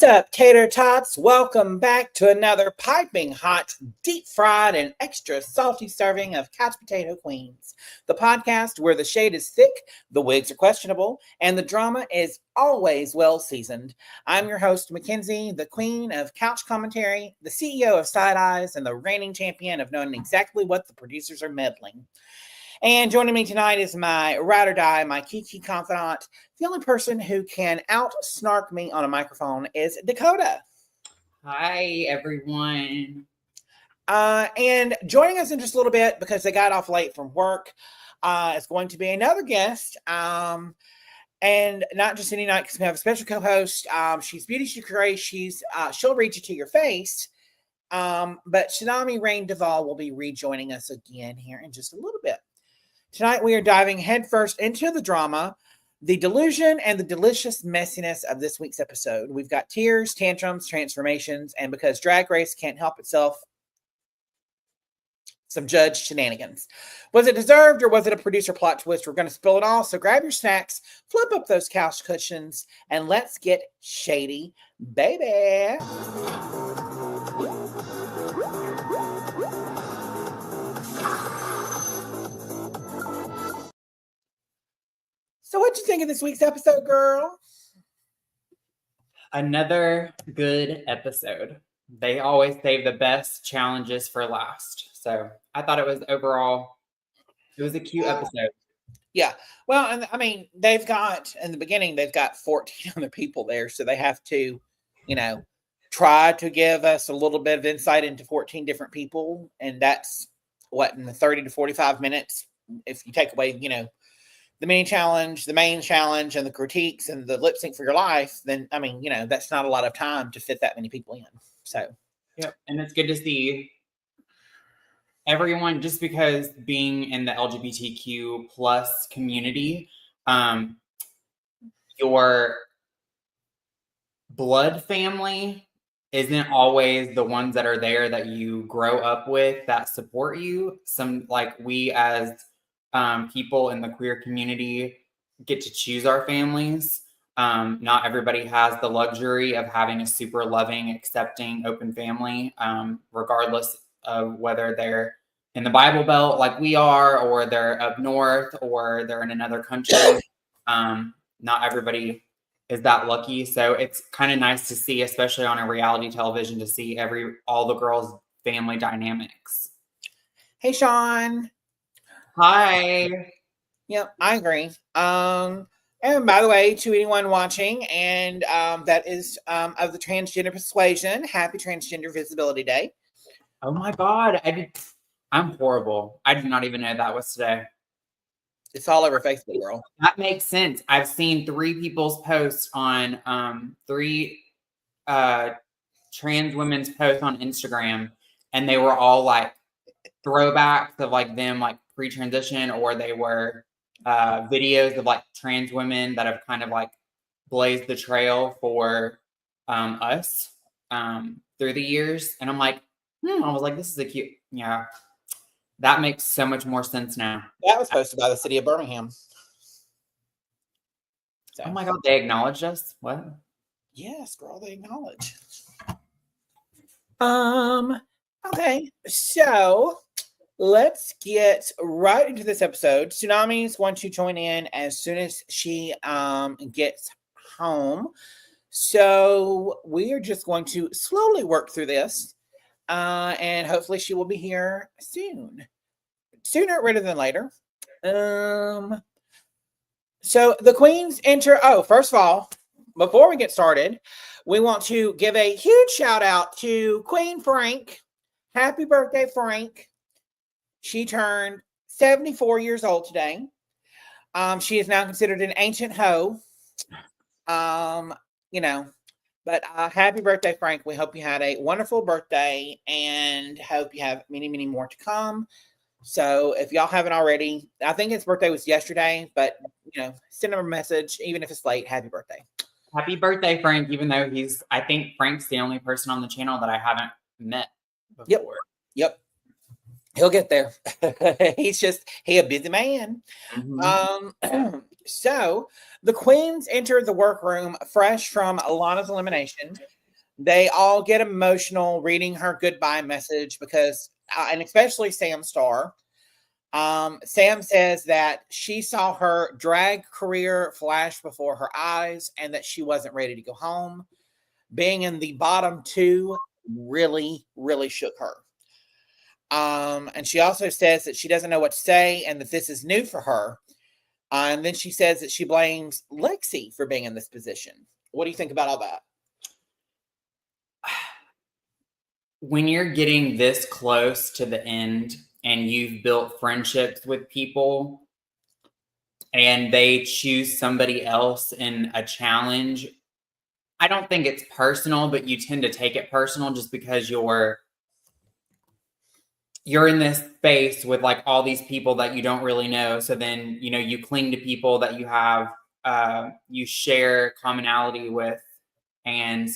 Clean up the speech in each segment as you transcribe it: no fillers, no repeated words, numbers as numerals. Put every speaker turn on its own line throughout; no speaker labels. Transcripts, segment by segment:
up, Tater Tots? Welcome back to another piping hot, deep fried, and extra salty serving of Couch Potato Queens, the podcast where the shade is thick, the wigs are questionable, and the drama is always well seasoned. I'm your host, Mackenzie, the queen of couch commentary, the CEO of Side Eyes, and the reigning champion of knowing exactly what the producers are meddling. And joining me tonight is my ride or die, my Kiki confidant. The only person who can out-snark me on a microphone is Dakota.
Hi, everyone.
And joining us in just a little bit, because they got off late from work, is going to be another guest. And not just any night, because we have a special co-host. She's Beauty Trickery. She'll read you to your face. But Tsunami Rayne Duvall will be rejoining us again here in just a little bit. Tonight, we are diving headfirst into the drama, the delusion, and the delicious messiness of this week's episode. We've got tears, tantrums, transformations, and because Drag Race can't help itself, some judge shenanigans. Was it deserved or was it a producer plot twist? We're going to spill it all, so grab your snacks, flip up those couch cushions, and let's get shady, baby. So what'd you think of this week's episode, girl?
Another good episode. They always save the best challenges for last. So I thought it was a cute episode.
Yeah. Well, and I mean, in the beginning, they've got 14 other people there. So they have to, try to give us a little bit of insight into 14 different people. And that's in the 30 to 45 minutes, if you take away, the main challenge, and the critiques and the lip sync for your life, then, that's not a lot of time to fit that many people in. So,
yep. And it's good to see everyone, just because being in the LGBTQ plus community, your blood family isn't always the ones that are there that you grow up with that support you. We as people in the queer community get to choose our families. Not everybody has the luxury of having a super loving, accepting, open family, regardless of whether they're in the Bible Belt like we are, or they're up north, or they're in another country. Not everybody is that lucky. So it's kind of nice to see, especially on a reality television, to see all the girls' family dynamics.
Hey, Sean.
Hi.
Yep, I agree. And by the way, to anyone watching and that is of the transgender persuasion, happy Transgender Visibility Day.
Oh my God. I'm horrible. I did not even know that was today.
It's all over Facebook, girl.
That makes sense. I've seen 3 people's posts on 3 trans women's posts on Instagram, and they were all like throwbacks of like them like pre-transition, or they were videos of like trans women that have kind of like blazed the trail for us through the years. And I'm like, I was like, this is a cute, yeah. That makes so much more sense now.
That was posted by the city of Birmingham.
So. Oh my God, they acknowledged us? What?
Yes, girl, they acknowledge. Okay, so let's get right into this episode. Tsunami is going to join in as soon as she gets home. So we are just going to slowly work through this. And hopefully she will be here soon. Sooner rather than later. So the queens enter. Oh, first of all, before we get started, we want to give a huge shout out to Queen Frank. Happy birthday, Frank. She turned 74 years old today. She is now considered an ancient hoe. But happy birthday, Frank. We hope you had a wonderful birthday and hope you have many, many more to come. So if y'all haven't already, I think his birthday was yesterday, but, send him a message, even if it's late. Happy birthday.
Happy birthday, Frank, even though I think Frank's the only person on the channel that I haven't met before.
Yep. He'll get there. He's a busy man. Mm-hmm. So the queens enter the workroom fresh from Alana's elimination. They all get emotional reading her goodbye message because, and especially Sam Star. Sam says that she saw her drag career flash before her eyes and that she wasn't ready to go home. Being in the bottom two really, really shook her. And she also says that she doesn't know what to say and that this is new for her. And then she says that she blames Lexi for being in this position. What do you think about all that?
When you're getting this close to the end and you've built friendships with people and they choose somebody else in a challenge, I don't think it's personal, but you tend to take it personal just because you're in this space with like all these people that you don't really know. So then, you cling to people that you have, you share commonality with, and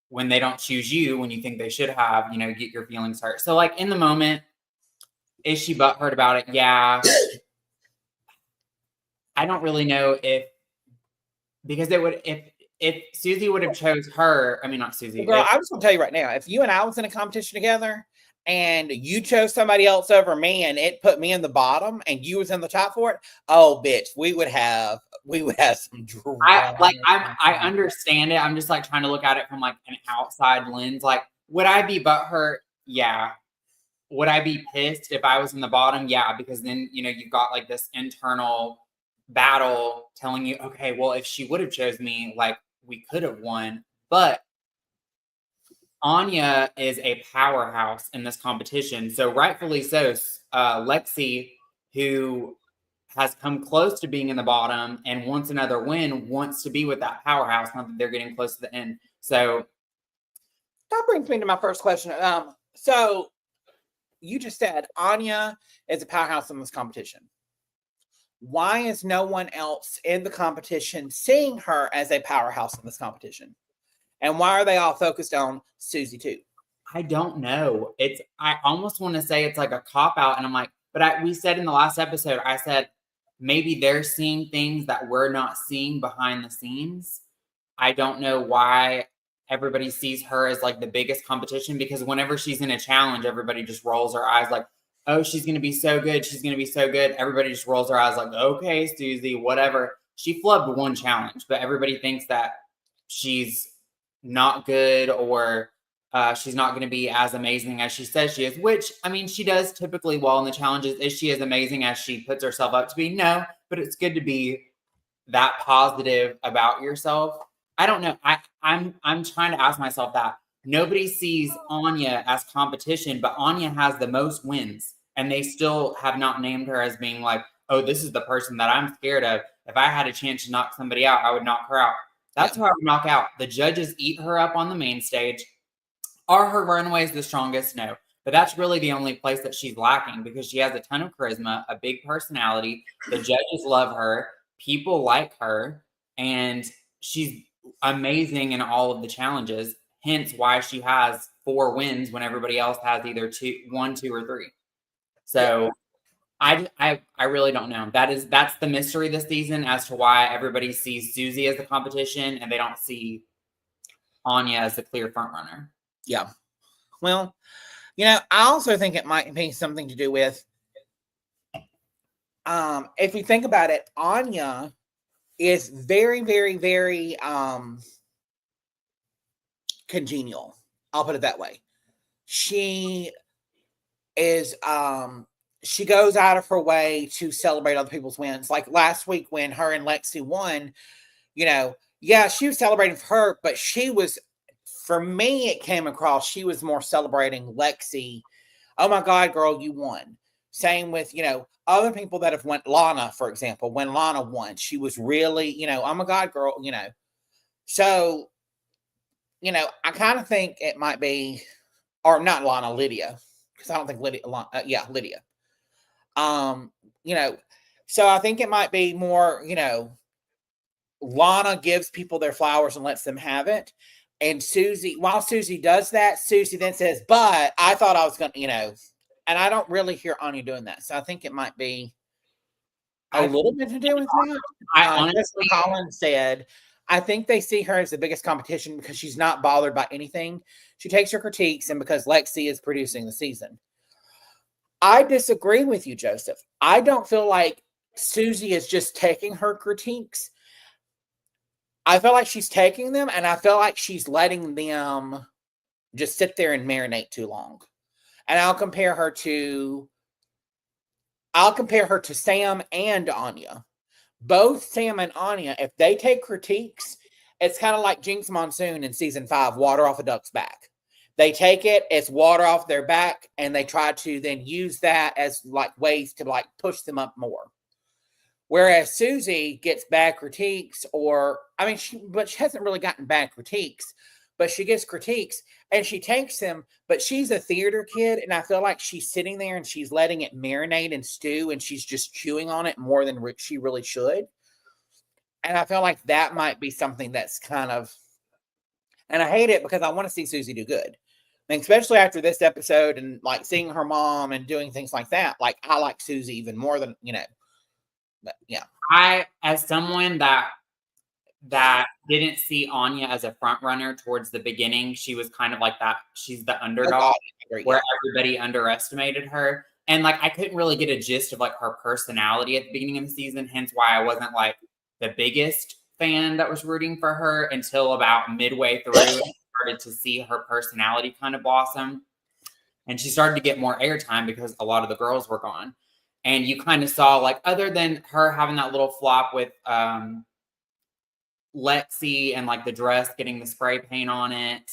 when they don't choose you, when you think they should have, get your feelings hurt. So like in the moment, is she butthurt about it? Yeah. I don't really know because it would, if Suzie would have chose her, I mean, not Suzie.
Girl, I'm just gonna tell you right now, if you and I was in a competition together and you chose somebody else over me and it put me in the bottom and you was in the top for it, oh bitch, we would have some drama.
I understand it. I'm just like trying to look at it from like an outside lens. Like, would I be butthurt? Yeah. Would I be pissed if I was in the bottom? Yeah, because then you've got like this internal battle telling you, okay, well, if she would have chose me, like we could have won. But Anya is a powerhouse in this competition. So rightfully so, Lexi, who has come close to being in the bottom and wants another win, wants to be with that powerhouse, not that they're getting close to the end. So
that brings me to my first question. So you just said Anya is a powerhouse in this competition. Why is no one else in the competition seeing her as a powerhouse in this competition? And why are they all focused on Suzie too?
I don't know. I almost want to say it's like a cop out, and I'm like, but we said in the last episode, I said maybe they're seeing things that we're not seeing behind the scenes. I don't know why everybody sees her as like the biggest competition, because whenever she's in a challenge, everybody just rolls their eyes like, oh, she's going to be so good. She's going to be so good. Everybody just rolls their eyes like, okay, Suzie, whatever. She flubbed one challenge, but everybody thinks that she's not good or she's not going to be as amazing as she says she is, which, I mean, she does typically well in the challenges. Is she as amazing as she puts herself up to be? No, but it's good to be that positive about yourself. I don't know. I'm trying to ask myself that. Nobody sees Anya as competition, but Anya has the most wins, and they still have not named her as being like, oh, this is the person that I'm scared of. If I had a chance to knock somebody out, I would knock her out. That's who I would knock out. The judges eat her up on the main stage. Are her runways the strongest? No. But that's really the only place that she's lacking, because she has a ton of charisma, a big personality. The judges love her. People like her. And she's amazing in all of the challenges. Hence why she has 4 wins when everybody else has either 1, 2, or 3. So I really don't know. That's the mystery this season as to why everybody sees Suzie as the competition and they don't see Anya as the clear front runner.
Yeah. Well, I also think it might be something to do with, if you think about it, Anya is very, very, very congenial. I'll put it that way. She is she goes out of her way to celebrate other people's wins. Like last week when her and Lexi won, yeah, she was celebrating for her, but she was, for me, it came across, she was more celebrating Lexi. Oh my God, girl, you won. Same with, other people that have won. Lana, for example, when Lana won, she was really, oh my God, girl, So, I kind of think it might be, or not Lana, Lydia, because I don't think Lydia, Lydia. So I think it might be more, Lana gives people their flowers and lets them have it. And Suzie, while Suzie does that, Suzie then says, but I thought I was going to, and I don't really hear Anya doing that. So I think it might be a little bit to do with that.
I honestly,
Colin said, I think they see her as the biggest competition because she's not bothered by anything. She takes her critiques, and because Lexi is producing the season. I disagree with you, Joseph. I don't feel like Suzie is just taking her critiques. I feel like she's taking them, and I feel like she's letting them just sit there and marinate too long. And I'll compare her to Sam and Anya. Both Sam and Anya, if they take critiques, it's kind of like Jinx Monsoon in season 5, water off a duck's back. They take it, it's water off their back, and they try to then use that as like ways to like push them up more. Whereas Suzie gets bad critiques, but she hasn't really gotten bad critiques, but she gets critiques and she takes them, but she's a theater kid, and I feel like she's sitting there and she's letting it marinate and stew, and she's just chewing on it more than she really should. And I feel like that might be something that's kind of, and I hate it because I want to see Suzie do good. And especially after this episode and like seeing her mom and doing things like that, like I like Suzie even more than, but yeah.
I, as someone that didn't see Anya as a front runner towards the beginning, she was kind of like that. She's the underdog where everybody underestimated her. And like, I couldn't really get a gist of like her personality at the beginning of the season. Hence why I wasn't like the biggest fan that was rooting for her until about midway through. I started to see her personality kind of blossom. And she started to get more airtime because a lot of the girls were gone. And you kind of saw, like, other than her having that little flop with Lexi and like the dress getting the spray paint on it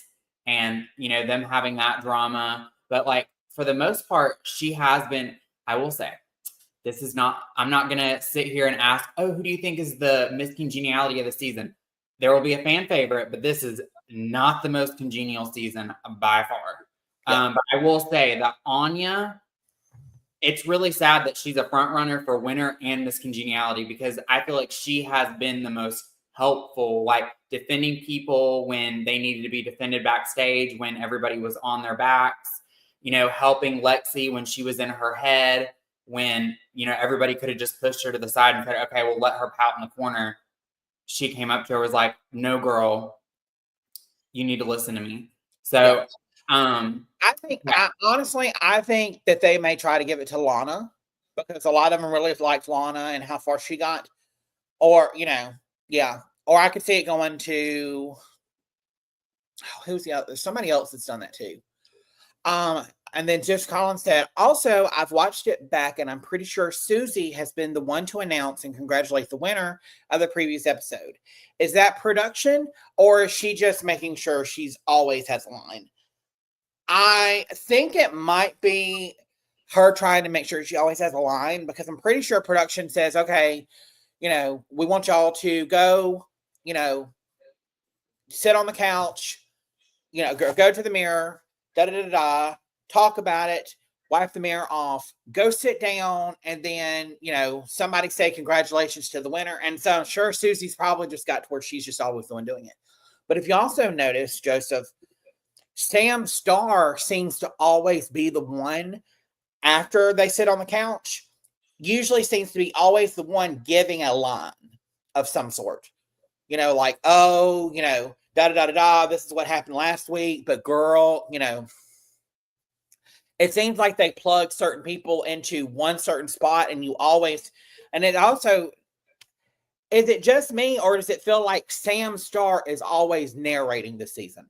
and, them having that drama. But like, for the most part, she has been, I will say, I'm not going to sit here and ask, oh, who do you think is the Miss Congeniality of the season? There will be a fan favorite, but this is not the most congenial season by far. Yeah. But I will say that Anya, it's really sad that she's a front runner for winner and Miss Congeniality, because I feel like she has been the most helpful, like defending people when they needed to be defended backstage, when everybody was on their backs, helping Lexi when she was in her head, when, everybody could have just pushed her to the side and said, okay, we'll let her pout in the corner. She came up to her, was like, no, girl, you need to listen to me. So, yeah.
I think that they may try to give it to Lana, because a lot of them really liked Lana and how far she got, or or I could see it going to who's the other? Somebody else that's done that too. And then Jeff Collins said, also, I've watched it back, and I'm pretty sure Suzie has been the one to announce and congratulate the winner of the previous episode. Is that production, or is she just making sure she's always has a line? I think it might be her trying to make sure she always has a line, because I'm pretty sure production says, okay, we want y'all to go, sit on the couch, go to the mirror, talk about it, wipe the mirror off, go sit down, and then, somebody say congratulations to the winner. And so I'm sure Suzie's probably just got to where she's just always the one doing it. But if you also notice, Joseph, Sam Starr seems to always be the one after they sit on the couch, usually seems to be always the one giving a line of some sort. Like, oh, this is what happened last week, but girl, it seems like they plug certain people into one certain spot, and you always, and it also, is it just me, or does it feel like Sam Starr is always narrating the season?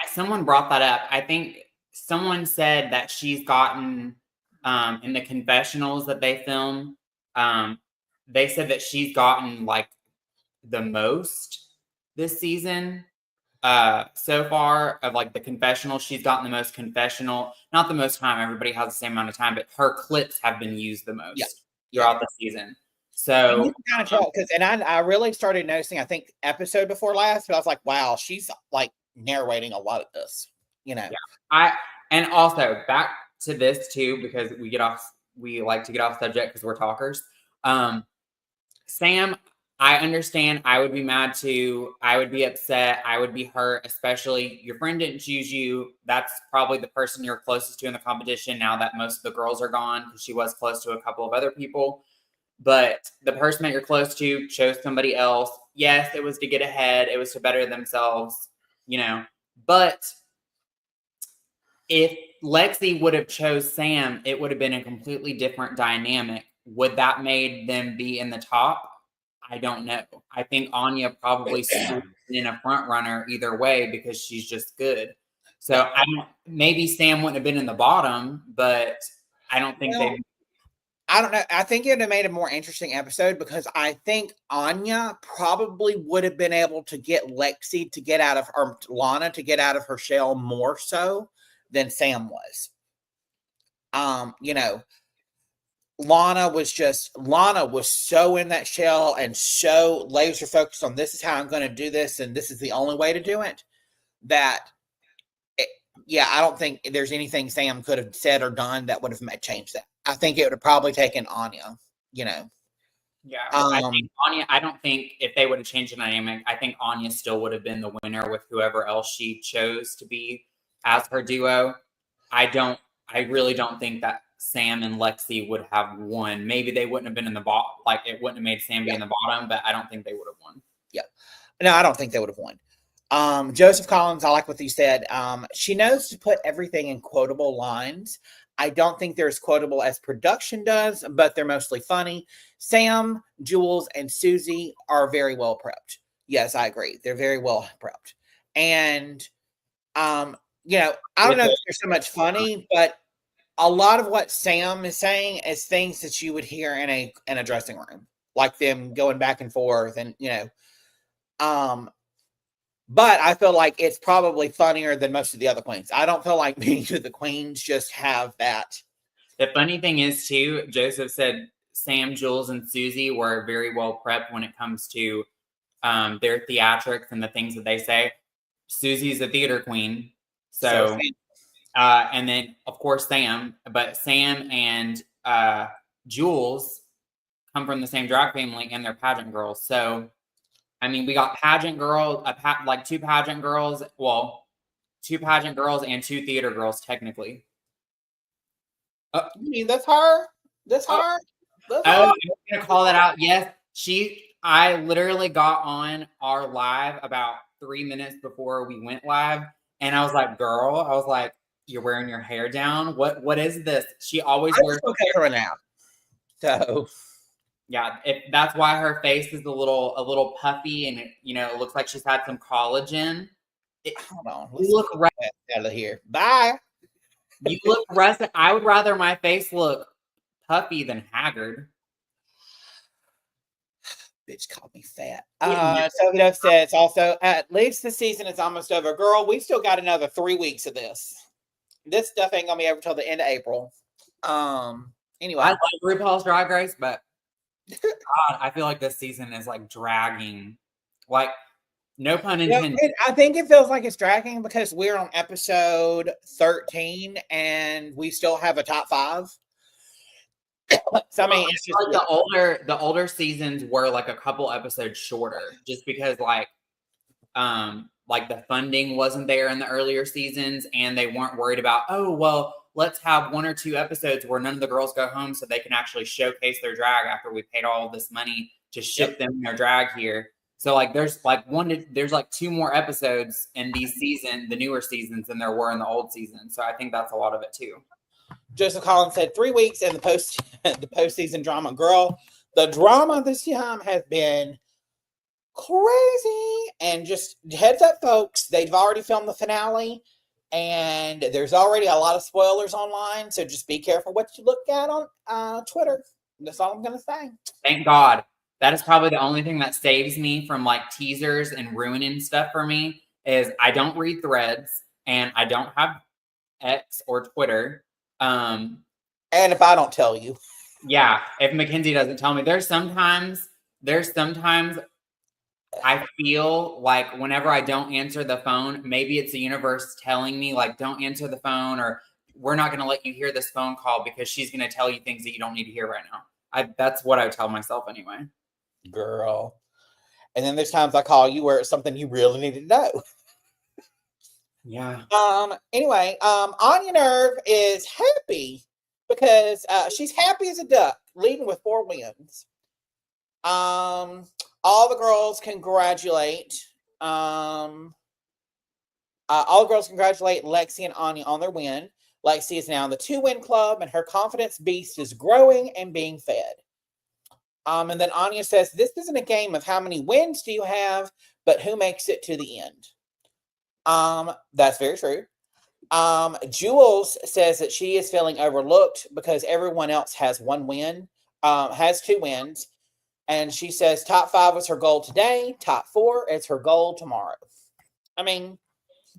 Someone brought that up. I think someone said that she's gotten, in the confessionals that they film, they said that she's gotten like the most this season so far of like the confessional. She's gotten the most confessional, not the most time. Everybody has the same amount of time, but her clips have been used the most throughout the season. So
you can kind of tell, because, and I really started noticing, I think episode before last, but I was like, wow, she's like narrating a lot of this,
And also back to this too, because we like to get off subject because we're talkers. Sam, I understand. I would be mad too. I would be upset. I would be hurt, especially your friend didn't choose you. That's probably the person you're closest to in the competition now that most of the girls are gone, because she was close to a couple of other people. but the person that you're close to chose somebody else. Yes, it was to get ahead. It was to better themselves, you know. But if Lexi would have chose Sam, it would have been a completely different dynamic. Would that made them be in the top? I don't know. I think Anya probably stood in a front runner either way because she's just good. So maybe Sam wouldn't have been in the bottom, but I don't think
I don't know. I think it would have made a more interesting episode because I think Anya probably would have been able to get Lexi to get out of, or Lana to get out of her shell more so than Sam was. You know, Lana was so in that shell and so laser focused on this is how I'm going to do this and this is the only way to do it that I don't think there's anything Sam could have said or done that would have changed that. I think it would have probably taken Anya, you know.
Yeah, I think Anya, I don't think if they would have changed the dynamic, I think Anya still would have been the winner with whoever else she chose to be as her duo. I really don't think that Sam and Lexi would have won. Maybe they wouldn't have been in the bottom, like it wouldn't have made Sam be in the bottom, but I don't think they would have won.
Yeah. No, I don't think they would have won. Joseph Collins, I like what you said. She knows to put everything in quotable lines. I don't think they're as quotable as production does, but they're mostly funny. Sam, Jules, and Suzie are very well prepped. Yes, I agree. They're very well prepped. And, you know, I don't know if they're so much funny, but a lot of what Sam is saying is things that you would hear in a dressing room, like them going back and forth and, you know, but I feel like it's probably funnier than most of the other queens. I don't feel like many of the queens just have that.
The funny thing is, too, Joseph said Sam, Jules, and Suzie were very well prepped when it comes to their theatrics and the things that they say. Susie's a theater queen. So and then, of course, Sam. But Sam and Jules come from the same drag family and they're pageant girls. So I mean, we got pageant girls, two pageant girls. Well, two pageant girls and two theater girls, technically.
You mean that's her? That's her?
That's her? I'm gonna call that out. Yes, I literally got on our live about 3 minutes before we went live, and I was like, "Girl," I was like, "You're wearing your hair down. What is this?" She always wears
hair now. So.
Yeah, that's why her face is a little puffy, and it looks like she's had some collagen.
Hold on,
you look
out of here. Bye.
You look rusted. I would rather my face look puffy than haggard.
Bitch called me fat. So enough said. It's also at least the season is almost over. Girl, we still got another 3 weeks of this. This stuff ain't gonna be over till the end of April. Anyway,
I like RuPaul's Drag Race, but God, I feel like this season is like dragging. Like, no pun intended.
I think it feels like it's dragging because we're on episode 13 and we still have a top 5. So I mean, it's just
like the older seasons were like a couple episodes shorter, just because like the funding wasn't there in the earlier seasons, and they weren't worried about, oh well, let's have 1 or 2 episodes where none of the girls go home so they can actually showcase their drag after we paid all this money to ship them their drag here. So like there's 2 more episodes in the newer seasons than there were in the old season. So I think that's a lot of it too.
Joseph Collins said 3 weeks in the postseason drama. Girl, the drama this time has been crazy. And just heads up, folks, they've already filmed the finale. And there's already a lot of spoilers online, so just be careful what you look at on Twitter. That's all I'm going to say.
Thank God. That is probably the only thing that saves me from like teasers and ruining stuff for me is I don't read threads and I don't have X or Twitter.
And if I don't tell you.
Yeah, if Mackenzie doesn't tell me. There's sometimes I feel like whenever I don't answer the phone, maybe it's the universe telling me like, don't answer the phone, or we're not going to let you hear this phone call because she's going to tell you things that you don't need to hear right now. That's what I tell myself anyway.
Girl. And then there's times I call you where it's something you really need to know.
Yeah.
Anyway, Anya Nerve is happy because she's happy as a duck, leading with 4 wins. All the girls congratulate. All the girls congratulate Lexi and Anya on their win. Lexi is now in the 2-win club, and her confidence beast is growing and being fed. And then Anya says, "This isn't a game of how many wins do you have, but who makes it to the end." That's very true. Jules says that she is feeling overlooked because everyone else has 1 win, has 2 wins. And she says top 5 was her goal today. Top 4 is her goal tomorrow. I mean,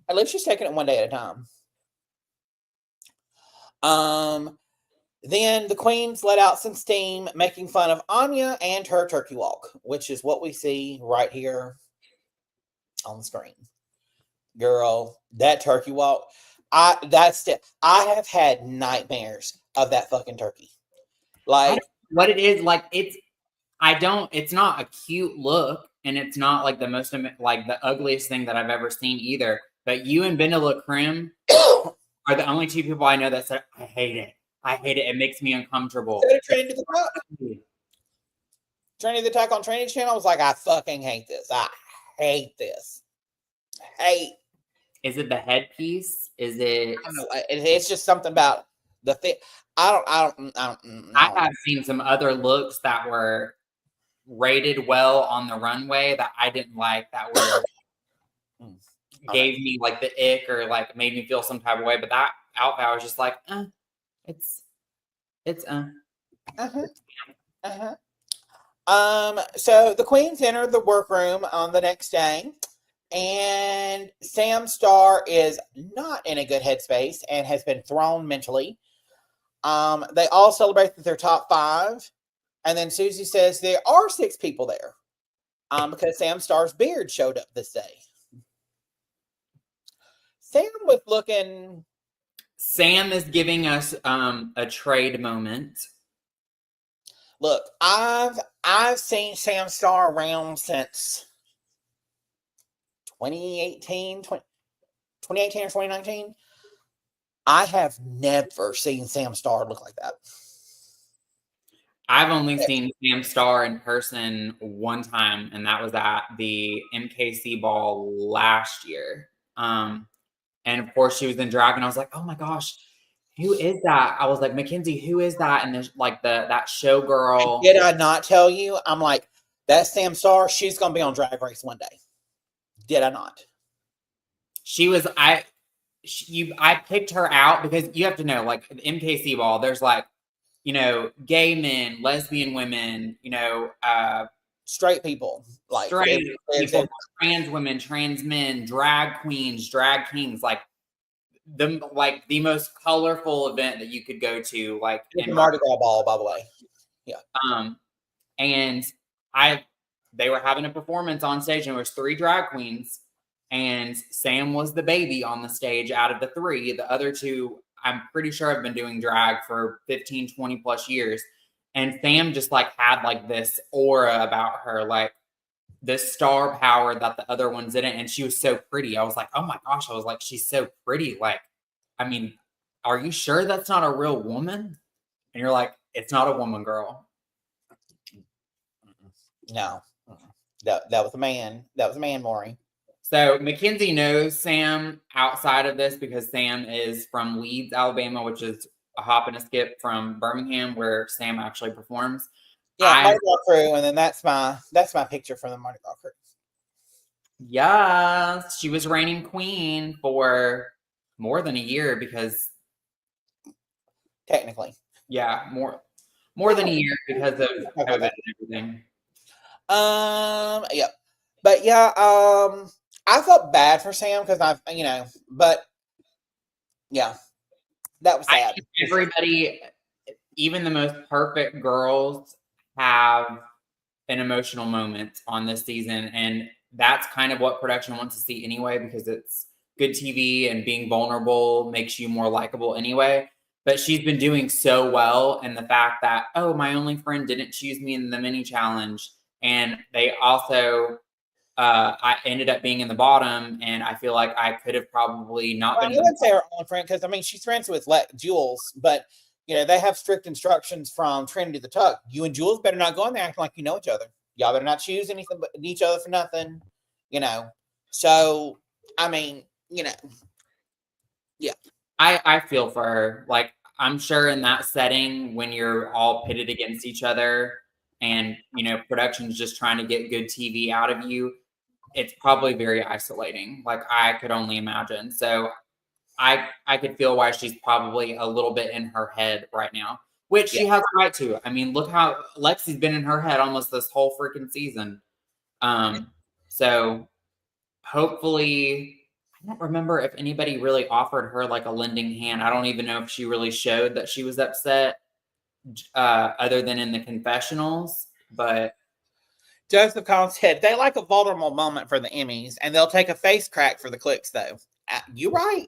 at least she's taking it one day at a time. Then the queens let out some steam, making fun of Anya and her turkey walk, which is what we see right here on the screen. Girl, that turkey walk, I have had nightmares of that fucking turkey. Like,
what it is, like, it's not a cute look, and it's not like the ugliest thing that I've ever seen either. But you and Benila Krim are the only 2 people I know that said, I hate it. I hate it. It makes me uncomfortable.
Training to the Talk on Training Channel, I was like, I fucking hate this. I hate this.
Is it the headpiece? Is it?
I don't know. It's just something about the thing. I
have seen some other looks that were rated well on the runway that I didn't like, that were gave me like the ick or like made me feel some type of way. But that outfit, I was just like,
So the queens enter the workroom on the next day, and Sam Star is not in a good headspace and has been thrown mentally. They all celebrate their top 5, and then Suzie says there are 6 people there, because Sam Star's beard showed up this day.
Sam is giving us a trade moment.
Look, I've seen Sam Star around since 2018 or 2019. I have never seen Sam Star look like that.
I've only seen Sam Star in person one time, and that was at the MKC ball last year. And of course, she was in drag, and I was like, "Oh my gosh, who is that?" I was like, "Mackenzie, who is that?" And there's like that showgirl.
Did I not tell you? I'm like, that's Sam Star. She's gonna be on Drag Race one day. Did I not?
She was. I picked her out because you have to know, like the MKC ball. There's like, gay men, lesbian women,
straight people, like
straight people, trans women, trans men, drag queens, drag kings, like the most colorful event that you could go to, like
in Mardi Gras ball, by the way.
Yeah. And they were having a performance on stage, and there was 3 drag queens, and Sam was the baby on the stage out of the 3. The other 2, I'm pretty sure, have been doing drag for 15, 20 plus years. And Sam just like had like this aura about her, like this star power that the other ones didn't. And she was so pretty. I was like, oh my gosh. I was like, she's so pretty. Like, I mean, are you sure that's not a real woman? And you're like, it's not a woman, girl.
No. That was a man. That was a man, Maury.
So Mackenzie knows Sam outside of this because Sam is from Leeds, Alabama, which is a hop and a skip from Birmingham, where Sam actually performs.
Yeah, Mardi Gras crew, and then that's my picture from the Mardi Gras crew.
Yes, she was reigning queen for more than a year because
technically,
yeah, more than a year because of COVID and everything.
Yeah, but yeah, I felt bad for Sam because but yeah, that was sad.
Everybody, even the most perfect girls, have an emotional moment on this season, and that's kind of what production wants to see anyway, because it's good TV and being vulnerable makes you more likable anyway. But she's been doing so well, and the fact that, oh, my only friend didn't choose me in the mini challenge, and they also I ended up being in the bottom, and I feel like I could have probably not been.
I wouldn't say her only friend, because I mean she's friends with Jules, but they have strict instructions from Trinity the Tuck. You and Jules better not go in there acting like you know each other. Y'all better not choose anything but each other for nothing. So I mean, yeah.
I feel for her. Like, I'm sure in that setting, when you're all pitted against each other and, production's just trying to get good TV out of you, it's probably very isolating. Like, I could only imagine. So I could feel why she's probably a little bit in her head right now, which she has a right to. I mean, look how Lexi's been in her head almost this whole freaking season. So hopefully, I don't remember if anybody really offered her like a lending hand. I don't even know if she really showed that she was upset, other than in the confessionals. But
Joseph Collins said they like a vulnerable moment for the Emmys, and they'll take a face crack for the clicks, though. You're right.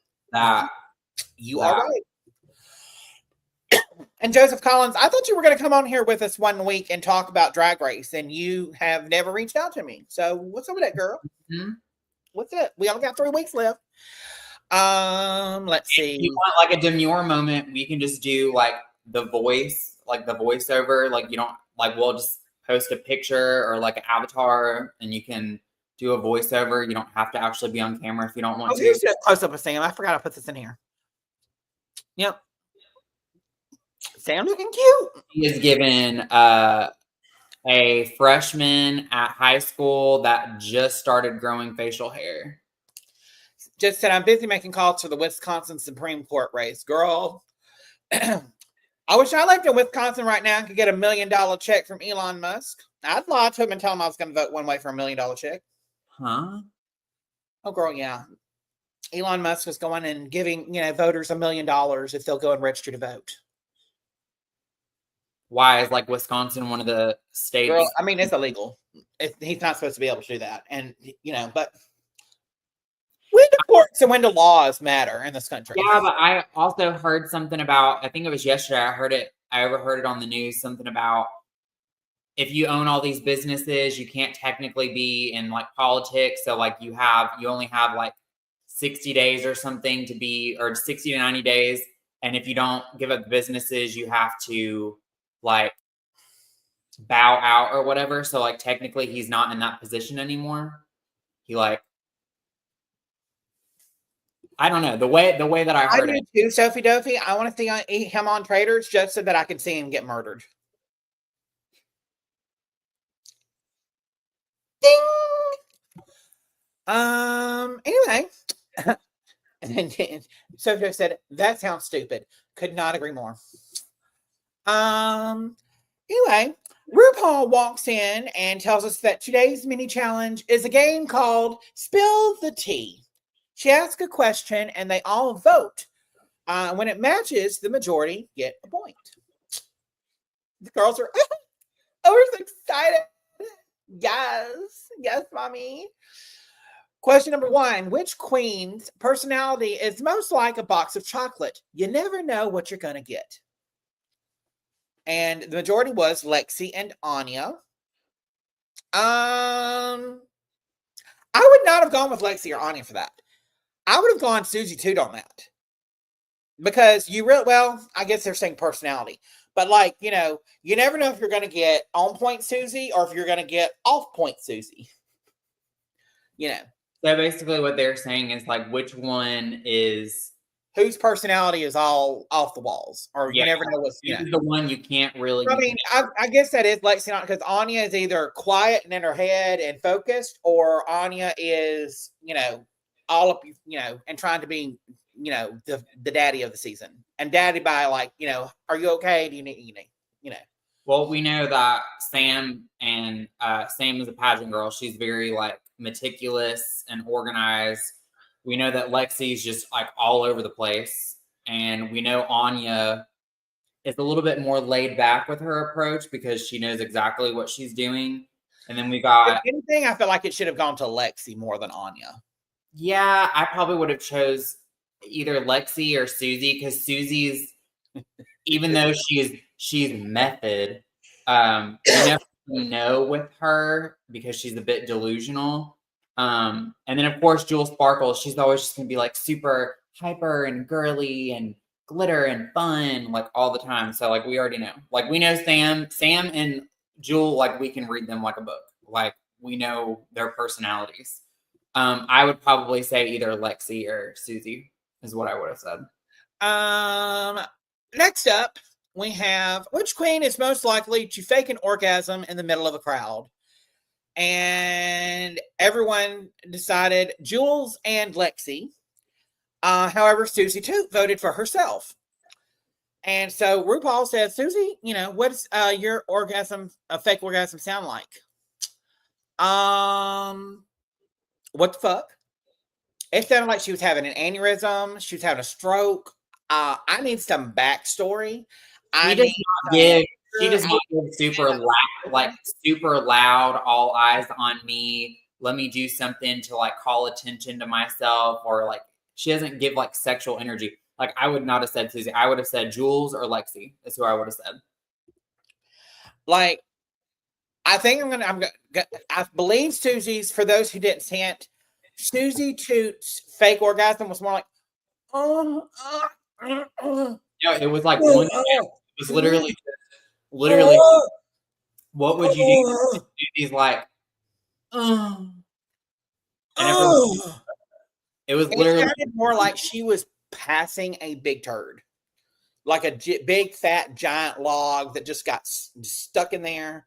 You are right. And Joseph Collins, I thought you were going to come on here with us one week and talk about Drag Race, and you have never reached out to me. So what's up with that, girl?
Mm-hmm.
What's it? We only got 3 weeks left. Let's see.
If you want like a demure moment, we can just do like the voice, like the voiceover. Like, you don't like, we'll just post a picture or like an avatar, and you can do a voiceover. You don't have to actually be on camera if you don't want to.
Here's a close up of Sam. I forgot I put this in here. Yep. Sam looking cute.
He is given a freshman at high school that just started growing facial hair.
Just said, I'm busy making calls for the Wisconsin Supreme Court race. Girl, I wish I lived in Wisconsin right now and could get $1 million check from Elon Musk. I'd lie to him and tell him I was going to vote one way for $1 million check.
Huh?
Oh, girl, yeah. Elon Musk was going and giving, voters $1 million if they'll go and register to vote.
Why is like Wisconsin one of the states?
Girl, I mean, it's illegal. He's not supposed to be able to do that. And, but when the courts and when the laws matter in this country.
Yeah, but I also heard something about, I think it was yesterday, I overheard it on the news, something about if you own all these businesses, you can't technically be in like politics. So like you only have like 60 days or something to be, or 60 to 90 days. And if you don't give up the businesses, you have to like bow out or whatever. So like technically he's not in that position anymore. He like, I don't know, the way that I heard it
too, Sophie Dopey. I want to see him on Traders just so that I can see him get murdered. Ding. Anyway, and then Sophie said that sounds stupid. Could not agree more. Anyway, RuPaul walks in and tells us that today's mini challenge is a game called Spill the Tea. She asks a question and they all vote. When it matches, the majority get a point. The girls are, we're so excited. Yes, mommy. Question number 1, which queen's personality is most like a box of chocolate? You never know what you're going to get. And the majority was Lexi and Anya. I would not have gone with Lexi or Anya for that. I would have gone Suzie Toot on that. Because I guess they're saying personality. But like, you never know if you're going to get on point Suzie or if you're going to get off point Suzie.
So basically what they're saying is like, which one is
whose personality is all off the walls, or you never know what's
the one you can't really.
I mean, I guess that is Lexi, because Anya is either quiet and in her head and focused, or Anya is all up and trying to be the daddy of the season, and daddy by like are you okay? Do you need
Well, we know that Sam is a pageant girl. She's very like meticulous and organized. We know that Lexi's just like all over the place. And we know Anya is a little bit more laid back with her approach because she knows exactly what she's doing. And then we got...
If anything, I feel like it should have gone to Lexi more than Anya.
Yeah, I probably would have chose either Lexi or Suzie, because Suzie's, even though she's method, you never know with her because she's a bit delusional. And then of course Jewel Sparkle, she's always just gonna be like super hyper and girly and glitter and fun like all the time. So like we already know. Like we know Sam and Jewel, like we can read them like a book. Like we know their personalities. I would probably say either Lexi or Suzie is what I would have said.
Next up, we have which queen is most likely to fake an orgasm in the middle of a crowd? And everyone decided Jules and Lexi. However, Suzie too voted for herself. And so RuPaul says, Suzie, what's your orgasm, a fake orgasm sound like? What the fuck? It sounded like she was having an aneurysm. She was having a stroke. I need some backstory.
She does not give super loud, like super loud, all eyes on me. Let me do something to like call attention to myself, or like she doesn't give like sexual energy. Like I would not have said Suzie. I would have said Jules or Lexi. That's who I would have said.
Like, I think I believe Suzie's, for those who didn't see it, Suzie Toot's fake orgasm was more like,
No, it was like one. It was literally, what would you do? Suzie's like, and it was literally.
It sounded more like she was passing a big turd, like a big fat giant log that just got stuck in there,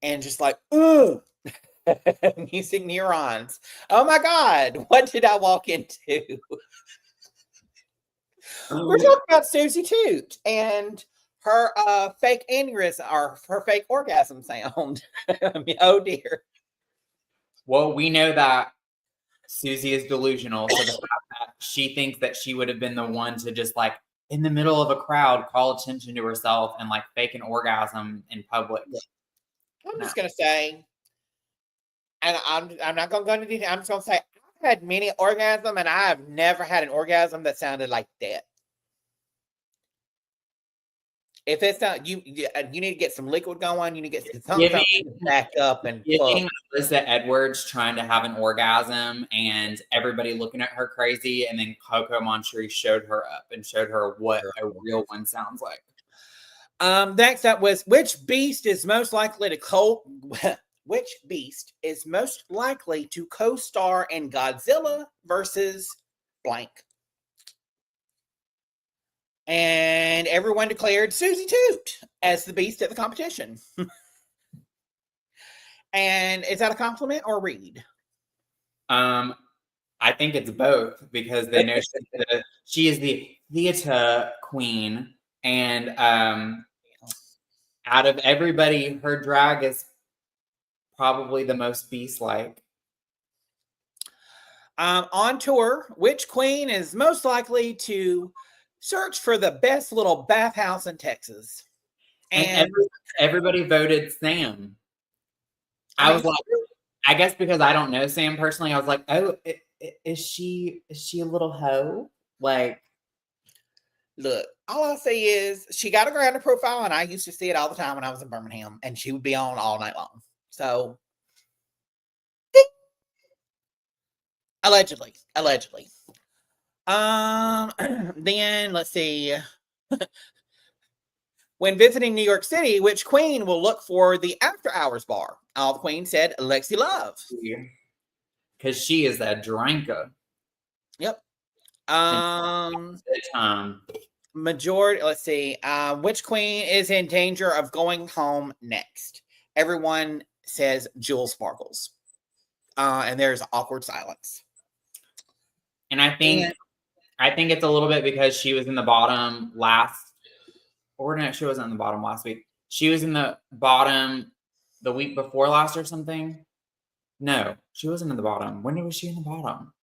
and just like, music neurons. Oh my God, what did I walk into? We're talking about Suzie Toot and her fake aneurysm, or her fake orgasm sound. Oh dear.
Well, we know that Suzie is delusional. So the fact that she thinks that she would have been the one to just like in the middle of a crowd call attention to herself and like fake an orgasm in public.
I'm just gonna say, and I'm not gonna go into detail. I'm just gonna say I've had many orgasms, and I have never had an orgasm that sounded like that. If it's not you need to get some liquid going. You need to get something back up and
Alyssa Edwards trying to have an orgasm and everybody looking at her crazy, and then Coco Montrese showed her up and showed her what a real one sounds like.
Next up was which beast is most likely to co-star in Godzilla versus blank? And everyone declared Suzie Toot as the beast at the competition. And is that a compliment or a read?
I think it's both, because they know she is the theater queen, and out of everybody, her drag is probably the most beast-like.
On tour, which queen is most likely to search for the best little bathhouse in Texas?
And everybody voted Sam. I was like, I guess because I don't know Sam personally, I was like, oh, is she a little hoe? Like,
look, all I'll say is she got a Grindr profile, and I used to see it all the time when I was in Birmingham, and she would be on all night long. So, allegedly. Then let's see. When visiting New York City, which queen will look for the after hours bar? All the queens said Lexi Love.
Because she is that drinker.
Yep. Majority, let's see. Which queen is in danger of going home next? Everyone says Jewel Sparkles. And there's awkward silence.
And I think it's a little bit because she was in the bottom last, or no, she wasn't in the bottom last week. She was in the bottom the week before last or something. No, she wasn't in the bottom. When was she in the bottom?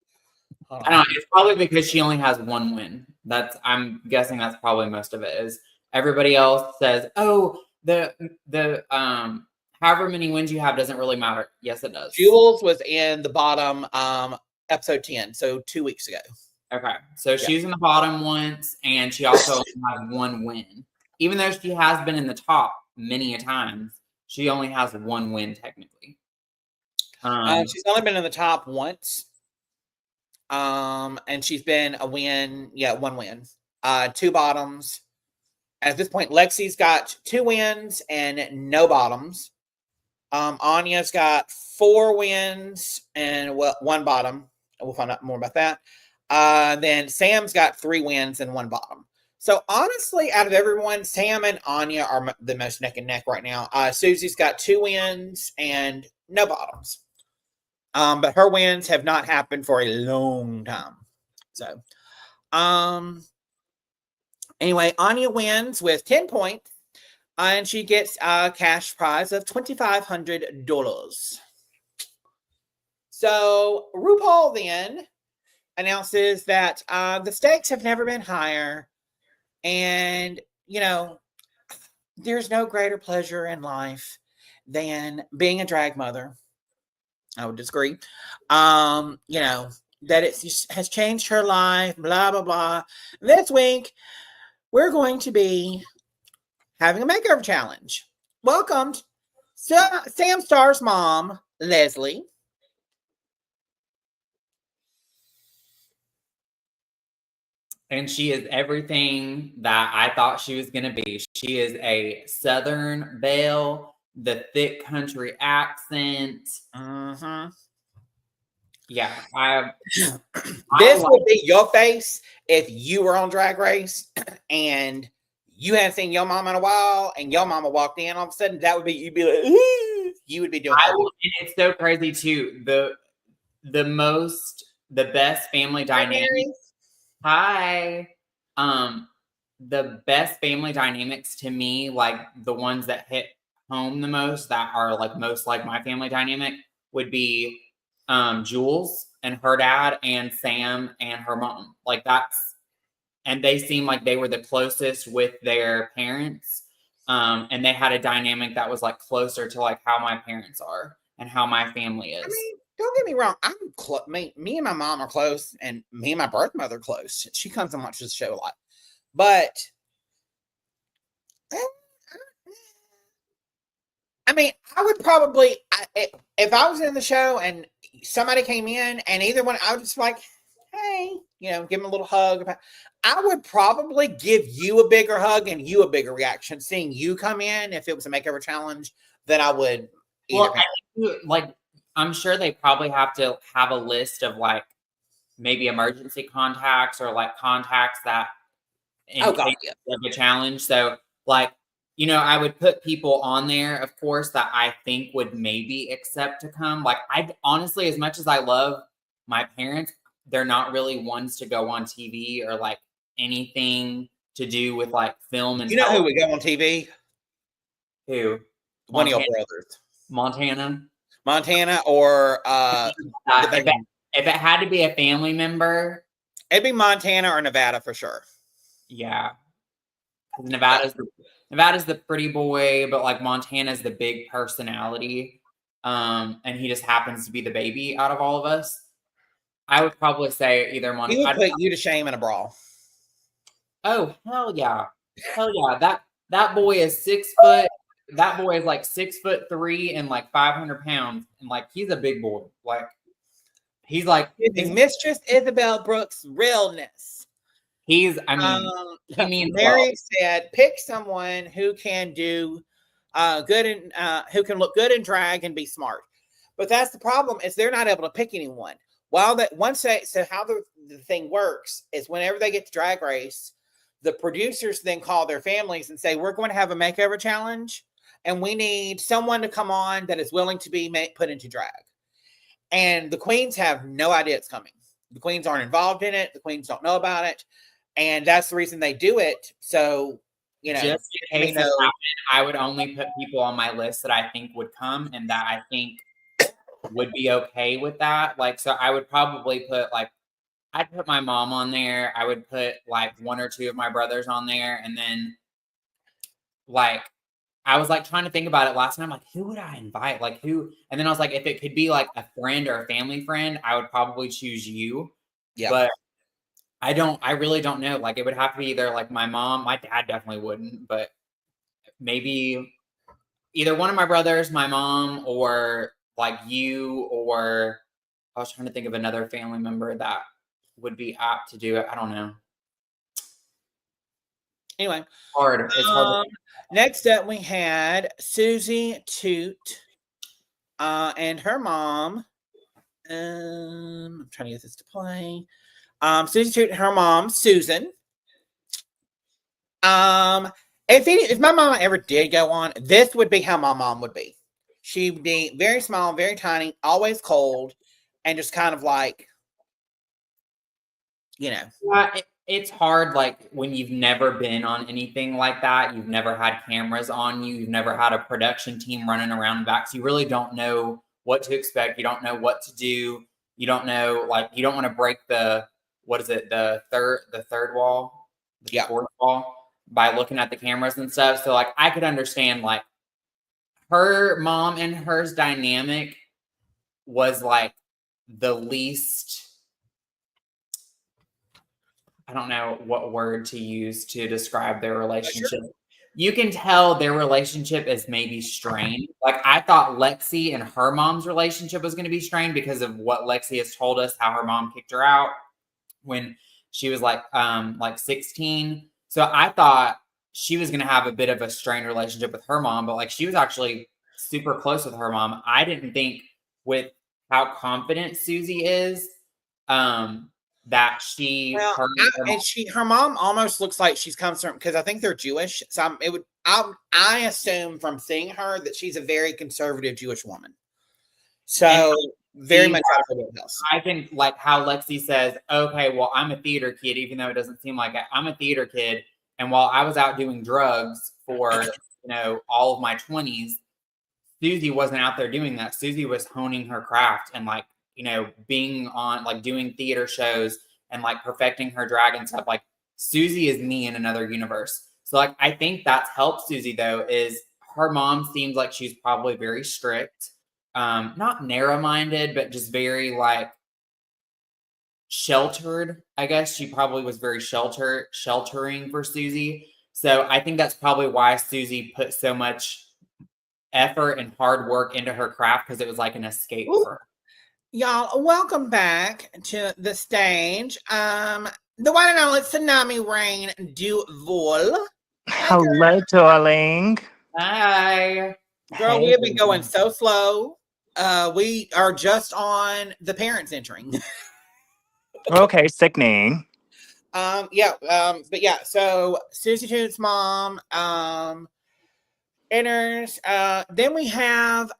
I don't know. It's probably because she only has one win. I'm guessing that's probably most of it. Is everybody else says, oh, the however many wins you have doesn't really matter. Yes, it does.
Jules was in the bottom episode 10, so 2 weeks ago.
Okay, so she's in the bottom once, and she also has one win. Even though she has been in the top many a times, she only has one win technically.
She's only been in the top once. And she's been a win. Yeah, one win. 2 bottoms. At this point, Lexi's got 2 wins and no bottoms. Anya's got 4 wins and 1 bottom. We'll find out more about that. Then Sam's got 3 wins and 1 bottom. So honestly, out of everyone, Sam and Anya are the most neck and neck right now. Susie's got 2 wins and no bottoms. But her wins have not happened for a long time. So, anyway, Anya wins with 10 points. And she gets a cash prize of $2,500. So RuPaul then announces that the stakes have never been higher. And, there's no greater pleasure in life than being a drag mother. I would disagree. That it has changed her life, blah, blah, blah. This week, we're going to be having a makeover challenge. Welcomed Sam Star's mom, Leslie.
And she is everything that I thought she was going to be. She is a Southern belle, the thick country accent.
Mm-hmm.
Yeah.
This would be your face if you were on Drag Race and you hadn't seen your mom in a while and your mama walked in all of a sudden. That would be, you'd be like, ooh, you would be doing that.
And it's so crazy too. The best family dynamics. Hi. The best family dynamics to me, like the ones that hit home the most, that are like most like my family dynamic, would be Jules and her dad and Sam and her mom. Like and they seem like they were the closest with their parents. And they had a dynamic that was like closer to like how my parents are and how my family is.
I mean, don't get me wrong. I'm me and my mom are close, and me and my birth mother close. She comes and watches the show a lot. But I mean, I would probably, if I was in the show and somebody came in and either one, I would just like, hey, give them a little hug. I would probably give you a bigger hug and you a bigger reaction seeing you come in if it was a makeover challenge than I would.
Well, I'm sure they probably have to have a list of like maybe emergency contacts or like contacts that in case of a challenge. So like, I would put people on there, of course, that I think would maybe accept to come. Like, I honestly, as much as I love my parents, they're not really ones to go on TV or like anything to do with like film and
who would go on TV?
Who?
One of your brothers.
Montana
or
if it had to be a family member,
it'd be Montana or Nevada for sure.
Yeah. Nevada's the pretty boy, but like Montana's the big personality. And he just happens to be the baby out of all of us. I would probably say either Montana.
He would put you to shame in a brawl.
Oh, hell yeah. Hell yeah. That boy is 6 foot. That boy is like 6'3" and like 500 pounds. And like, he's a big boy. Like, he's like
Mistress Isabel Brooks' realness.
Mary
said, pick someone who can do good and who can look good in drag and be smart. But that's the problem, is they're not able to pick anyone. How the thing works is whenever they get to Drag Race, the producers then call their families and say, we're going to have a makeover challenge and we need someone to come on that is willing to be put into drag. And the queens have no idea it's coming. The queens aren't involved in it. The queens don't know about it. And that's the reason they do it. So,
just in case this happened, I would only put people on my list that I think would come and that I think would be okay with that. Like, so I would probably put I'd put my mom on there. I would put like 1 or 2 of my brothers on there. And then like, I was like trying to think about it last night. I'm like, who would I invite? Like who? And then I was like, if it could be like a friend or a family friend, I would probably choose you. Yeah. But I really don't know. Like, it would have to be either like my mom, my dad definitely wouldn't, but maybe either one of my brothers, my mom, or like you, or I was trying to think of another family member that would be apt to do it. I don't know.
Anyway,
hard. It's hard.
next up we had Suzie Toot and her mom. I'm trying to get this to play. Suzie Toot and her mom, Susan. If my mama ever did go on, this would be how my mom would be. She would be very small, very tiny, always cold, and just kind of like, you know.
It's hard, like, when you've never been on anything like that. You've never had cameras on you. You've never had a production team running around back. So you really don't know what to expect. You don't know what to do. You don't know, like, you don't want to break the third wall, the fourth wall by looking at the cameras and stuff. So, like, I could understand, like, her mom and hers dynamic was, like, the least... I don't know what word to use to describe their relationship. Sure. You can tell their relationship is maybe strained. Like, I thought Lexi and her mom's relationship was going to be strained because of what Lexi has told us, how her mom kicked her out when she was like 16. So I thought she was going to have a bit of a strained relationship with her mom, but like, she was actually super close with her mom. I didn't think, with how confident Suzie is, that
her mom almost looks like she's comes from, because I think they're Jewish. So I assume from seeing her that she's a very conservative Jewish woman. So very much out of her wheelhouse.
I think, like how Lexi says, okay, well, I'm a theater kid, even though it doesn't seem like it. I'm a theater kid, and while I was out doing drugs for all of my 20s, Suzie wasn't out there doing that. Suzie was honing her craft and like, being on, like, doing theater shows and like perfecting her drag and stuff. Like, Suzie is me in another universe. So like, I think that's helped Suzie, though, is her mom seems like she's probably very strict, not narrow-minded, but just very like sheltered. I guess she probably was very sheltering for Suzie. So I think that's probably why Suzie put so much effort and hard work into her craft, because it was like an escape for her.
Y'all, welcome back to the stage. The one and only Tsunami Rayne Duvall.
Hello, darling.
Hi.
Girl, we have been going so slow. We are just on the parents entering.
Okay, sickening.
But yeah, so Suzie Toot's mom enters. Then we have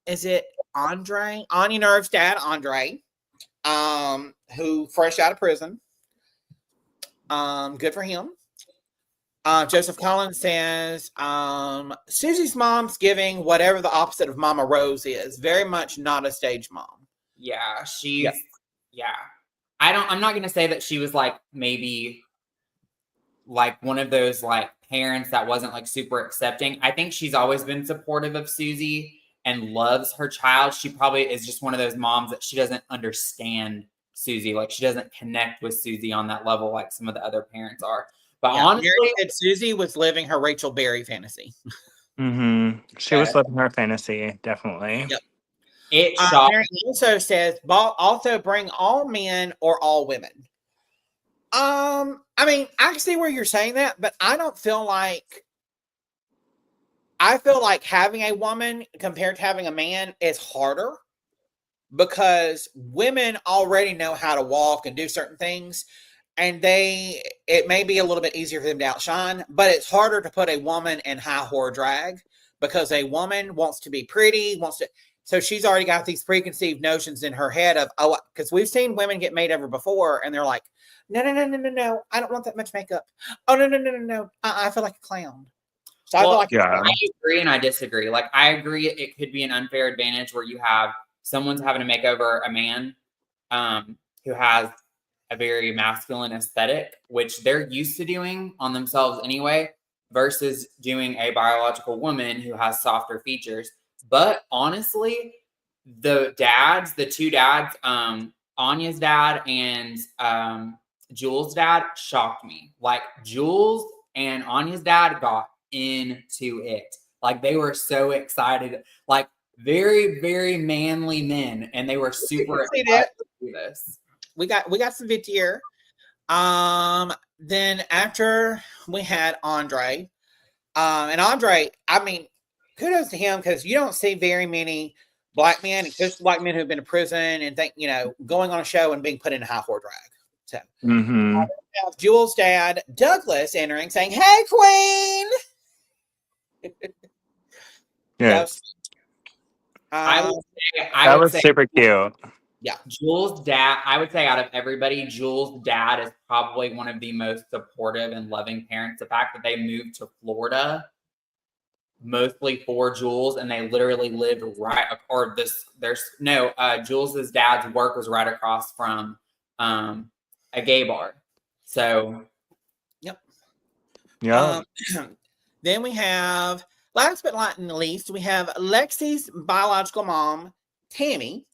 is it Andre? Anya Nerve's dad, Andre, who fresh out of prison. Good for him. Joseph Collins says, Susie's mom's giving whatever the opposite of Mama Rose is. Very much not a stage mom.
Yeah, I'm not going to say that she was like, maybe like one of those like parents that wasn't like super accepting. I think she's always been supportive of Suzie and loves her child. She probably is just one of those moms that she doesn't understand Suzie. Like, she doesn't connect with Suzie on that level like some of the other parents are. But honestly,
Suzie was living her Rachel Berry fantasy.
She was living her fantasy, definitely.
Yep.
It
also says, also bring all men or all women. I mean, I can see where you're saying that, but I feel like having a woman compared to having a man is harder, because women already know how to walk and do certain things, and it may be a little bit easier for them to outshine, but it's harder to put a woman in high horror drag, because a woman wants to be pretty, so she's already got these preconceived notions in her head of, because we've seen women get made over before, and they're like, no, I don't want that much makeup. Oh, no, I feel like a clown. So I
agree and I disagree. Like, I agree it could be an unfair advantage where you have someone's having to make over a man who has a very masculine aesthetic, which they're used to doing on themselves anyway, versus doing a biological woman who has softer features. But honestly, the two dads, Anya's dad and Jules' dad, shocked me. Like, Jules and Anya's dad got into it. Like, they were so excited. Like, very, very manly men, and they were super excited to do this.
We got some video. then after we had Andre, and Andre, I mean, kudos to him because you don't see very many black men, especially black men who've been to prison and think, going on a show and being put in high floor drag. So, have Jewel's dad, Douglas, entering saying, "Hey, Queen."
Yes.
I
that
would
was
say,
super cute.
Yeah.
Jules' dad, I would say out of everybody, Jules' dad is probably one of the most supportive and loving parents. The fact that they moved to Florida mostly for Jules and they literally lived Jules' dad's work was right across from a gay bar. So,
yep.
Yeah.
Then we have, last but not least, we have Lexi's biological mom, Tammy.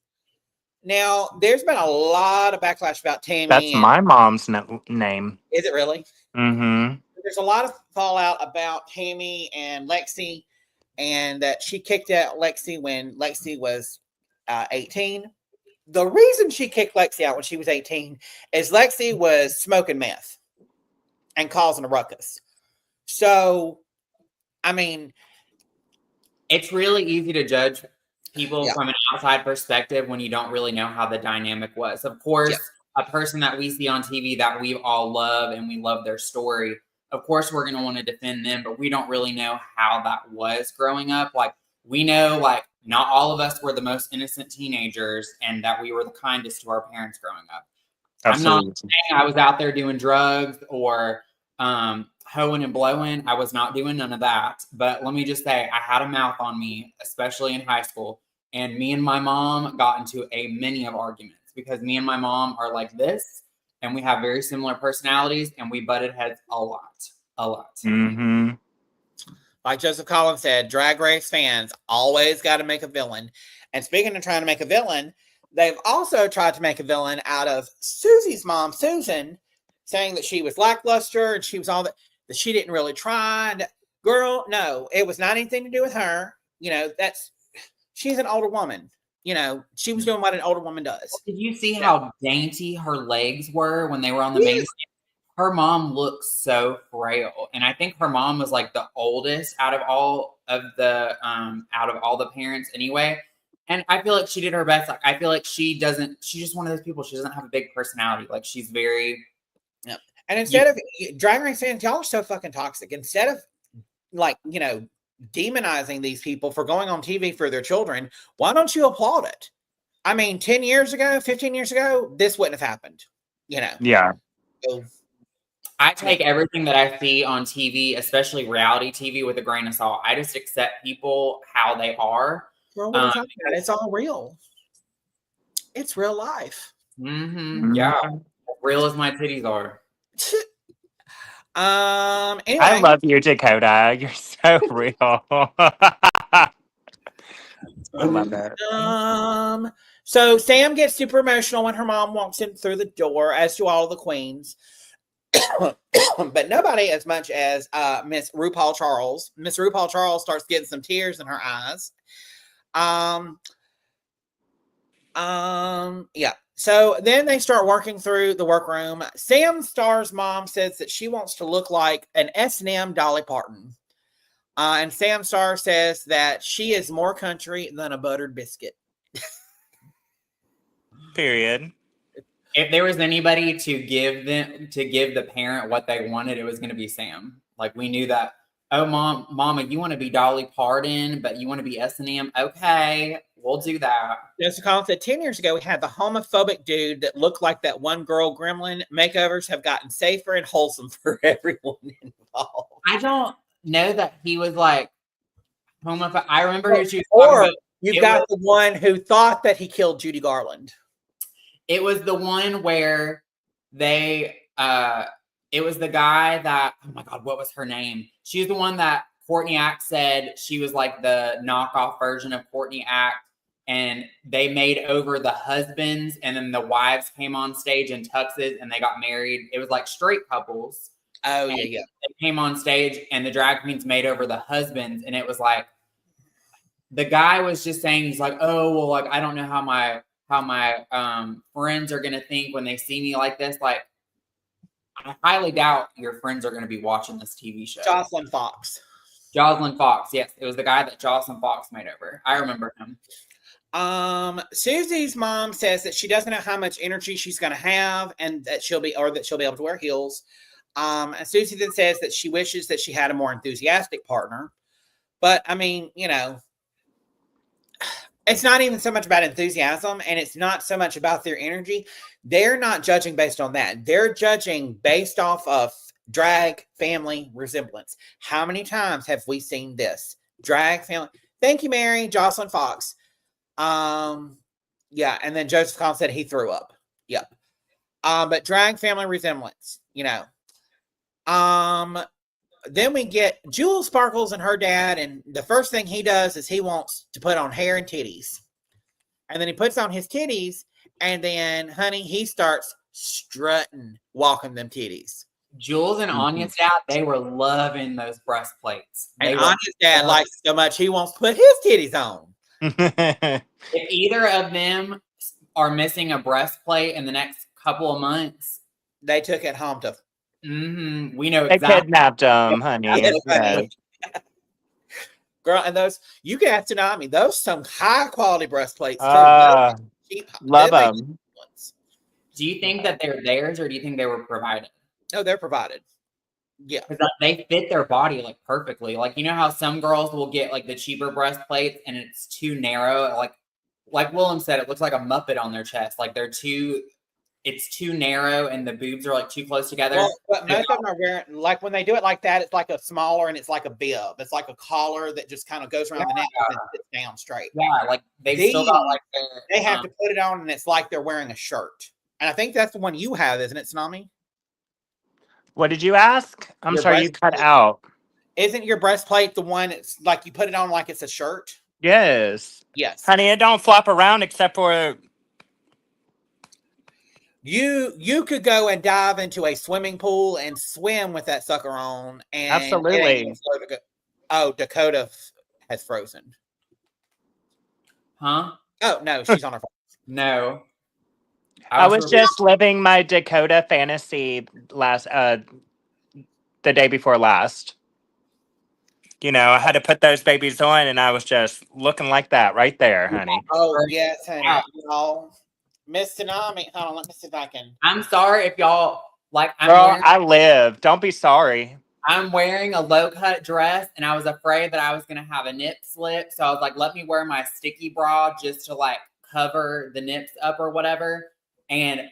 Now, there's been a lot of backlash about Tammy.
That's my mom's name.
Is it really?
Mm-hmm.
There's a lot of fallout about Tammy and Lexi, and that she kicked out Lexi when Lexi was 18. The reason she kicked Lexi out when she was 18 is Lexi was smoking meth and causing a ruckus. So, I mean,
it's really easy to judge people from an outside perspective when you don't really know how the dynamic was. Of course, a person that we see on TV that we all love and we love their story, of course, we're going to want to defend them, but we don't really know how that was growing up. Like, we know, like, not all of us were the most innocent teenagers and that we were the kindest to our parents growing up.
Absolutely.
I'm not saying I was out there doing drugs or hoeing and blowing. I was not doing none of that. But let me just say, I had a mouth on me, especially in high school. And me and my mom got into many of arguments because me and my mom are like this. And we have very similar personalities. And we butted heads a lot.
Mm-hmm.
Like Joseph Collins said, Drag Race fans always got to make a villain. And speaking of trying to make a villain, they've also tried to make a villain out of Susie's mom, Susan, saying that she was lackluster and she was all that she didn't really try. And, girl, no, it was not anything to do with her. She's an older woman. She was doing what an older woman does.
Did you see how dainty her legs were when they were on the main stage? Her mom looks so frail. And I think her mom was like the oldest out of all the parents anyway. And I feel like she did her best. Like, I feel like she's just one of those people. She doesn't have a big personality. Like, she's very.
Yep. And instead of Drag Race fans, y'all are so fucking toxic. Instead of demonizing these people for going on TV for their children, why don't you applaud it? I mean, 10 years ago, 15 years ago, this wouldn't have happened.
Yeah.
So,
I take everything that I see on TV, especially reality TV, with a grain of salt. I just accept people how they are.
Well, what are you talking about? It's all real. It's real life.
Mm-hmm. Yeah. Real as my titties are.
Anyway.
I love you, Dakota. You're so real. I love it.
So Sam gets super emotional when her mom walks in through the door, as do all of the queens. But nobody as much as Miss RuPaul Charles. Miss RuPaul Charles starts getting some tears in her eyes. Yeah. So then they start working through the workroom. Sam Starr's mom says that she wants to look like an S&M Dolly Parton. And Sam Starr says that she is more country than a buttered biscuit.
Period.
If there was anybody to give the parent what they wanted, it was going to be Sam. Like, we knew that. Oh, mama, you want to be Dolly Parton, but you want to be S&M? Okay, we'll do that.
Jessica Collins said 10 years ago, we had the homophobic dude that looked like that one girl gremlin. Makeovers have gotten safer and wholesome for everyone involved.
I don't know that he was like homophobic. I remember who she was
talking
about.
You've got the one who thought that he killed Judy Garland.
It was the one where it was the guy that, oh my God, what was her name? She was the one that Courtney Act said she was like the knockoff version of Courtney Act. And they made over the husbands, and then the wives came on stage in tuxes and they got married. It was like straight couples.
Oh, yeah.
They came on stage and the drag queens made over the husbands. And it was like, the guy was just saying, he's like, oh, well, like, I don't know how my friends are going to think when they see me like this. Like, I highly doubt your friends are going to be watching this TV show.
Jocelyn Fox.
Jocelyn Fox. Yes, it was the guy that Jocelyn Fox made over. I remember him.
Susie's mom says that she doesn't know how much energy she's going to have, and that she'll be able to wear heels. And Suzie then says that she wishes that she had a more enthusiastic partner. But I mean, you know, it's not even so much about enthusiasm, and it's not so much about their energy. They're not judging based on that. They're judging based off of drag family resemblance. How many times have we seen this? Drag family. Thank you, Mary. Jocelyn Fox. Yeah, and then Joseph Collins said he threw up. Yep. But drag family resemblance, you know. Then we get Jewel Sparkles and her dad, and the first thing he does is he wants to put on hair and titties. And then he puts on his titties, and then, honey, he starts strutting, walking them titties.
Jules and Anya's dad, they were loving those breastplates.
And Anya's dad likes it so much, he wants to put his titties on.
If either of them are missing a breastplate in the next couple of months,
they took it home to.
We know
exactly. They kidnapped them, honey.
Yes. Girl, and those, you can ask Tsunami, those some high quality breastplates.
Cheap, love them.
Do you think that they're theirs, or do you think they were provided?
No, they're provided. Yeah,
because they fit their body like perfectly. Like, you know how some girls will get like the cheaper breastplates and it's too narrow. Like Willem said, it looks like a Muppet on their chest. Like it's too narrow and the boobs are like too close together.
Well, but most of them are wearing, like when they do it like that, it's like a smaller and it's like a bib. It's like a collar that just kind of goes around the neck and sits down straight.
Yeah, like they've still got like
they have to put it on and it's like they're wearing a shirt. And I think that's the one you have, isn't it, Tsunami?
What did you ask? I'm sorry, you cut out.
Isn't your breastplate the one it's like you put it on like it's a shirt?
Yes.
Yes.
Honey, it don't flop around except for
you could go and dive into a swimming pool and swim with that sucker on. And
absolutely.
Oh, Dakota has frozen.
Huh?
Oh no, she's on her phone.
No.
I was just living my Dakota fantasy the day before last. You know, I had to put those babies on and I was just looking like that right there, honey.
Oh, yes, honey. Oh, Miss Tsunami. Hold on, let me see if I can.
I'm sorry if y'all like
I live. Don't be sorry.
I'm wearing a low-cut dress and I was afraid that I was gonna have a nip slip. So I was like, let me wear my sticky bra just to like cover the nips up or whatever. And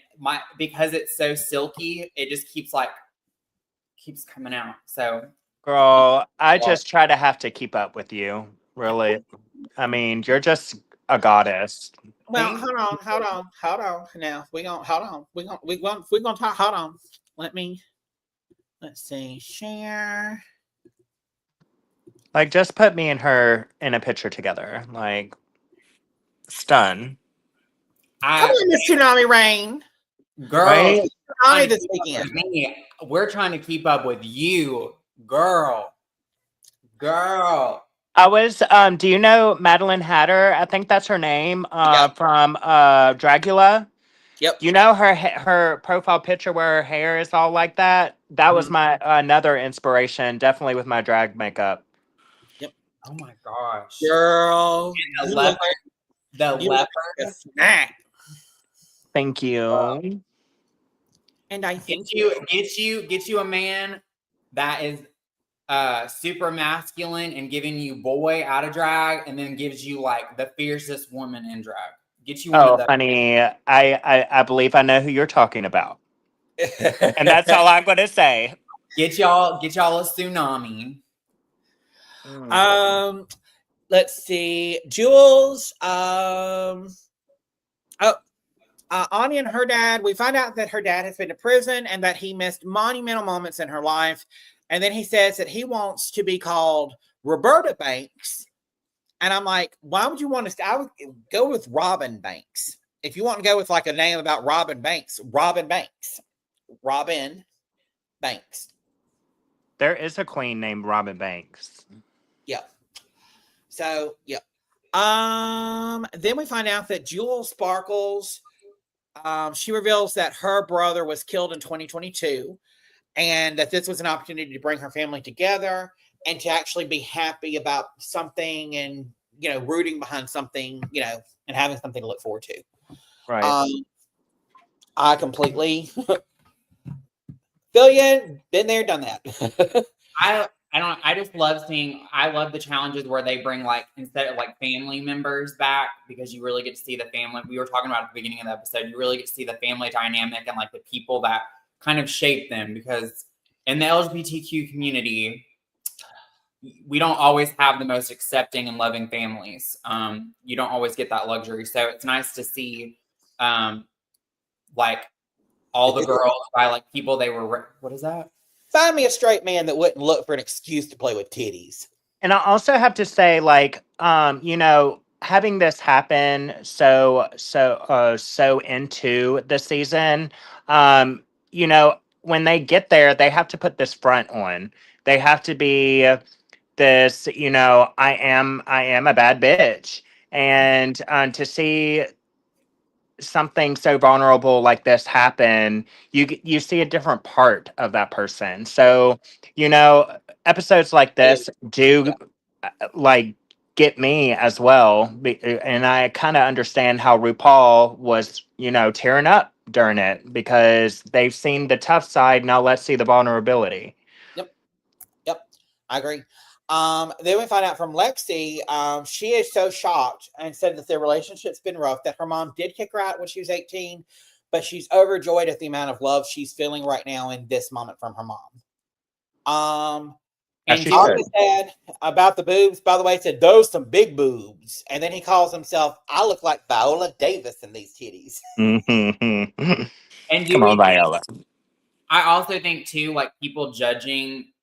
because it's so silky, it just keeps coming out. So
girl, I just try to have to keep up with you. Really. I mean, you're just a goddess.
Well, hold on. Now we're gonna talk. Hold on. Let's see. Share.
Like, just put me and her in a picture together. Like, stun.
Come on, Miss Tsunami Rayne.
Girl,
right?
Tsunami this weekend.
We're trying to keep up with you, girl.
I was, do you know Madeline Hatter? I think that's her name, from Dragula.
Yep.
You know her profile picture where her hair is all like that? That was my another inspiration, definitely with my drag makeup.
Yep.
Oh my gosh.
Girl.
And the leopard.
Snack.
Thank you.
And I think
get you a man that is super masculine and giving you boy out of drag, and then gives you like the fiercest woman in drag. Get you one of those.
Honey, I believe I know who you're talking about. And that's all I'm gonna say.
Get y'all a Tsunami.
Let's see. Jules. Anya and her dad, we find out that her dad has been to prison and that he missed monumental moments in her life. And then he says that he wants to be called Roberta Banks. And I'm like, why would you want to? I would go with Robin Banks. If you want to go with like a name about Robin Banks.
There is a queen named Robin Banks.
Yeah. So, yeah. Then we find out that Jewel Sparkles, she reveals that her brother was killed in 2022. and that this was an opportunity to bring her family together and to actually be happy about something and, you know, rooting behind something, you know, and having something to look forward to.
Right.
I completely feel you. Been there, done that.
I just love I love the challenges where they bring, like, instead of like family members back, because you really get to see the family. We were talking about at the beginning of the episode, you really get to see the family dynamic and like the people that kind of shape them, because in the LGBTQ community, we don't always have the most accepting and loving families. You don't always get that luxury. So it's nice to see like all the girls by like people they were, what is that?
Find me a straight man that wouldn't look for an excuse to play with titties.
And I also have to say, like, you know, having this happen so into the season, you know, when they get there, they have to put this front on. They have to be this, you know, I am a bad bitch. And to see something so vulnerable like this happen, you see a different part of that person. So, you know, episodes like this do like get me as well, and I kind of understand how RuPaul was, you know, tearing up during it, because they've seen the tough side. Now let's see the vulnerability.
Yep, I agree. Then we find out from Lexi, she is so shocked and said that their relationship's been rough, that her mom did kick her out when she was 18, but she's overjoyed at the amount of love she's feeling right now in this moment from her mom. And Julie said about the boobs, by the way, said, those some big boobs. And then he calls himself, I look like Viola Davis in these titties.
And come on, Viola. I also think too, like, people judging,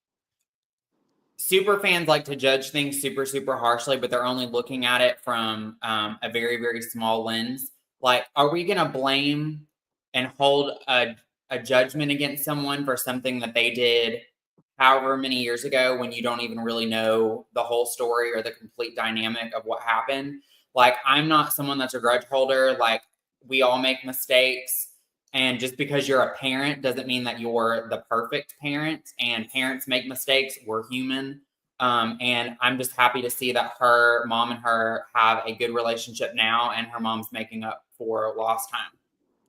super fans like to judge things super, super harshly, but they're only looking at it from a very, very small lens. Like, are we going to blame and hold a judgment against someone for something that they did however many years ago, when you don't even really know the whole story or the complete dynamic of what happened? Like, I'm not someone that's a grudge holder. Like, we all make mistakes. And just because you're a parent doesn't mean that you're the perfect parent. And parents make mistakes. We're human. And I'm just happy to see that her mom and her have a good relationship now, and her mom's making up for lost time.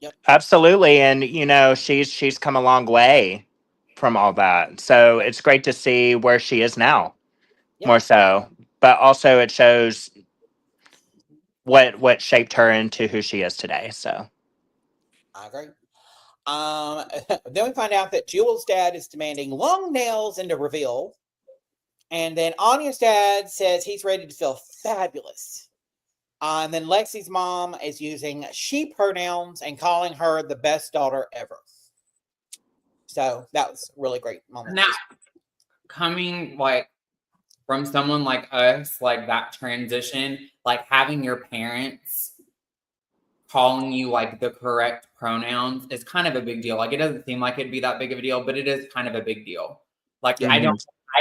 Yep. Absolutely. And, you know, she's come a long way from all that. So it's great to see where she is now, more so. But also it shows what shaped her into who she is today. So
I agree. Then we find out that Jewel's dad is demanding long nails in the reveal. And then Anya's dad says he's ready to feel fabulous. And then Lexi's mom is using she pronouns and calling her the best daughter ever. So that was a really great moment.
Now, coming like from someone like us, like that transition, like having your parents calling you like the correct pronouns is kind of a big deal. Like, it doesn't seem like it'd be that big of a deal, but it is kind of a big deal. Like, I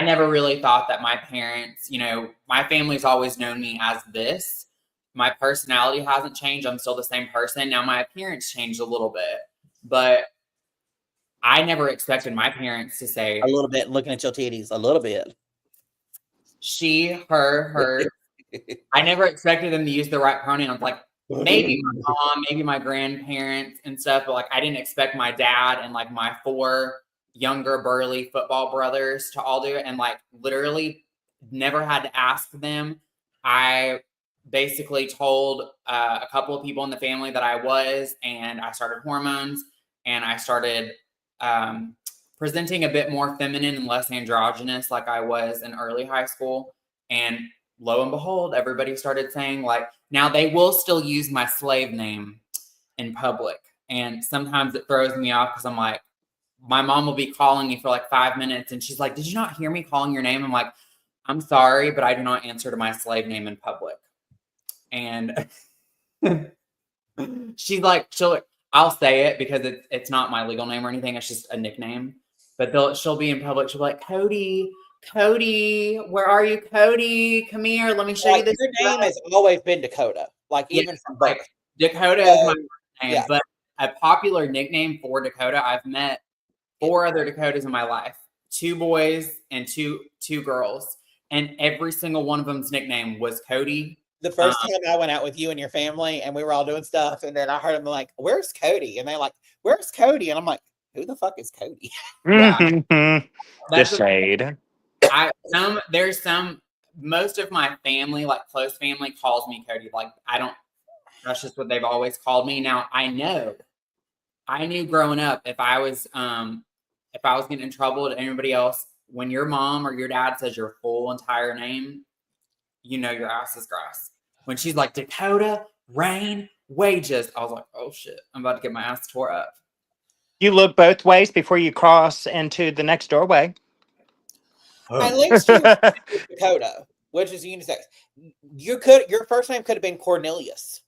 never really thought that my parents, you know, my family's always known me as this. My personality hasn't changed. I'm still the same person. Now my appearance changed a little bit, but I never expected my parents to say
a little bit, looking at your titties, a little bit.
She, her. I never expected them to use the right pronouns. Like, maybe my mom, maybe my grandparents and stuff, but like, I didn't expect my dad and like my 4 younger burly football brothers to all do it. And like, literally never had to ask them. I basically told a couple of people in the family that I was, and I started hormones, and I started presenting a bit more feminine and less androgynous like I was in early high school. And lo and behold, everybody started saying, like, now they will still use my slave name in public. And sometimes it throws me off, because I'm like, my mom will be calling me for like 5 minutes and she's like, did you not hear me calling your name? I'm like, I'm sorry, but I do not answer to my slave name in public. And she's like, I'll say it because it's not my legal name or anything. It's just a nickname. But she'll be in public. She'll be like, Cody, where are you, Cody? Come here. Let me show you this.
Your name has always been Dakota. Like, even from birth.
Like, Dakota is my name. Yeah. But a popular nickname for Dakota I've met 4 other Dakotas in my life, 2 boys and two girls. And every single one of them's nickname was Cody.
The first time I went out with you and your family and we were all doing stuff, and then I heard them like, "Where's Cody?" And they're like, "Where's Cody?" And I'm like, "Who the fuck is Cody?"
Yeah.
The shade.
Most of my family, like close family, calls me Cody. Like that's just what they've always called me. Now I knew growing up if I was getting in trouble to anybody else, when your mom or your dad says your full entire name, you know your ass is grass. When she's like Dakota Rayne Wages, I was like, oh shit, I'm about to get my ass tore up.
You look both ways before you cross into the next doorway.
At least you Dakota, which is unisex. Your first name could have been Cornelius.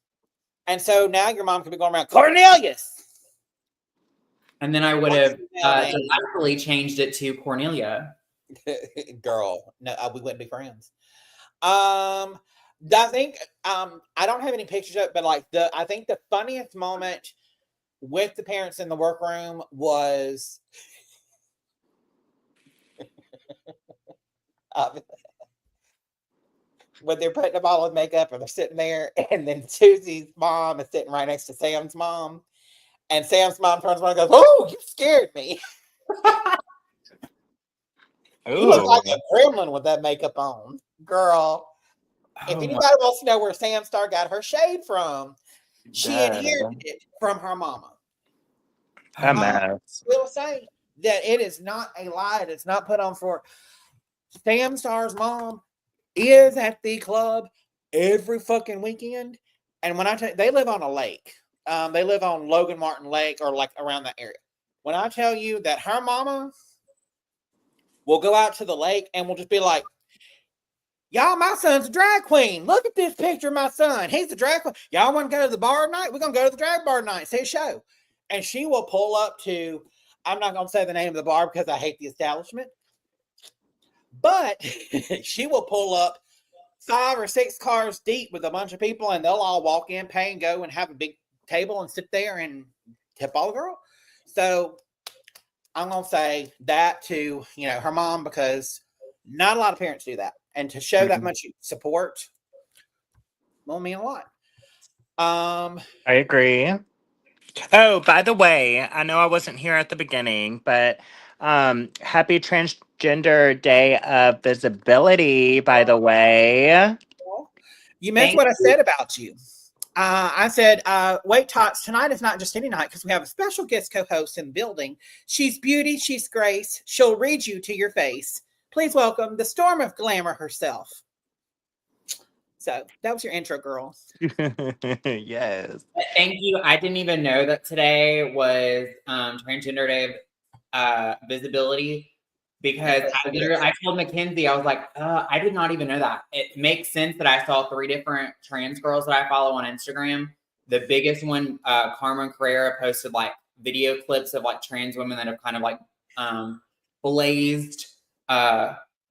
And so now your mom could be going around Cornelius.
And then I would have delightfully changed it to Cornelia.
Girl, no, we wouldn't be friends. I think I don't have any pictures of it, but like I think the funniest moment with the parents in the workroom was when they're putting them all in makeup and they're sitting there, and then Susie's mom is sitting right next to Sam's mom, and Sam's mom turns around and goes, "Oh, you scared me." You look like a gremlin with that makeup on, girl. If anybody wants to know where Sam Star got her shade from, she inherited it from her mama.
A mess.
I will say that it is not a lie. It's not put on for. Sam Star's mom is at the club every fucking weekend. And when I tell you, they live on a lake. They live on Logan Martin Lake or like around that area. When I tell you that her mama will go out to the lake and will just be like, "Y'all, my son's a drag queen. Look at this picture of my son. He's a drag queen. Y'all want to go to the bar tonight? We're going to go to the drag bar tonight. See a show." And she will pull up to, I'm not going to say the name of the bar because I hate the establishment, but she will pull up 5 or 6 cars deep with a bunch of people, and they'll all walk in, pay, and go, and have a big table and sit there and tip all the girl. So I'm going to say that to, her mom, because not a lot of parents do that. And to show that much support will mean a lot.
I agree. Oh, by the way, I know I wasn't here at the beginning, but happy Transgender Day of Visibility, by the way.
You missed what I said about you. I said, wait, Tots, tonight is not just any night because we have a special guest co-host in the building. She's beauty, she's grace. She'll read you to your face. Please welcome the Storm of Glamour herself. So that was your intro, girl.
Yes.
Thank you. I didn't even know that today was Transgender Day of Visibility, because I told Mackenzie, I was like, I did not even know that. It makes sense that I saw 3 different trans girls that I follow on Instagram. The biggest one, Carmen Carrera, posted like video clips of like trans women that have kind of like blazed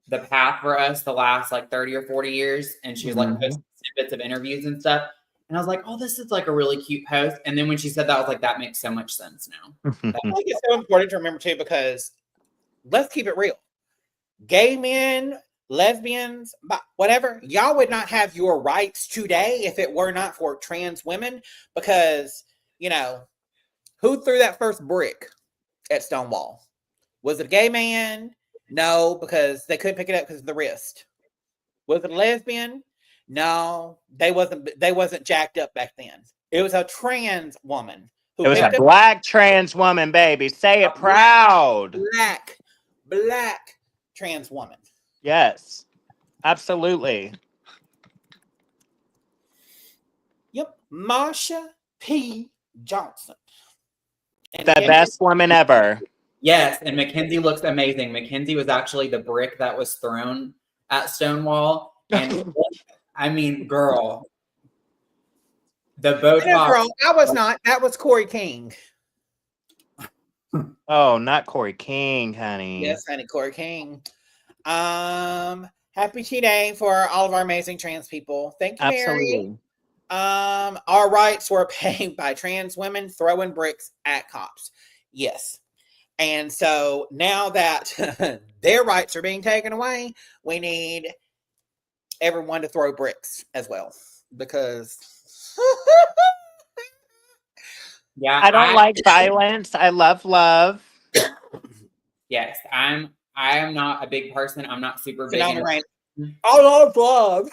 the path for us the last like 30 or 40 years. And she was like posting snippets of interviews and stuff. And I was like, oh, this is like a really cute post. And then when she said that, I was like, that makes so much sense now.
I think it's so important to remember too, because let's keep it real. Gay men, lesbians, whatever, y'all would not have your rights today if it were not for trans women, because, who threw that first brick at Stonewall? Was it a gay man? No, because they couldn't pick it up because of the wrist. Was it a lesbian? No, they wasn't jacked up back then. It was a trans woman.
It was a black trans woman, baby. Say it proud.
Black trans woman.
Yes, absolutely.
Yep, Marsha P. Johnson.
And the best woman ever.
Yes, and Mackenzie looks amazing. Mackenzie was actually the brick that was thrown at Stonewall. And I mean, girl, the Botox.
No, girl, I was not. That was Corey King.
Oh, not Corey King, honey.
Yes, honey, Corey King. Happy Tea Day for all of our amazing trans people. Thank you,
Absolutely.
Mary. Our rights were paid by trans women throwing bricks at cops. Yes. And so now that their rights are being taken away, we need everyone to throw bricks as well. Because
Yeah,
I don't like violence. I love love.
Yes, I am not a big person. I'm not super big.
Tsunami Rayne. I love love.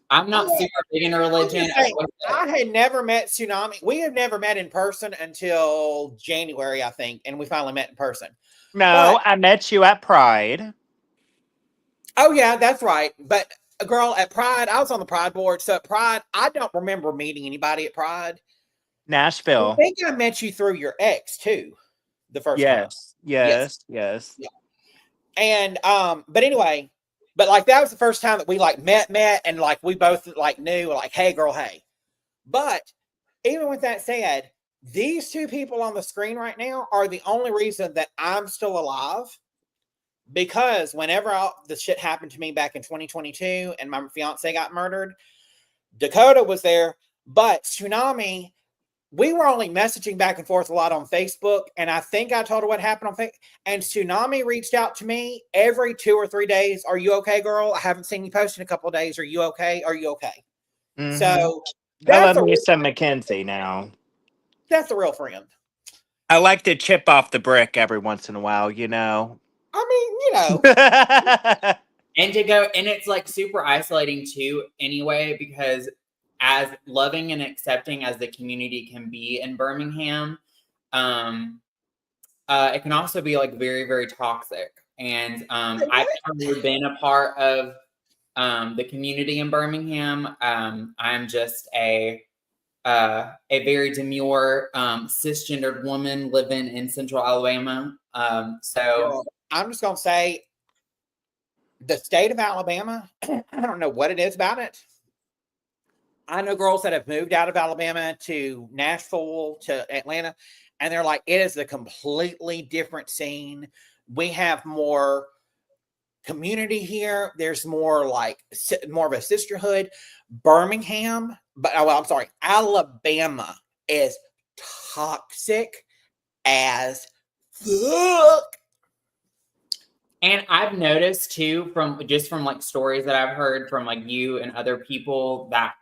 I'm not super big in religion.
I had never met Tsunami. We have never met in person until January, I think, and we finally met in person.
No, I met you at Pride.
Oh, yeah, that's right. But, girl, at Pride, I was on the Pride board. So at Pride, I don't remember meeting anybody at Pride.
Nashville.
I think I met you through your ex, too, the first time.
Yes.
Yeah. And, but anyway, but like that was the first time that we like met, and like we both like knew, like, hey, girl, hey. But even with that said, these two people on the screen right now are the only reason that I'm still alive. Because whenever the shit happened to me back in 2022 and my fiance got murdered, Dakota was there, but Tsunami, we were only messaging back and forth a lot on Facebook, and I think I told her what happened on Facebook. And Tsunami reached out to me every 2 or 3 days. Are you okay, girl? I haven't seen you post in a couple of days. Are you okay? Are you okay? Mm-hmm. So
I love me some Mackenzie now.
That's a real friend.
I like to chip off the brick every once in a while, you know.
I mean, you know.
And to go, and it's like super isolating too, anyway, because as loving and accepting as the community can be in Birmingham, it can also be like very, very toxic. And I've never been a part of the community in Birmingham. I'm just a very demure cisgendered woman living in Central Alabama. So
I'm just gonna say, the state of Alabama, I don't know what it is about it. I know girls that have moved out of Alabama to Nashville, to Atlanta, and they're like, it is a completely different scene. We have more community here. There's more like more of a sisterhood. Birmingham, Alabama is toxic as fuck.
And I've noticed too, from like stories that I've heard from like you and other people that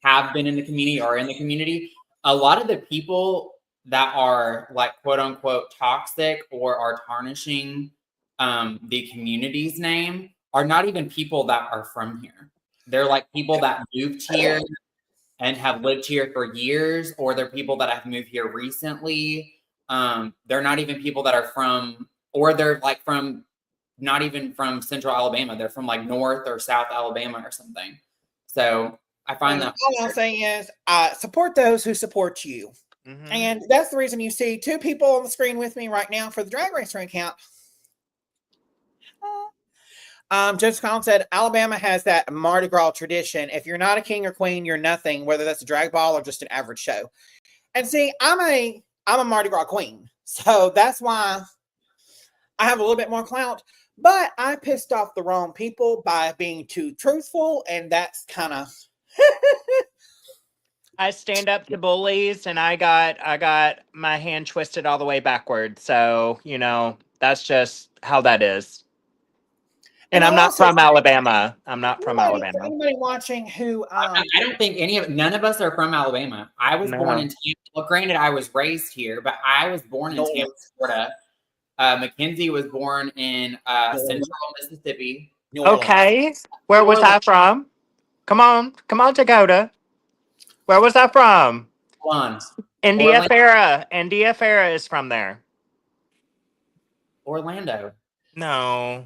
have been in the community or in the community, a lot of the people that are like quote unquote toxic or are tarnishing the community's name are not even people that are from here. They're like people that moved here and have lived here for years, or they're people that have moved here recently. They're not even people that are from, or they're like from, not even from Central Alabama. They're from like North or South Alabama or something. So I find that
all I'm saying is support those who support you. Mm-hmm. And that's the reason you see two people on the screen with me right now for the Drag Race recount. Judge Collins said Alabama has that Mardi Gras tradition. If you're not a king or queen, you're nothing, whether that's a drag ball or just an average show. And see, I'm a Mardi Gras queen. So that's why I have a little bit more clout. But I pissed off the wrong people by being too truthful, and that's kind of
I stand up to bullies, and I got my hand twisted all the way backwards. So, you know, that's just how that is. And I'm not from Alabama. I'm not from Alabama.
Anybody watching who
I don't think none of us are from Alabama. I was born in Tampa. Well, granted, I was raised here, but I was born in Tampa, Florida. Mackenzie was born in Central Mississippi.
Okay. Where was I from? Come on, Dakota. Where was I from? India Farah is from there.
Orlando.
No.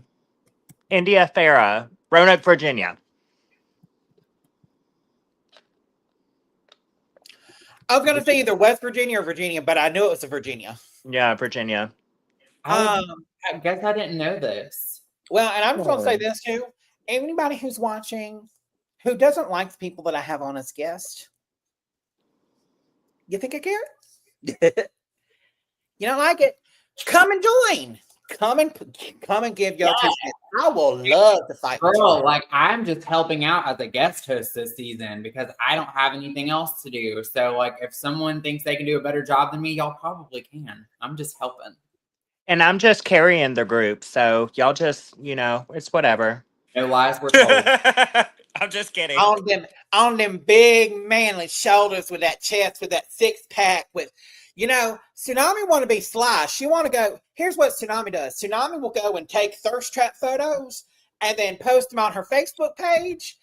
India Farah, Roanoke, Virginia.
I was going to say either West Virginia or Virginia, but I knew it was a Virginia.
Yeah, Virginia.
I guess I didn't know this.
Well, and I'm just going to say this too. Anybody who's watching who doesn't like the people that I have on as guests, you think I care? You don't like it? Come and join. Come and give your 2 cents. I will love to fight with you.
Girl, like I'm just helping out as a guest host this season because I don't have anything else to do. So like if someone thinks they can do a better job than me, y'all probably can. I'm just helping.
And I'm just carrying the group. So y'all just, it's whatever.
No lies were told.
I'm just kidding.
On them big manly shoulders with that chest, with that 6-pack, with Tsunami want to be sly. She want to go. Here's what Tsunami does. Tsunami will go and take thirst trap photos and then post them on her Facebook page.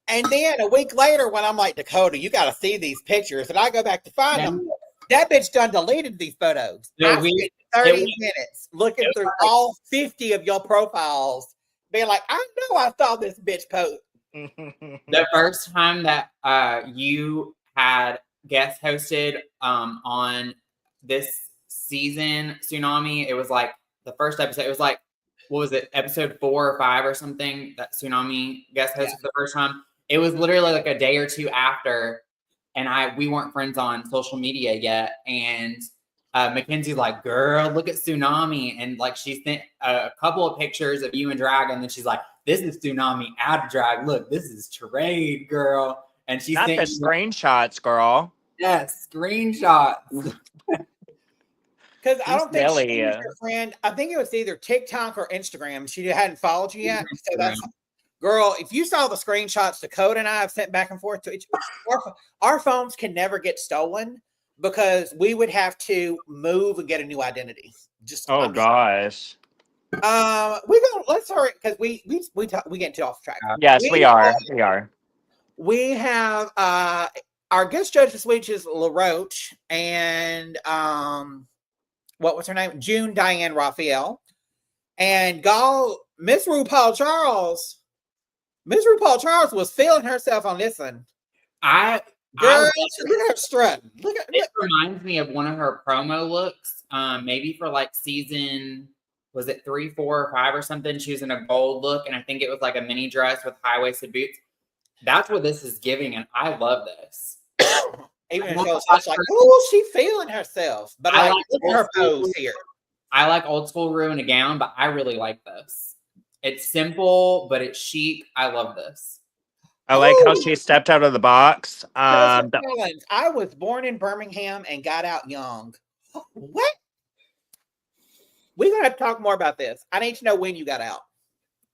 And then a week later, when I'm like, Dakota, you got to see these pictures, and I go back to find them, that bitch done deleted these photos. I spent 30 minutes looking through all 50 of your profiles, being like, I know I saw this bitch post.
The first time that you had guest hosted on this season, Tsunami, it was like the first episode. It was like, what was it, episode 4 or 5 or something that Tsunami guest hosted for the first time. It was literally like a day or two after, and we weren't friends on social media yet. And Mackenzie's like, girl, look at Tsunami. And like she sent a couple of pictures of you and drag, and then she's like, this is Tsunami out of drag. Look, this is trade, girl. And she
Not
sent
the screenshots, girl.
Yes, screenshots.
Because I don't think
Nelly,
she was your friend. I think it was either TikTok or Instagram. She hadn't followed you yet. So that's, girl, if you saw the screenshots Dakota and I have sent back and forth to each other, our phones can never get stolen because we would have to move and get a new identity.
Gosh.
Let's hurry because we get too off track.
Yes, we are. We are.
We have our guest judge this week is LaRoche and what was her name? June Diane Raphael. And Miss RuPaul Charles was feeling herself on this one. Girl, look at her strut.
It reminds me of one of her promo looks. Maybe for like season, was it 3, 4, or 5 or something? She was in a gold look, and I think it was like a mini dress with high-waisted boots. That's what this is giving, and I love this.
Even if it's like, oh, she feeling herself. But I like, look at her pose here.
I like old school Ru in a gown, but I really like this. It's simple, but it's chic. I love this.
I like how she stepped out of the box.
I was born in Birmingham and got out young. What? We're going to have to talk more about this. I need to know when you got out.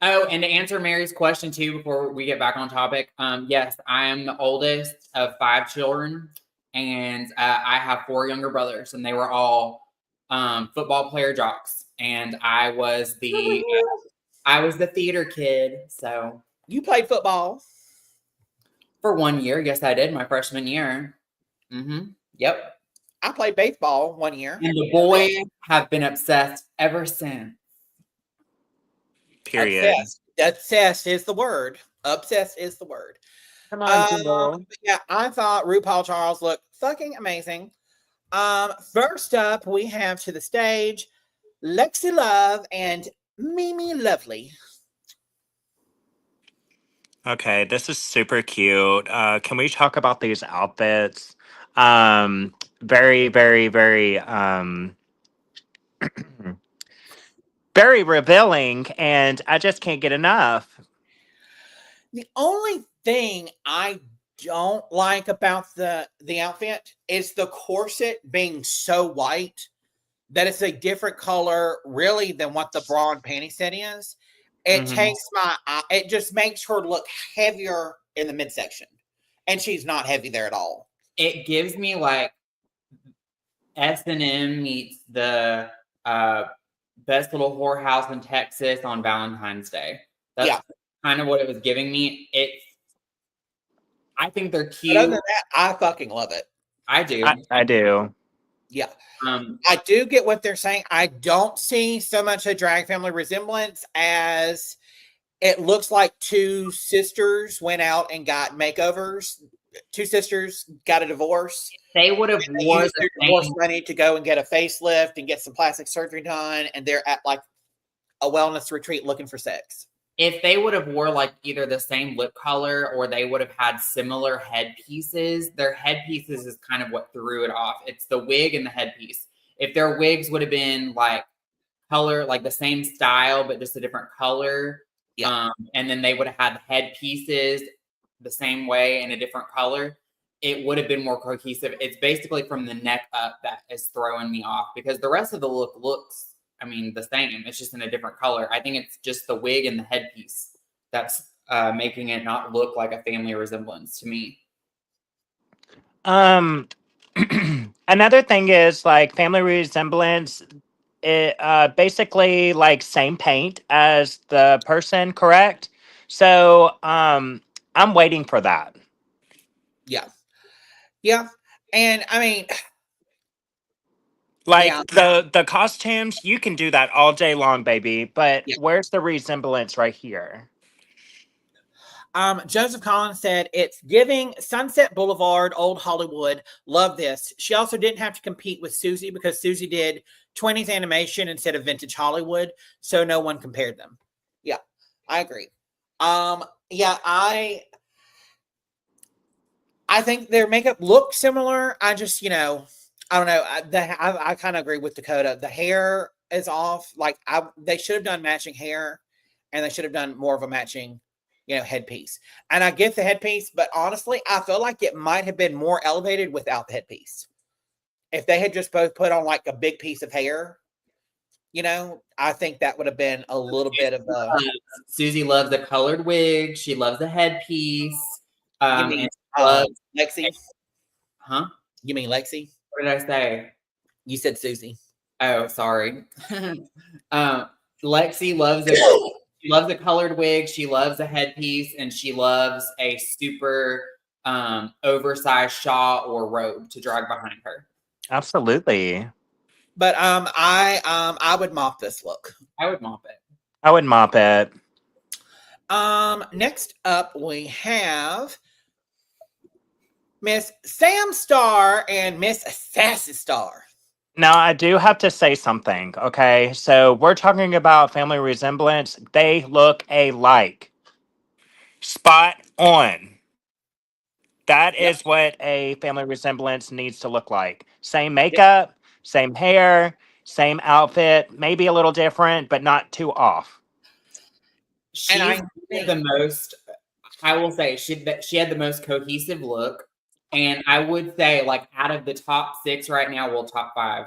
Oh, and to answer Mary's question too, before we get back on topic, yes, I am the oldest of 5 children, and I have 4 younger brothers, and they were all football player jocks, and I was the theater kid. So
you played football
for 1 year? Yes, I did. My freshman year. Yep.
I played baseball 1 year,
and the boys have been obsessed ever since.
Period.
Obsessed is the word. Obsessed is the word.
Come on,
yeah, I thought RuPaul Charles looked fucking amazing. First up, we have to the stage Lexi Love and Mimi Lovely.
Okay, this is super cute. Can we talk about these outfits? Very, very, very very revealing, and I just can't get enough.
The only thing I don't like about the outfit is the corset being so white that it's a different color really than what the bra and panty set is. It takes it just makes her look heavier in the midsection, and she's not heavy there at all.
It gives me like S&M meets the best little whorehouse in Texas on Valentine's Day. That's kind of what it was giving me. I think they're cute.
But other than that, I fucking love it.
I do.
I do.
Yeah. I do get what they're saying. I don't see so much a Drag Family resemblance as it looks like 2 sisters went out and got makeovers. 2 sisters got a divorce.
They would have
used their divorce money to go and get a facelift and get some plastic surgery done, and they're at like a wellness retreat looking for sex.
If they would have wore like either the same lip color or they would have had similar headpieces, their headpieces is kind of what threw it off. It's the wig and the headpiece. If their wigs would have been like color, like the same style, but just a different color.
Yeah.
And then they would have had headpieces the same way in a different color, it would have been more cohesive. It's basically from the neck up that is throwing me off, because the rest of the look looks, I mean, the same. It's just in a different color. I think it's just the wig and the headpiece that's making it not look like a family resemblance to me.
Another thing is like family resemblance. It basically like same paint as the person, correct? So I'm waiting for that.
Yeah. Yeah. And I mean,
like
yeah.
the costumes, you can do that all day long, baby. But
Yeah.
where's the resemblance right here?
Joseph Collins said it's giving Sunset Boulevard, Old Hollywood. Love this. She also didn't have to compete with Suzie because Suzie did 20s animation instead of vintage Hollywood, so no one compared them. Yeah, I agree. Yeah, I think their makeup looked similar. I just, I don't know. I kind of agree with Dakota. The hair is off. Like they should have done matching hair, and they should have done more of a matching, headpiece. And I get the headpiece, but honestly, I feel like it might have been more elevated without the headpiece. If they had just both put on like a big piece of hair, I think that would have been a little bit of a.
Suzie loves a colored wig. She loves a headpiece.
You mean Lexi?
Huh?
You mean Lexi?
What did I say?
You said Suzie.
Oh, sorry. Lexi loves a colored wig. She loves a headpiece, and she loves a super oversized shawl or robe to drag behind her.
Absolutely.
But I would mop this look.
I would mop it.
I would mop it.
Next up we have Miss Sam Star and Miss Sassy Star.
Now, I do have to say something, okay? So we're talking about family resemblance. They look alike. Spot on. That is what a family resemblance needs to look like. Same makeup, same hair, same outfit, maybe a little different, but not too off.
She's the most, I will say, she had the most cohesive look. And I would say, like, out of the top 6 right now, well, top 5,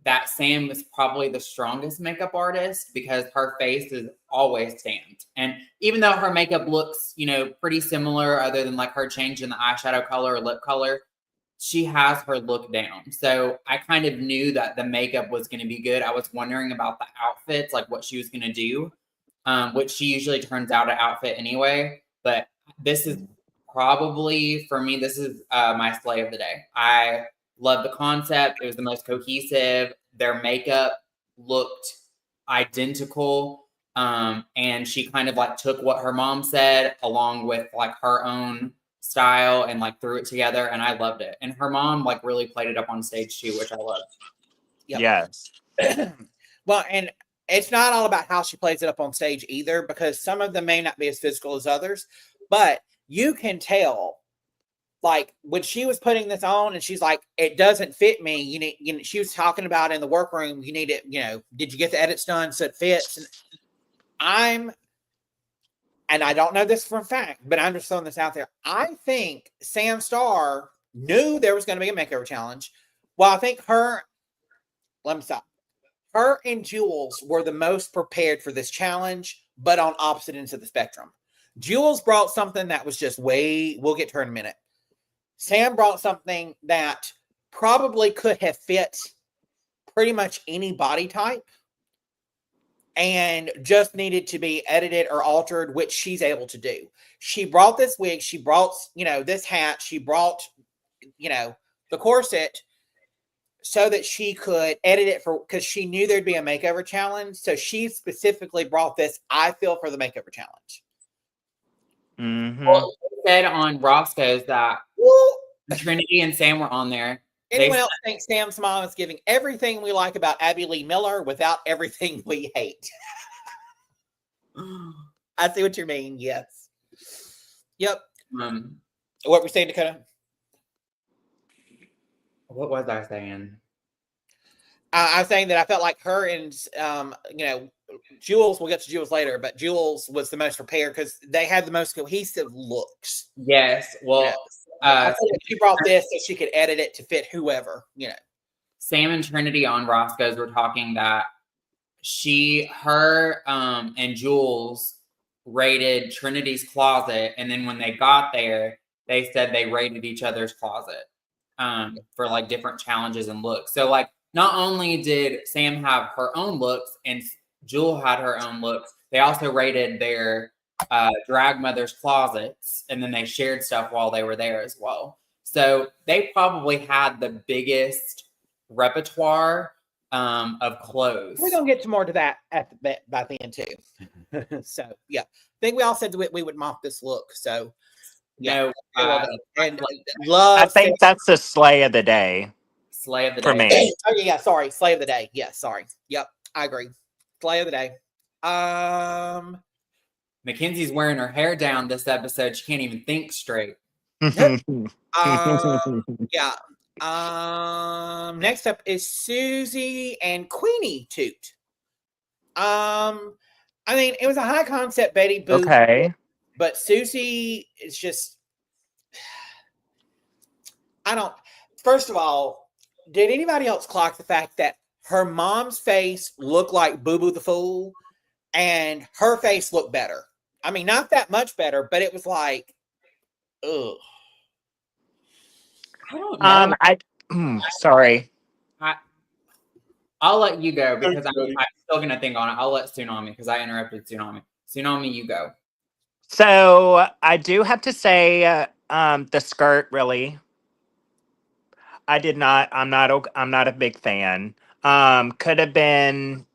that Sam is probably the strongest makeup artist because her face is always stamped. And even though her makeup looks, pretty similar, other than like her change in the eyeshadow color or lip color, she has her look down. So I kind of knew that the makeup was going to be good. I was wondering about the outfits, like what she was going to do, which she usually turns out an outfit anyway. But this is probably, for me, this is my slay of the day. I love the concept. It was the most cohesive. Their makeup looked identical. And she kind of like took what her mom said along with like her own style and like threw it together. And I loved it. And her mom like really played it up on stage too, which I loved.
Yep.
Yes.
Well, and it's not all about how she plays it up on stage either, because some of them may not be as physical as others, but you can tell, like when she was putting this on and she's like, it doesn't fit me. You need, she was talking about in the workroom, you need it, did you get the edits done so it fits? And I don't know this for a fact, but I'm just throwing this out there. I think Sam Star knew there was going to be a makeover challenge. Well, I think let me stop. Her and Jules were the most prepared for this challenge, but on opposite ends of the spectrum. Jules brought something that was just we'll get to her in a minute. Sam brought something that probably could have fit pretty much any body type and just needed to be edited or altered, which she's able to do. She brought this wig, she brought, this hat, she brought, the corset so that she could edit it because she knew there'd be a makeover challenge. So she specifically brought this, I feel, for the makeover challenge.
Mm-hmm.
Well, they said on Roscoe's that Trinity and Sam were on there.
Anyone else think Sam's mom is giving everything we like about Abby Lee Miller without everything we hate? I see what you mean. Yes. Yep. What were we saying, Dakota?
What was I saying?
I was saying that I felt like her and Jules, we'll get to Jules later, but Jules was the most prepared because they had the most cohesive looks.
Yes. Well,
I feel like she brought this so she could edit it to fit whoever,
Sam and Trinity on Roscoe's were talking that her and Jules raided Trinity's closet, and then when they got there, they said they raided each other's closet for like different challenges and looks. So like not only did Sam have her own looks and Jewel had her own looks, they also raided their drag mother's closets, and then they shared stuff while they were there as well. So they probably had the biggest repertoire of clothes.
We're gonna get to more to that by the end too. So yeah, I think we all said that we would mop this look. So yeah, and love.
I think that's the slay of the day.
Slay of the
for
day.
me.
Oh yeah, sorry, slay of the day. Yeah, sorry. Yep, I agree. Slay of the day.
Mackenzie's wearing her hair down this episode. She can't even think straight.
Yeah. Next up is Suzie and Queenie Toot. I mean, it was a high concept Betty Boop.
Okay.
But Suzie is just, first of all, did anybody else clock the fact that her mom's face looked like Boo Boo the Fool and her face looked better? I mean, not that much better, but it was like, ugh.
I don't know.
Sorry.
I'll let you go because I'm still going to think on it. I'll let Tsunami because I interrupted Tsunami. Tsunami, you go.
So I do have to say, the skirt really. I'm not a big fan. Could have been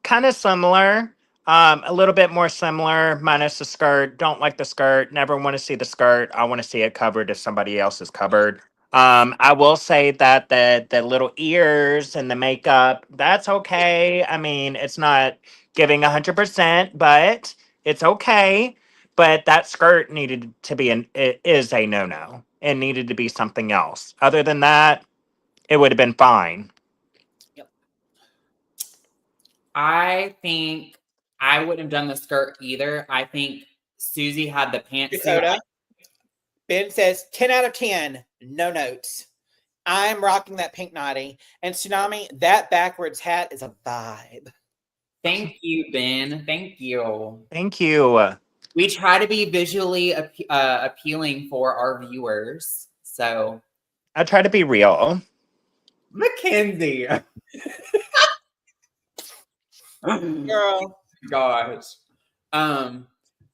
kind of similar, a little bit more similar, minus the skirt. Don't like the skirt. Never want to see the skirt. I want to see it covered if somebody else is covered. I will say that the little ears and the makeup, that's okay. I mean, it's not giving 100%, but it's okay. But that skirt needed to be is a no-no. It needed to be something else. Other than that, it would have been fine.
Yep.
I think I wouldn't have done the skirt either. I think Suzie had the pants.
Dakota. Ben says 10 out of 10, no notes. I'm rocking that pink nightie. And Tsunami, that backwards hat is a vibe.
Thank you, Ben. Thank you.
Thank you.
We try to be visually appealing for our viewers. So
I try to be real.
Mackenzie.
Girl.
Gosh.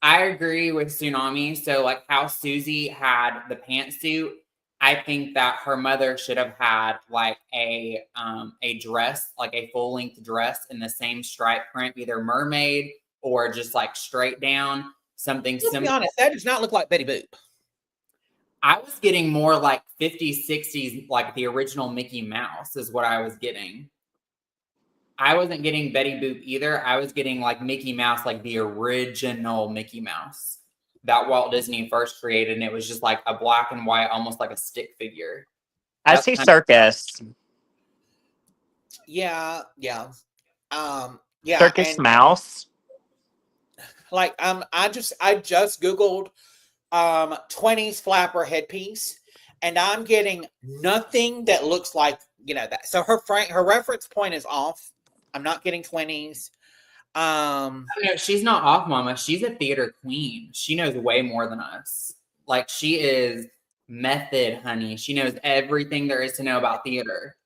I agree with Tsunami. So like how Suzie had the pantsuit, I think that her mother should have had like a dress, like a full-length dress in the same stripe print, either mermaid or just like straight down, something
Let's
similar.
be honest, that does not look like Betty Boop.
I was getting more like 50s, 60s, like the original Mickey Mouse is what I was getting. I wasn't getting Betty Boop either. I was getting like Mickey Mouse, like the original Mickey Mouse that Walt Disney first created. And it was just like a black and white, almost like a stick figure.
I see circus.
Yeah. Yeah.
Circus mouse.
Like, I just Googled 20s flapper headpiece, and I'm getting nothing that looks like, that. So her reference point is off. I'm not getting 20s.
No, she's not off, Mama. She's a theater queen. She knows way more than us. Like, she is method, honey. She knows everything there is to know about theater.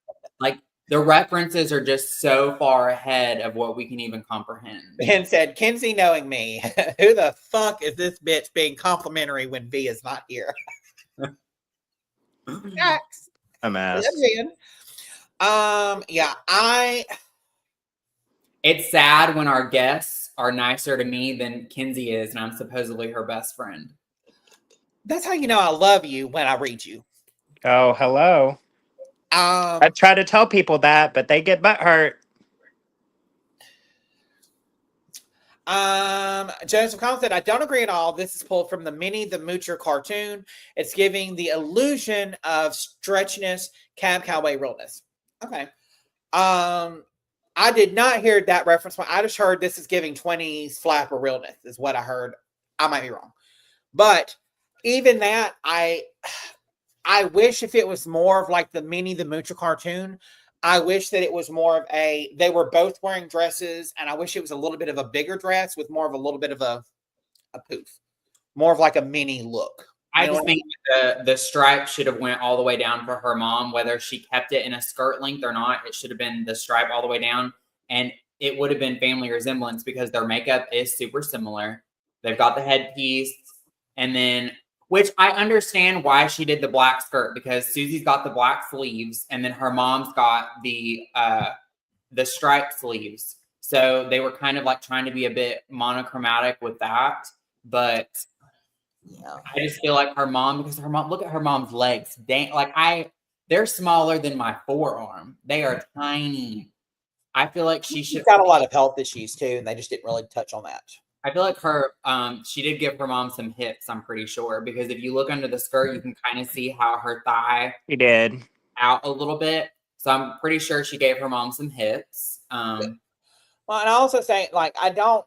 Like, the references are just so far ahead of what we can even comprehend.
Ben said, Kenzie knowing me, who the fuck is this bitch being complimentary when V is not here? Facts.
A mess.
It's sad when our guests are nicer to me than Kenzie is, and I'm supposedly her best friend.
That's how you know I love you, when I read you.
Oh, hello. I try to tell people that, but they get butthurt.
Joseph Collins said, I don't agree at all. This is pulled from the Minnie the Moocher cartoon. It's giving the illusion of stretchiness, cab cowboy realness. Okay. I did not hear that reference. I just heard this is giving 20s flapper realness is what I heard. I might be wrong. But even that, I wish if it was more of like the Minnie the Moocher cartoon, I wish that it was more of they were both wearing dresses, and I wish it was a little bit of a bigger dress with more of a little bit of a poof. More of like a mini look.
I just think the stripe should have went all the way down for her mom, whether she kept it in a skirt length or not. It should have been the stripe all the way down, and it would have been family resemblance because their makeup is super similar. They've got the headpiece, and then, which I understand why she did the black skirt, because Susie's got the black sleeves, and then her mom's got the striped sleeves. So they were kind of like trying to be a bit monochromatic with that, but yeah, I just feel like her mom, because her mom, look at her mom's legs. They're smaller than my forearm. They are tiny. I feel like she's
got a lot of health issues too, and they just didn't really touch on that.
I feel like she did give her mom some hips, I'm pretty sure, because if you look under the skirt, you can kind of see how her thigh
did
out a little bit. So I'm pretty sure she gave her mom some hips.
Well, and I also say, like, I don't,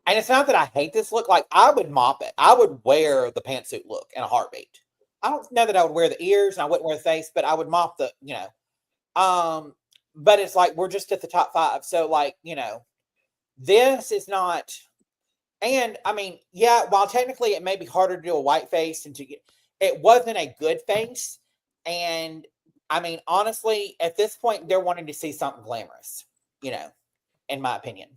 and it's not that I hate this look. Like, I would mop it. I would wear the pantsuit look in a heartbeat. I don't know that I would wear the ears and I wouldn't wear the face, but I would mop the, but it's like, we're just at the top 5. So, like, this is not, and I mean, yeah, while technically it may be harder to do a white face and it wasn't a good face. And I mean, honestly, at this point, they're wanting to see something glamorous, in my opinion.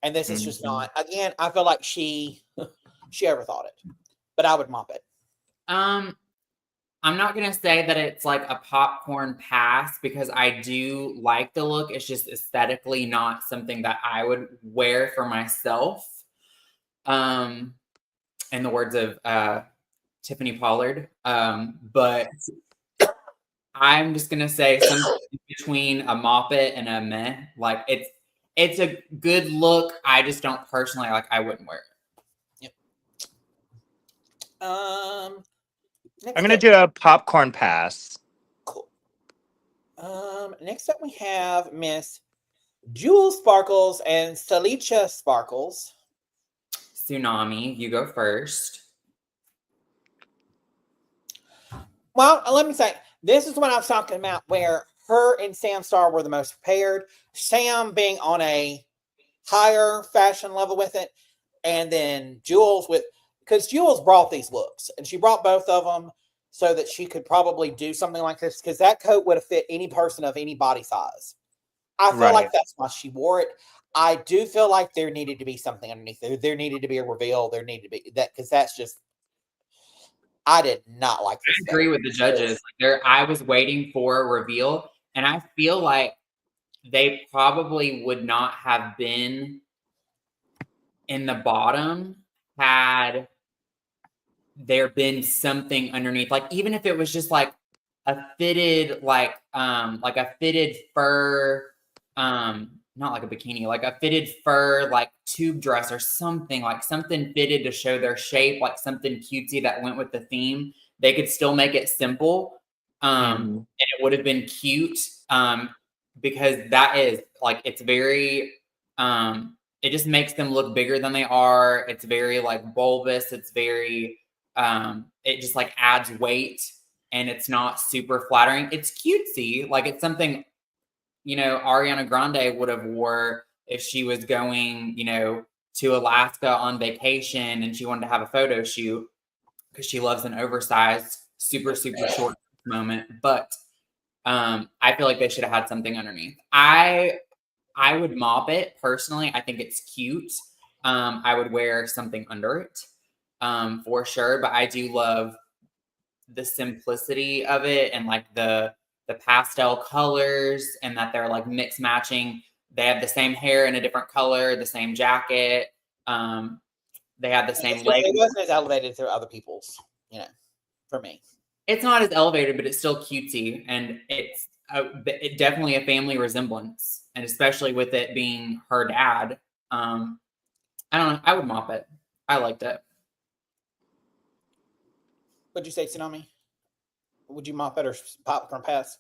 And this is just not, again, I feel like she overthought it, but I would mop it.
I'm not going to say that it's like a popcorn pass, because I do like the look. It's just aesthetically not something that I would wear for myself. In the words of Tiffany Pollard. But I'm just going to say something between a mop it and a meh. Like, it's a good look. I just don't personally, I wouldn't wear
it. Yep.
I'm going to do a popcorn pass.
Cool. Next up we have Miss Jewel Sparkles and Salicha Sparkles.
Tsunami, you go first.
Well, let me say, this is what I was talking about, where her and Sam Star were the most prepared. Sam being on a higher fashion level with it, and then Jules because Jules brought these looks, and she brought both of them so that she could probably do something like this, because that coat would have fit any person of any body size. I feel like that's why she wore it. I do feel like there needed to be something underneath there. There needed to be a reveal. There needed to be that, because that's just, I did not like this.
I agree with the judges. I was waiting for a reveal, and I feel like they probably would not have been in the bottom had there been something underneath. Like, even if it was just like a fitted, like a fitted fur, not like a bikini, like a fitted fur, like tube dress or something, like something fitted to show their shape, like something cutesy that went with the theme. They could still make it simple. And it would have been cute. Because that is like, it's very, it just makes them look bigger than they are. It's very like bulbous. It's very, it just like adds weight, and it's not super flattering. It's cutesy. Like, it's something, Ariana Grande would have wore if she was going, to Alaska on vacation and she wanted to have a photo shoot, because she loves an oversized, super, super short moment. But I feel like they should have had something underneath. I would mop it personally. I think it's cute. I would wear something under it, for sure. But I do love the simplicity of it, and like the pastel colors, and that they're like mix matching. They have the same hair in a different color, the same jacket. They have the same legs.
It wasn't as elevated to other people's, for me.
It's not as elevated, but it's still cutesy, and it's definitely a family resemblance, and especially with it being her dad. I don't know. I would mop it. I liked it.
What'd you say, Tsunami? Would you mop it or popcorn pass?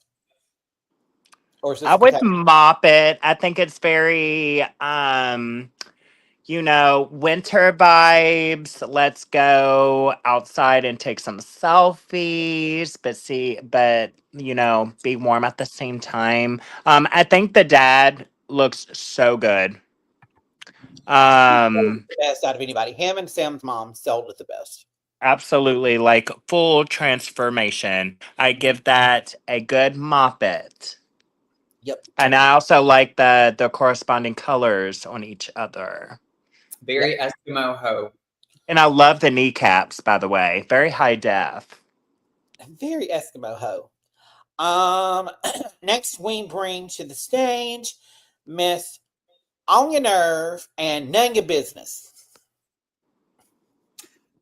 Or is this
I would
potato?
mop it. I think it's very winter vibes. Let's go outside and take some selfies, but be warm at the same time. I think the dad looks so good.
The best out of anybody. Him and Sam's mom sold it the best.
Absolutely, like full transformation. I give that a good mop it.
Yep.
And I also like the corresponding colors on each other.
Very Eskimo ho.
And I love the kneecaps, by the way. Very high def.
Very Eskimo ho. Next we bring to the stage Miss On Your Nerve and None Your Business.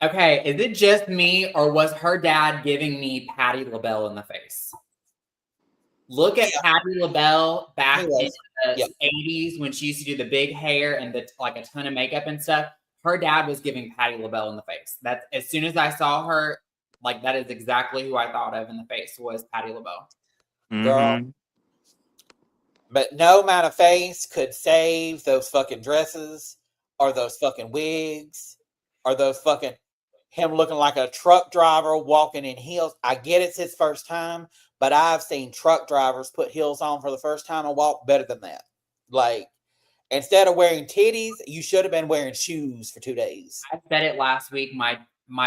Okay, is it just me or was her dad giving me Patti LaBelle in the face? Look at Patti LaBelle back in the 80s when she used to do the big hair and like a ton of makeup and stuff. Her dad was giving Patti LaBelle in the face. That's as soon as I saw her, like that is exactly who I thought of in the face was Patti LaBelle.
Girl. But no amount of face could save those fucking dresses or those fucking wigs or those fucking him looking like a truck driver walking in heels. I get it's his first time, but I've seen truck drivers put heels on for the first time and walk better than that. Like, instead of wearing titties, you should have been wearing shoes for 2 days.
I said it last week. My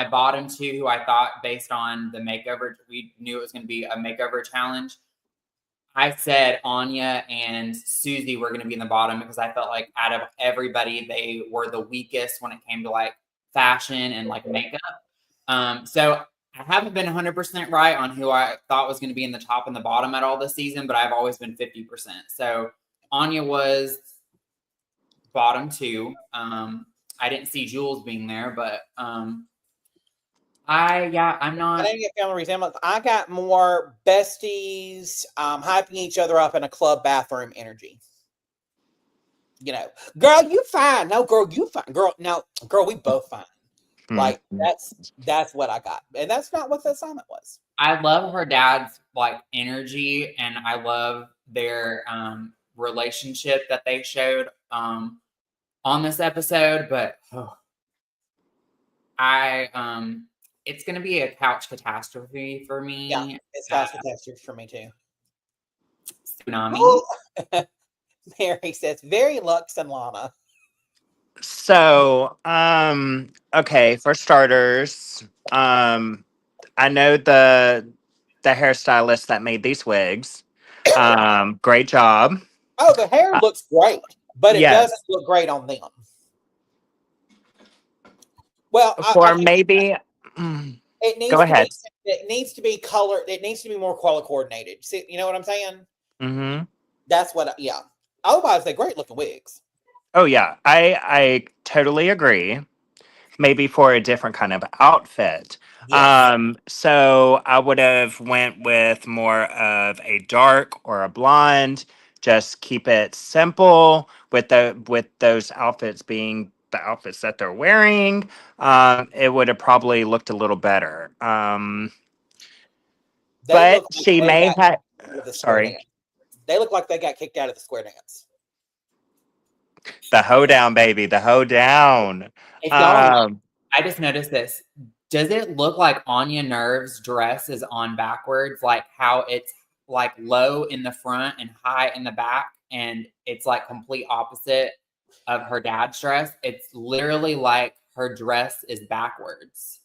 bottom two, who I thought based on the makeover, we knew it was going to be a makeover challenge. I said Anya and Suzie were going to be in the bottom because I felt like out of everybody, they were the weakest when it came to like fashion and like makeup. So I haven't been 100% right on who I thought was going to be in the top and the bottom at all this season, but I've always been 50%. So Anya was bottom two. I didn't see Jules being there, but I'm not.
I didn't get family resemblance. I got more besties hyping each other up in a club bathroom energy. Girl, you fine. No, girl, you fine. Girl, no, girl, we both fine. Like that's what I got, and that's not what the assignment was.
I love her dad's like energy, and I love their relationship that they showed on this episode. But it's gonna be a couch catastrophe for me.
Yeah, it's couch catastrophe for me too.
Tsunami.
Mary says, "Very Lux and Lana."
So, okay, for starters, I know the hairstylist that made these wigs. Great job.
Oh, the hair looks great, but it doesn't look great on them. Well,
maybe
it needs
go ahead.
It needs to be colored. It needs to be more color coordinated. See, you know what I'm saying?
Mm-hmm.
That's what. Yeah. Otherwise, they're great looking wigs.
Oh yeah, I totally agree. Maybe for a different kind of outfit. Yes. So I would have went with more of a dark or a blonde. Just keep it simple with those outfits being the outfits that they're wearing. It would have probably looked a little better. But she may have. Sorry.
They look like they got kicked out of the square dance.
The hoedown, baby. The hoedown.
I just noticed this. Does it look like Anya Nerve's dress is on backwards? Like how it's like low in the front and high in the back, and it's like complete opposite of her dad's dress. It's literally like her dress is backwards.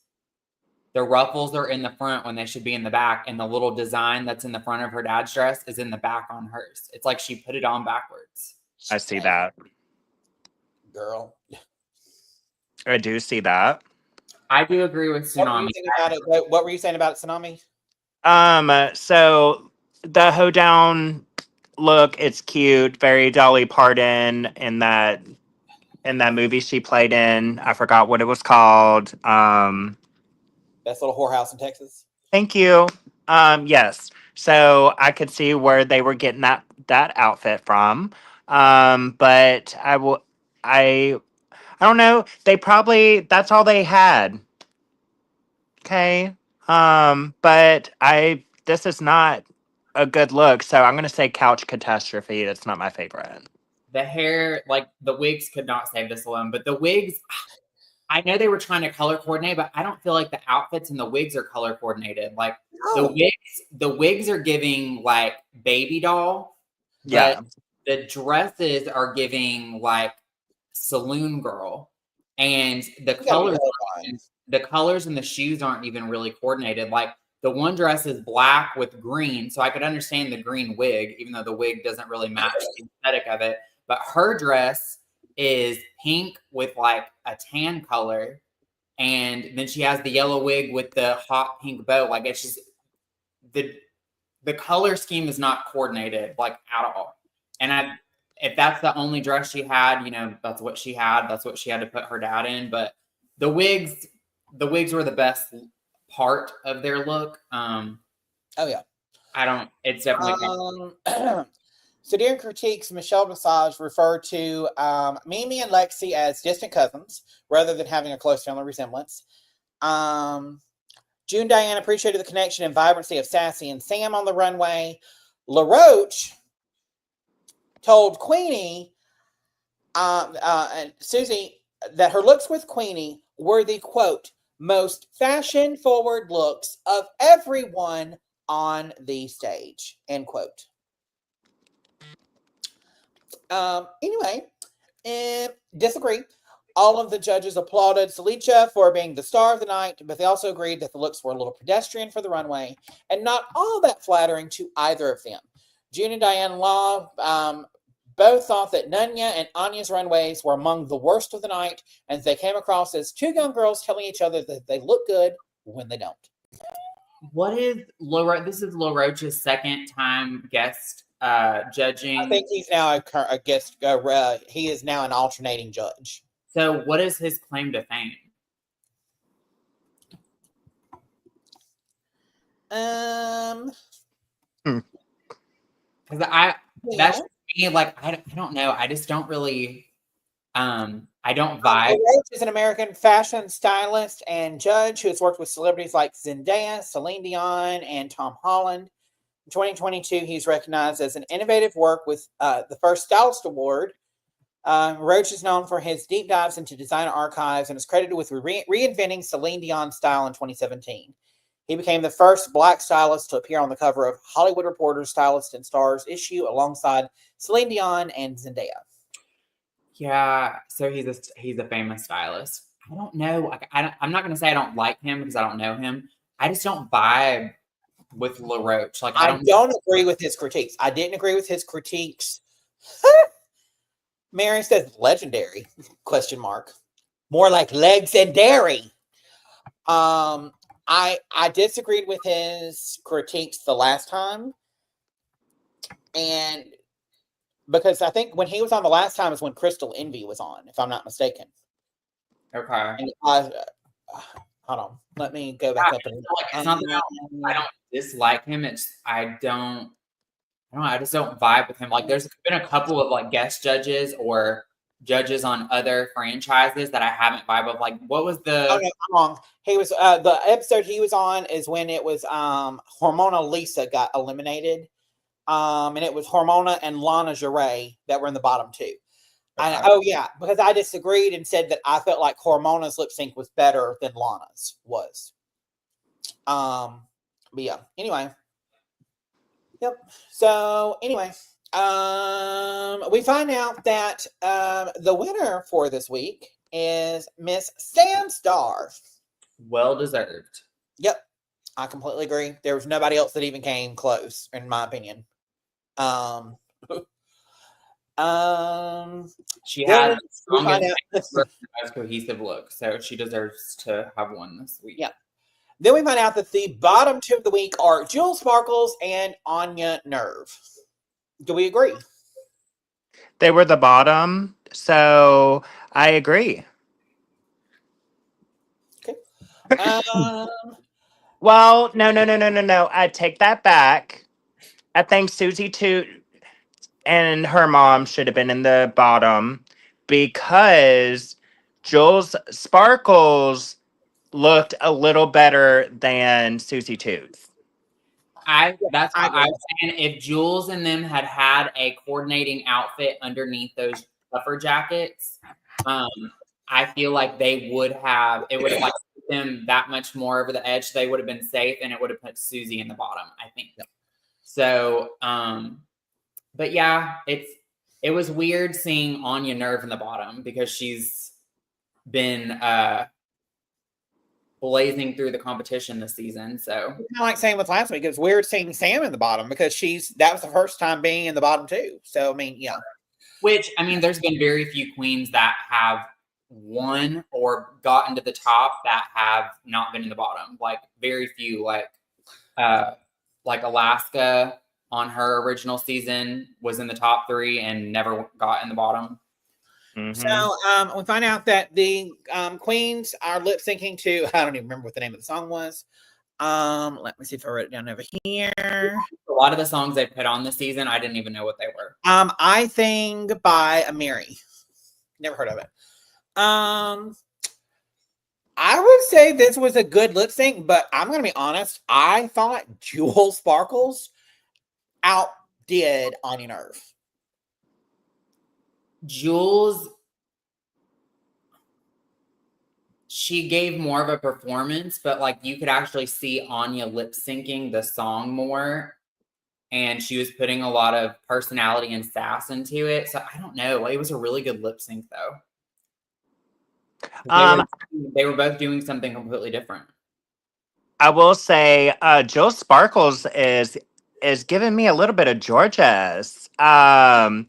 The ruffles are in the front when they should be in the back, and the little design that's in the front of her dad's dress is in the back on hers. It's like she put it on backwards.
I see that.
Girl.
I do see that.
I do agree with Tsunami.
What were you saying about Tsunami?
So the hoedown look, it's cute, very Dolly Parton in that movie she played in. I forgot what it was called.
Best Little Whorehouse in Texas.
Thank you. Yes. So I could see where they were getting that outfit from. But I don't know. They probably, that's all they had. Okay. But this is not a good look. So I'm gonna say couch catastrophe. That's not my favorite.
The hair, like the wigs could not save this alone, but the wigs, I know they were trying to color coordinate, but I don't feel like the outfits and the wigs are color coordinated. Like the wigs are giving like baby doll, but the dresses are giving like saloon girl, and the colors and the shoes aren't even really coordinated. Like the one dress is black with green, so I could understand the green wig, even though the wig doesn't really match the aesthetic of it. But her dress is pink with like a tan color, and then she has the yellow wig with the hot pink bow. Like it's just the color scheme is not coordinated like at all. And if that's the only dress she had, you know, that's what she had. That's what she had to put her dad in. But the wigs were the best part of their look.
Oh yeah.
It's definitely
so during critiques, Michelle Visage referred to Mimi and Lexi as distant cousins rather than having a close family resemblance. June Diane appreciated the connection and vibrancy of Sassy and Sam on the runway. LaRoche told Queenie and Suzie that her looks with Queenie were the, quote, most fashion-forward looks of everyone on the stage, end quote. Anyway, disagree. All of the judges applauded Salicha for being the star of the night, but they also agreed that the looks were a little pedestrian for the runway and not all that flattering to either of them. June and Diane Law both thought that Nunya and Anya's runways were among the worst of the night, and they came across as two young girls telling each other that they look good when they don't.
What is this is LaRoche's second time guest judging.
I think he's now a guest. He is now an alternating judge.
So what is his claim to fame? Because that's me. Like I don't know. I just don't really. I don't vibe.
Roach is an American fashion stylist and judge who has worked with celebrities like Zendaya, Celine Dion, and Tom Holland. In 2022, he's recognized as an innovative work with the first Stylist Award. Roach is known for his deep dives into designer archives and is credited with reinventing Celine Dion's style in 2017. He became the first Black stylist to appear on the cover of Hollywood Reporter's Stylist and Stars issue alongside Celine Dion and Zendaya.
Yeah, so he's a famous stylist. I don't know. Like, I'm not going to say I don't like him because I don't know him. I just don't vibe with LaRoche. Like
I don't agree with his critiques. I didn't agree with his critiques. Mary says legendary, question mark. More like legs and dairy. I disagreed with his critiques the last time. And because I think when he was on the last time is when Crystal Envy was on, if I'm not mistaken.
Okay.
And hold on. Let me go back up.
It's not that I don't dislike him. I just don't vibe with him. Like there's been a couple of like guest judges or judges on other franchises that I haven't vibed with. Like what was the
I'm wrong. He was the episode he was on is when it was Hormona Lisa got eliminated. And it was Hormona and Lana Jarre that were in the bottom two. Okay. Because I disagreed and said that I felt like Hormona's lip sync was better than Lana's was. But yeah, anyway. Yep. So anyway, we find out that the winner for this week is Miss Sandstar.
Well deserved.
Yep. I completely agree. There was nobody else that even came close, in my opinion.
She had the strongest, most cohesive look, so she deserves to have one this week.
Yeah. Then we find out that the bottom two of the week are Jewel Sparkles and Anya Nerve. Do we agree?
They were the bottom, so I agree.
Okay.
Well, no. I take that back. I think Suzie too and her mom should have been in the bottom because Jules Sparkles looked a little better than Suzie Tooth.
That's what I was saying. If Jules and them had a coordinating outfit underneath those puffer jackets, I feel like it would have like put them that much more over the edge. They would have been safe, and it would have put Suzie in the bottom, I think. So, but yeah, it was weird seeing Anya Nerve in the bottom because she's been blazing through the competition this season. So
kind of like saying with last week, it was weird seeing Sam in the bottom because that was the first time being in the bottom too. So I mean, yeah.
Which I mean, there's been very few queens that have won or gotten to the top that have not been in the bottom. Like very few. Like Alaska on her original season was in the top 3 and never got in the bottom.
So we find out that the queens are lip syncing to, I don't even remember what the name of the song was. Let me see if I wrote it down over here.
A lot of the songs they put on this season, I didn't even know what they were.
I Thing by Amiri. Never heard of it. I would say this was a good lip sync, but I'm going to be honest. I thought Jewel Sparkles outdid Anya Nerve.
Jules, she gave more of a performance, but like you could actually see Anya lip syncing the song more, and she was putting a lot of personality and sass into it. So I don't know. It was a really good lip sync though. They were both doing something completely different.
I will say, Jill Sparkles is giving me a little bit of Georgia's. I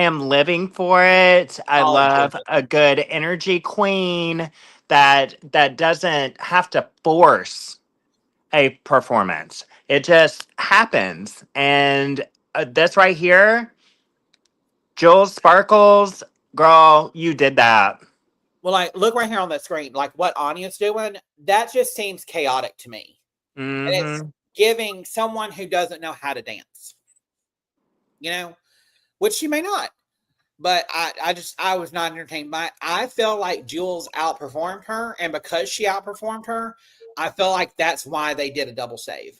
am living for it. I love a good energy queen that doesn't have to force a performance. It just happens. And this right here, Jill Sparkles, girl, you did that.
Well, like, look right here on the screen. Like, what Anya's doing, that just seems chaotic to me. And it's giving someone who doesn't know how to dance. You know? Which she may not. But I was not entertained by it. I feel like Jules outperformed her. And because she outperformed her, I feel like that's why they did a double save.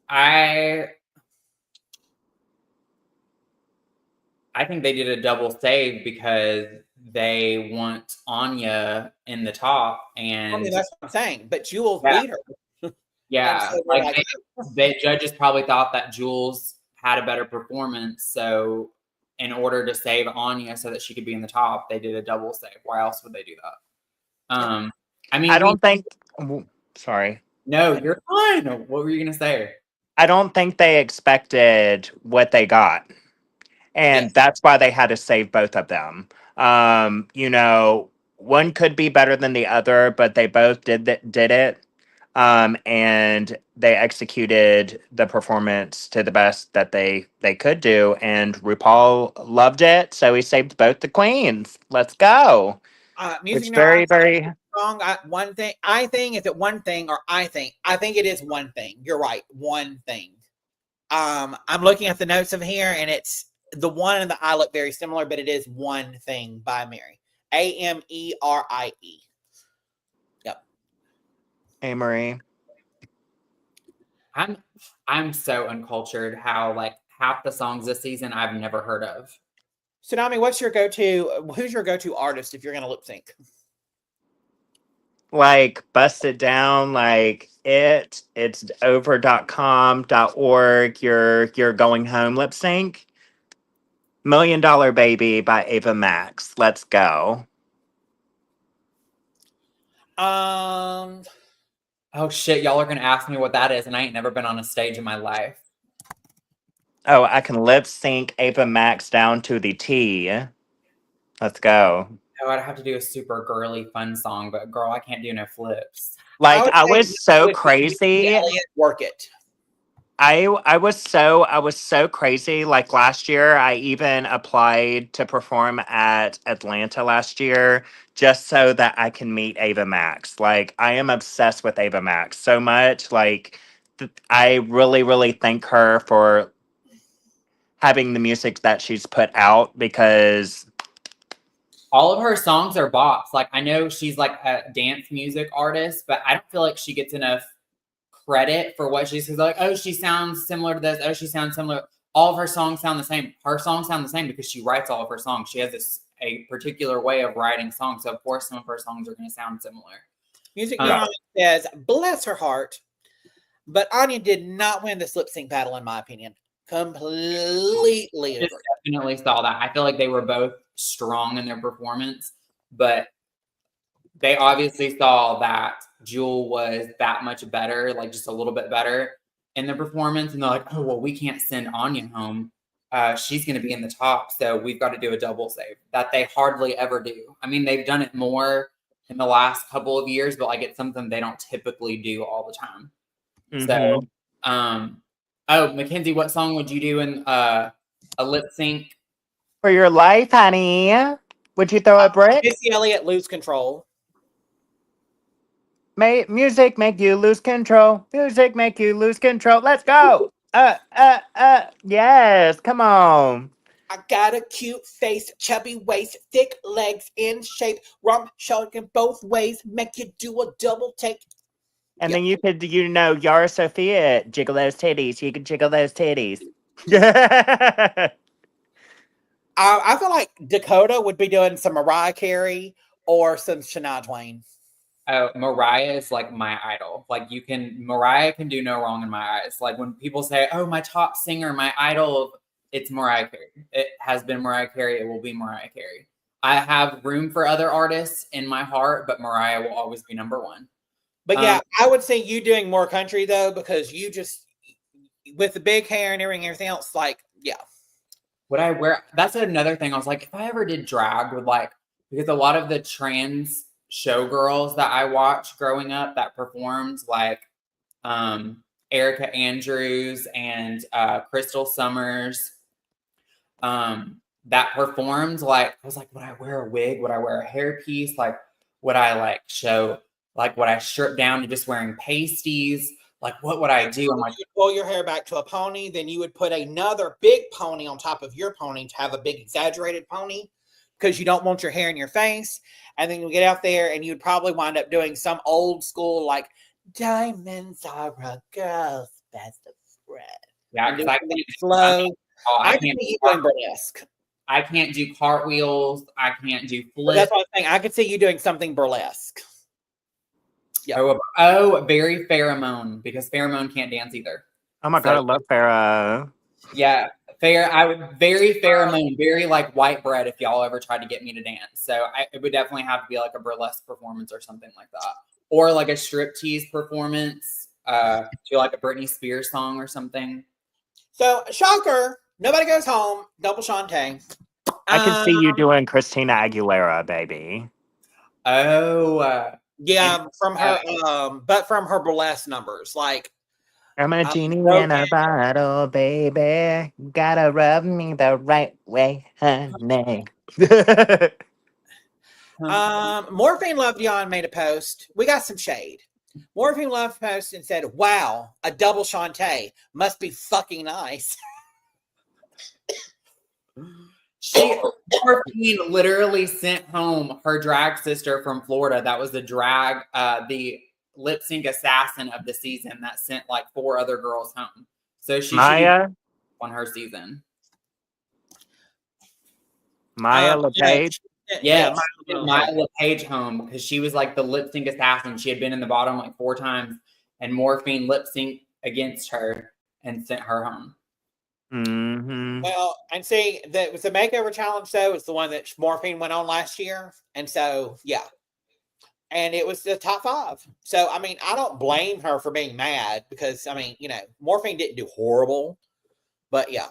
I think they did a double save because they want Anya in the top, and
I mean, that's what I'm saying. But Jules beat her.
Yeah, so like the judges probably thought that Jules had a better performance, so in order to save Anya so that she could be in the top, they did a double save. Why else would they do that? I mean,
I don't think. Sorry.
No, you're fine. What were you gonna say?
I don't think they expected what they got. And that's why they had to save both of them. You know, one could be better than the other, but they both did it. And they executed the performance to the best that they could do. And RuPaul loved it, so he saved both the queens. Let's go.
Music
it's very, very
wrong. One thing, I think, is it one thing or I think it is one thing. You're right, one thing. I'm looking at the notes of here, and it's the one and the I look very similar, but it is One Thing by Mary. Amerie. Yep.
Amory.
I'm so uncultured how like half the songs this season I've never heard of.
Tsunami, who's your go-to artist if you're gonna lip sync?
Like Bust It Down, like it's over.com.org, your going home lip sync. $1 Million Baby by Ava Max. Let's go.
Oh shit, y'all are gonna ask me what that is, and I ain't never been on a stage in my life.
Oh, I can lip sync Ava Max down to the T. Let's go.
Oh, I'd have to do a super girly fun song, but girl, I can't do no flips.
Like I was so crazy.
Work it.
I was so crazy. Like last year, I even applied to perform at Atlanta last year just so that I can meet Ava Max. Like I am obsessed with Ava Max so much. Like I really, really thank her for having the music that she's put out because
all of her songs are bops. Like I know she's like a dance music artist, but I don't feel like she gets enough credit for what she's like, oh, she sounds similar to this. Oh, she sounds similar. All of her songs sound the same. Her songs sound the same because she writes all of her songs. She has a particular way of writing songs. So of course some of her songs are going to sound similar.
Music says, bless her heart, but Anya did not win this lip sync battle in my opinion. Completely.
I definitely saw that. I feel like they were both strong in their performance, but they obviously saw that Jewel was that much better, like just a little bit better in the performance. And they're like, oh, well, we can't send Anya home. She's going to be in the top. So we've got to do a double save that they hardly ever do. I mean, they've done it more in the last couple of years, but like it's something they don't typically do all the time. So, oh, Mackenzie, what song would you do in a lip sync?
For your life, honey. Would you throw a brick?
Missy Elliott, Lose Control.
Music make you lose control. Music make you lose control. Let's go. Yes, come on.
I got a cute face, chubby waist, thick legs in shape, rump showing both ways, make you do a double take.
And then you could, Yara Sophia, jiggle those titties. You can jiggle those titties.
I feel like Dakota would be doing some Mariah Carey or some Shania Twain.
Oh, Mariah is like my idol. Like Mariah can do no wrong in my eyes. Like when people say, oh, my top singer, my idol, it's Mariah Carey. It has been Mariah Carey. It will be Mariah Carey. I have room for other artists in my heart, but Mariah will always be number one.
But yeah, I would say you doing more country though, because you just, with the big hair and everything else, like, yeah.
Would I wear, that's another thing. I was like, if I ever did drag with because a lot of the trans showgirls that I watched growing up that performed, like Erica Andrews and Crystal Summers, that performed, like, I was like, would I wear a wig? Would I wear a hairpiece? Like, would I show, would I strip down to just wearing pasties? Like, what would I do? I'm like,
you pull your hair back to a pony, then you would put another big pony on top of your pony to have a big exaggerated pony because you don't want your hair in your face. And then you get out there and you'd probably wind up doing some old school, like, diamonds are a girl's best friend.
Yeah, because I can't
slow. I can see you doing burlesque.
I can't do cartwheels. I can't do flips.
That's what I'm saying. I could see you doing something burlesque.
Yeah. Oh, very pheromone, because pheromone can't dance either.
Oh my God, I love Farrah.
Yeah. I would very pheromone, very like white bread if y'all ever tried to get me to dance. So it would definitely have to be like a burlesque performance or something like that. Or like a striptease performance to like a Britney Spears song or something.
So, shocker, nobody goes home. Double Shantae.
I can see you doing Christina Aguilera, baby.
Oh.
Yeah, from her, but from her burlesque numbers. Like,
I'm a genie in a bottle, baby. Gotta rub me the right way, honey.
Morphine Love Dion made a post. We got some shade. Morphine loved post and said, wow, a double Shantae must be fucking nice.
Morphine literally sent home her drag sister from Florida. That was the lip sync assassin of the season that sent like 4 other girls home. So she
Maya
on her season.
Maya LePage.
Yeah, Maya LePage home because she was like the lip sync assassin. She had been in the bottom like 4 times, and Morphine lip synced against her and sent her home.
Mm-hmm.
Well, and see, that was the makeover challenge, though, is the one that Morphine went on last year. And so, yeah. And it was the top 5. So, I mean, I don't blame her for being mad because, I mean, Morphine didn't do horrible. But, yeah.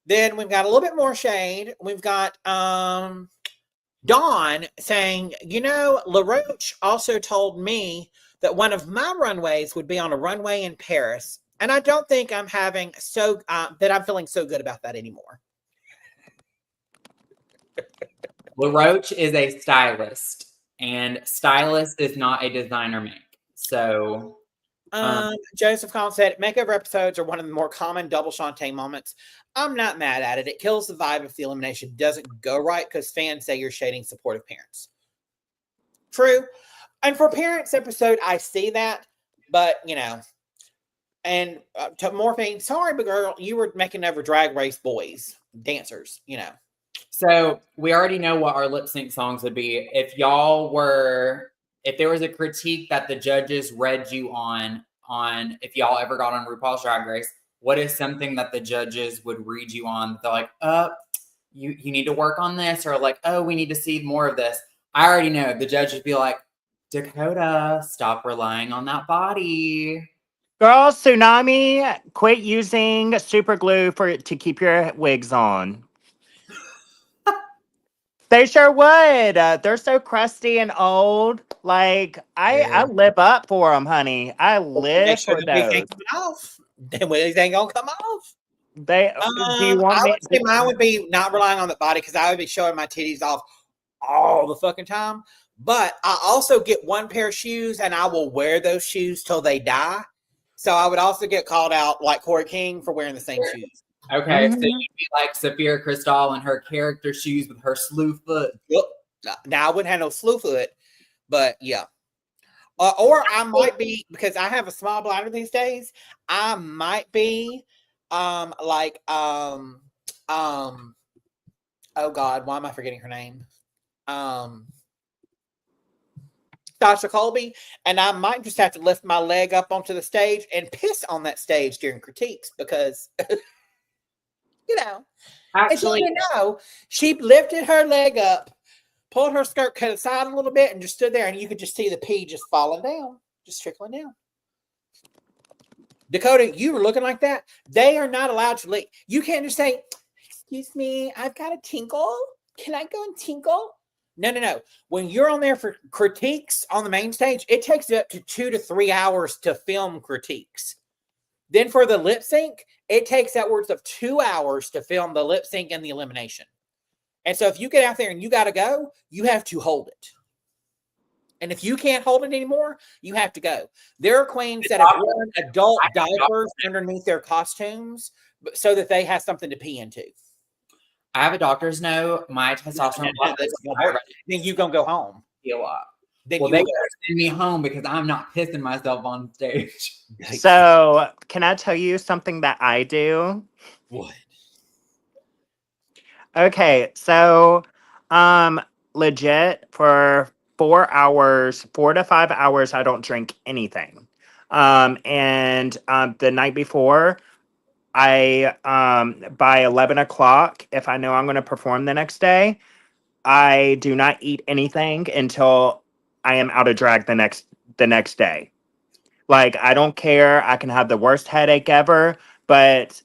Then we've got a little bit more shade. We've got Dawn saying, LaRoche also told me that one of my runways would be on a runway in Paris. And I don't think I'm feeling so good about that anymore.
LaRoche is a stylist, and stylist is not a designer make. So,
Joseph Collins said, makeover episodes are one of the more common double Shantae moments. I'm not mad at it. It kills the vibe if the elimination doesn't go right because fans say you're shading supportive parents. True. And for parents episode, I see that, but And to Morphine, sorry, but girl, you were making over Drag Race boys, dancers, you know.
So we already know what our lip sync songs would be. If there was a critique that the judges read you on if y'all ever got on RuPaul's Drag Race, what is something that the judges would read you on? They're like, you need to work on this, or like, oh, we need to see more of this. I already know the judge would be like, Dakota, stop relying on that body.
Girl, Tsunami, quit using super glue to keep your wigs on. They sure would. They're so crusty and old. Like, I live up for them, honey. I live for those.
The wigs ain't gonna come off.
Do you want
I
me
would say mine would be not relying on the body, because I would be showing my titties off all the fucking time. But I also get one pair of shoes, and I will wear those shoes till they die. So I would also get called out like Corey King for wearing the same shoes.
Okay, so you'd be like Sophia Crystal and her character shoes with her slew foot.
Yep. Now I wouldn't have no slew foot, but yeah. Or I might be, because I have a small bladder these days, I might be oh God, why am I forgetting her name? Sasha Colby, and I might just have to lift my leg up onto the stage and piss on that stage during critiques, because you know,
Actually,
she lifted her leg up, pulled her skirt cut aside a little bit, and just stood there, and you could just see the pee just falling down, just trickling down. Dakota, you were looking like that. They are not allowed to leave. You can't just say, excuse me, I've got a tinkle. Can I go and tinkle? No. When you're on there for critiques on the main stage, it takes up to 2 to 3 hours to film critiques. Then for the lip sync, it takes upwards of 2 hours to film the lip sync and the elimination. And so if you get out there and you got to go, you have to hold it. And if you can't hold it anymore, you have to go. There are queens that have worn adult diapers underneath their costumes so that they have something to pee into.
I have a doctor's note. My testosterone
then you gonna go home.
Feel up. Well, they gotta send me home because I'm not pissing myself on stage.
So, can I tell you something that I do?
What?
Okay, so legit for 4 hours, 4 to 5 hours, I don't drink anything. And the night before, I by 11 o'clock, if I know I'm going to perform the next day, I do not eat anything until I am out of drag the next day. Like, I don't care. I can have the worst headache ever, but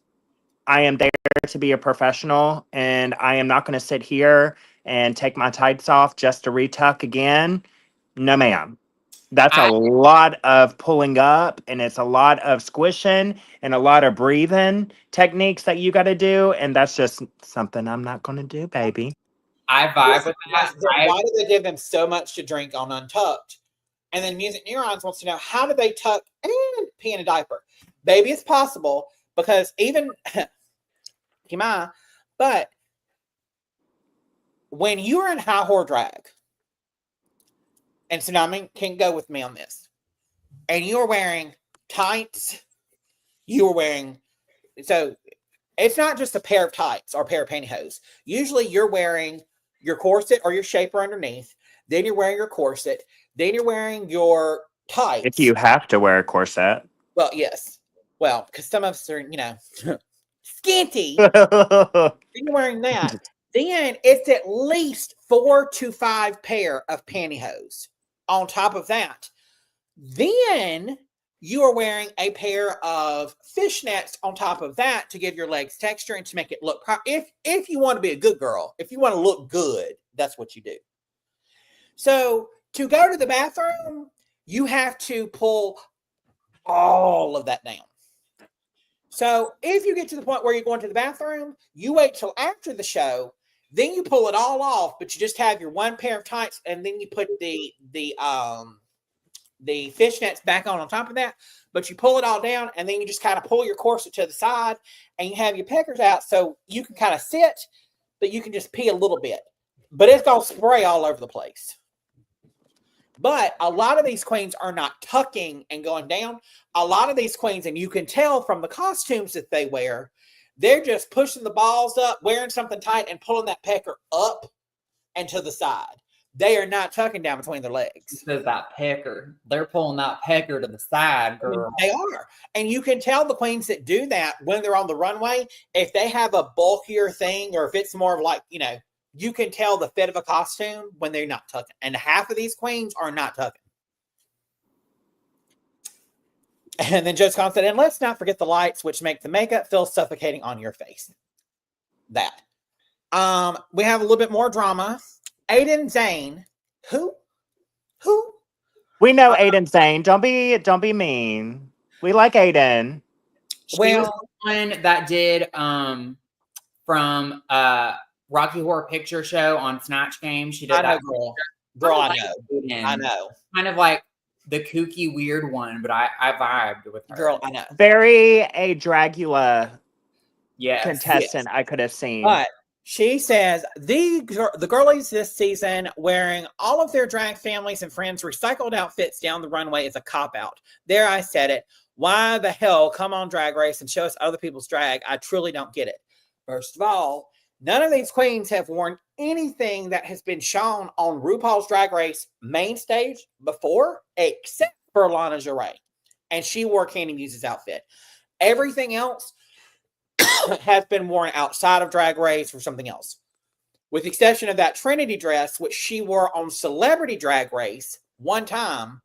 I am there to be a professional, and I am not going to sit here and take my tights off just to retuck again. No, ma'am. That's a lot of pulling up, and it's a lot of squishing and a lot of breathing techniques that you got to do, and that's just something I'm not going to do, baby.
I vibe with that.
Why do they give them so much to drink on Untucked? And then Music Neurons wants to know, how do they tuck and pee in a diaper? Baby, it's possible, because even Kima, but when you are in high whore drag, and Tsunami can go with me on this, and you are wearing tights, so it's not just a pair of tights or a pair of pantyhose. Usually you're wearing your corset or your shaper underneath, then you're wearing your corset, then you're wearing your tights.
If you have to wear a corset.
Well, yes. Well, because some of us are, skinty. Then you're wearing that. Then it's at least 4 to 5 pair of pantyhose. On top of that, then you are wearing a pair of fishnets on top of that to give your legs texture and to make it look if you want to be a good girl, if you want to look good, that's what you do. So to go to the bathroom, you have to pull all of that down. So if you get to the point where you're going to the bathroom, you wait till after the show, then you pull it all off, but you just have your one pair of tights, and then you put the fishnets back on top of that, but you pull it all down, and then you just kind of pull your corset to the side, and you have your peckers out so you can kind of sit, but you can just pee a little bit. But it's going to spray all over the place. But a lot of these queens are not tucking and going down. A lot of these queens, and you can tell from the costumes that they wear, they're just pushing the balls up, wearing something tight, and pulling that pecker up and to the side. They are not tucking down between their legs.
Says that pecker. They're pulling that pecker to the side, girl.
They are. And you can tell the queens that do that when they're on the runway, if they have a bulkier thing or if it's more of like, you can tell the fit of a costume when they're not tucking. And half of these queens are not tucking. And then Joe Scott said, and let's not forget the lights, which make the makeup feel suffocating on your face. That. We have a little bit more drama. Aiden Zane. Who?
We know Aiden Zane. Don't be mean. We like Aiden.
She was the one that did from Rocky Horror Picture Show on Snatch Game. She did that.
Girl, I know.
Kind of like the kooky weird one, but I vibed with her.
Girl, I know.
Very a Dragula contestant
yes.
I could have seen.
But she says the girlies this season wearing all of their drag families and friends recycled outfits down the runway is a cop-out. There, I said it. Why the hell come on Drag Race and show us other people's drag? I truly don't get it. First of all, none of these queens have worn anything that has been shown on RuPaul's Drag Race main stage before, except for Lana Jarre. And she wore Candy Muse's outfit. Everything else has been worn outside of Drag Race or something else. With the exception of that Trinity dress, which she wore on Celebrity Drag Race one time,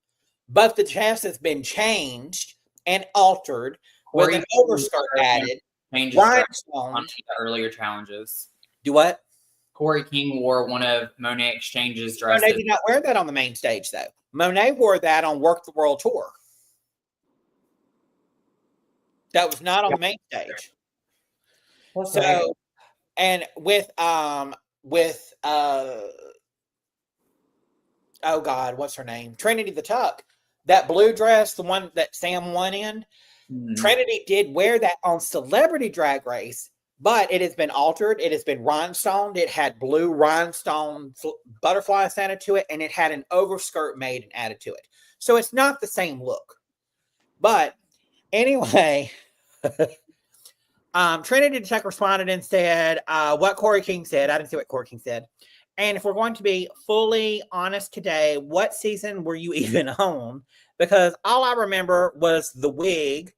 but the dress has been changed and altered with an overskirt added.
On the earlier challenges.
Do what?
Corey King wore one of Monet Exchange's dresses.
Monet did not wear that on the main stage, though. Monet wore that on Work the World Tour. That was not on the main stage. So, and with oh God, what's her name? Trinity the Tuck. That blue dress, the one that Sam won in, Trinity did wear that on Celebrity Drag Race, but it has been altered. It has been rhinestoned. It had blue rhinestone butterflies added to it, and it had an overskirt made and added to it. So it's not the same look. But anyway, Trinity the Tuck responded and said what Corey King said. I didn't see what Corey King said. And if we're going to be fully honest today, what season were you even on? Because all I remember was the wig.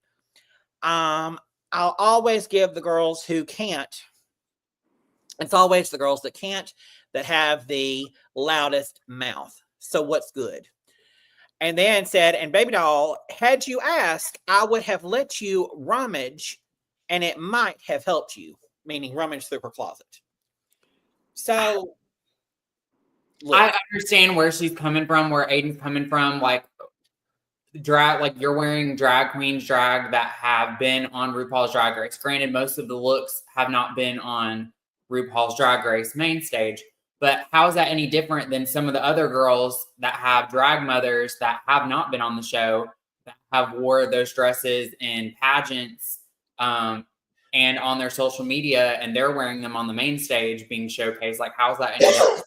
I'll always give the girls who can't. It's always the girls that can't that have the loudest mouth. So what's good? And then said, and baby doll, had you asked, I would have let you rummage and it might have helped you, meaning rummage through her closet. So
look, I understand where she's coming from, where Aiden's coming from. Like drag, like you're wearing drag queens drag that have been on RuPaul's Drag Race. Granted, most of the looks have not been on RuPaul's Drag Race main stage, but how is that any different than some of the other girls that have drag mothers that have not been on the show, that have wore those dresses in pageants and on their social media, and they're wearing them on the main stage being showcased? Like, how's that any different?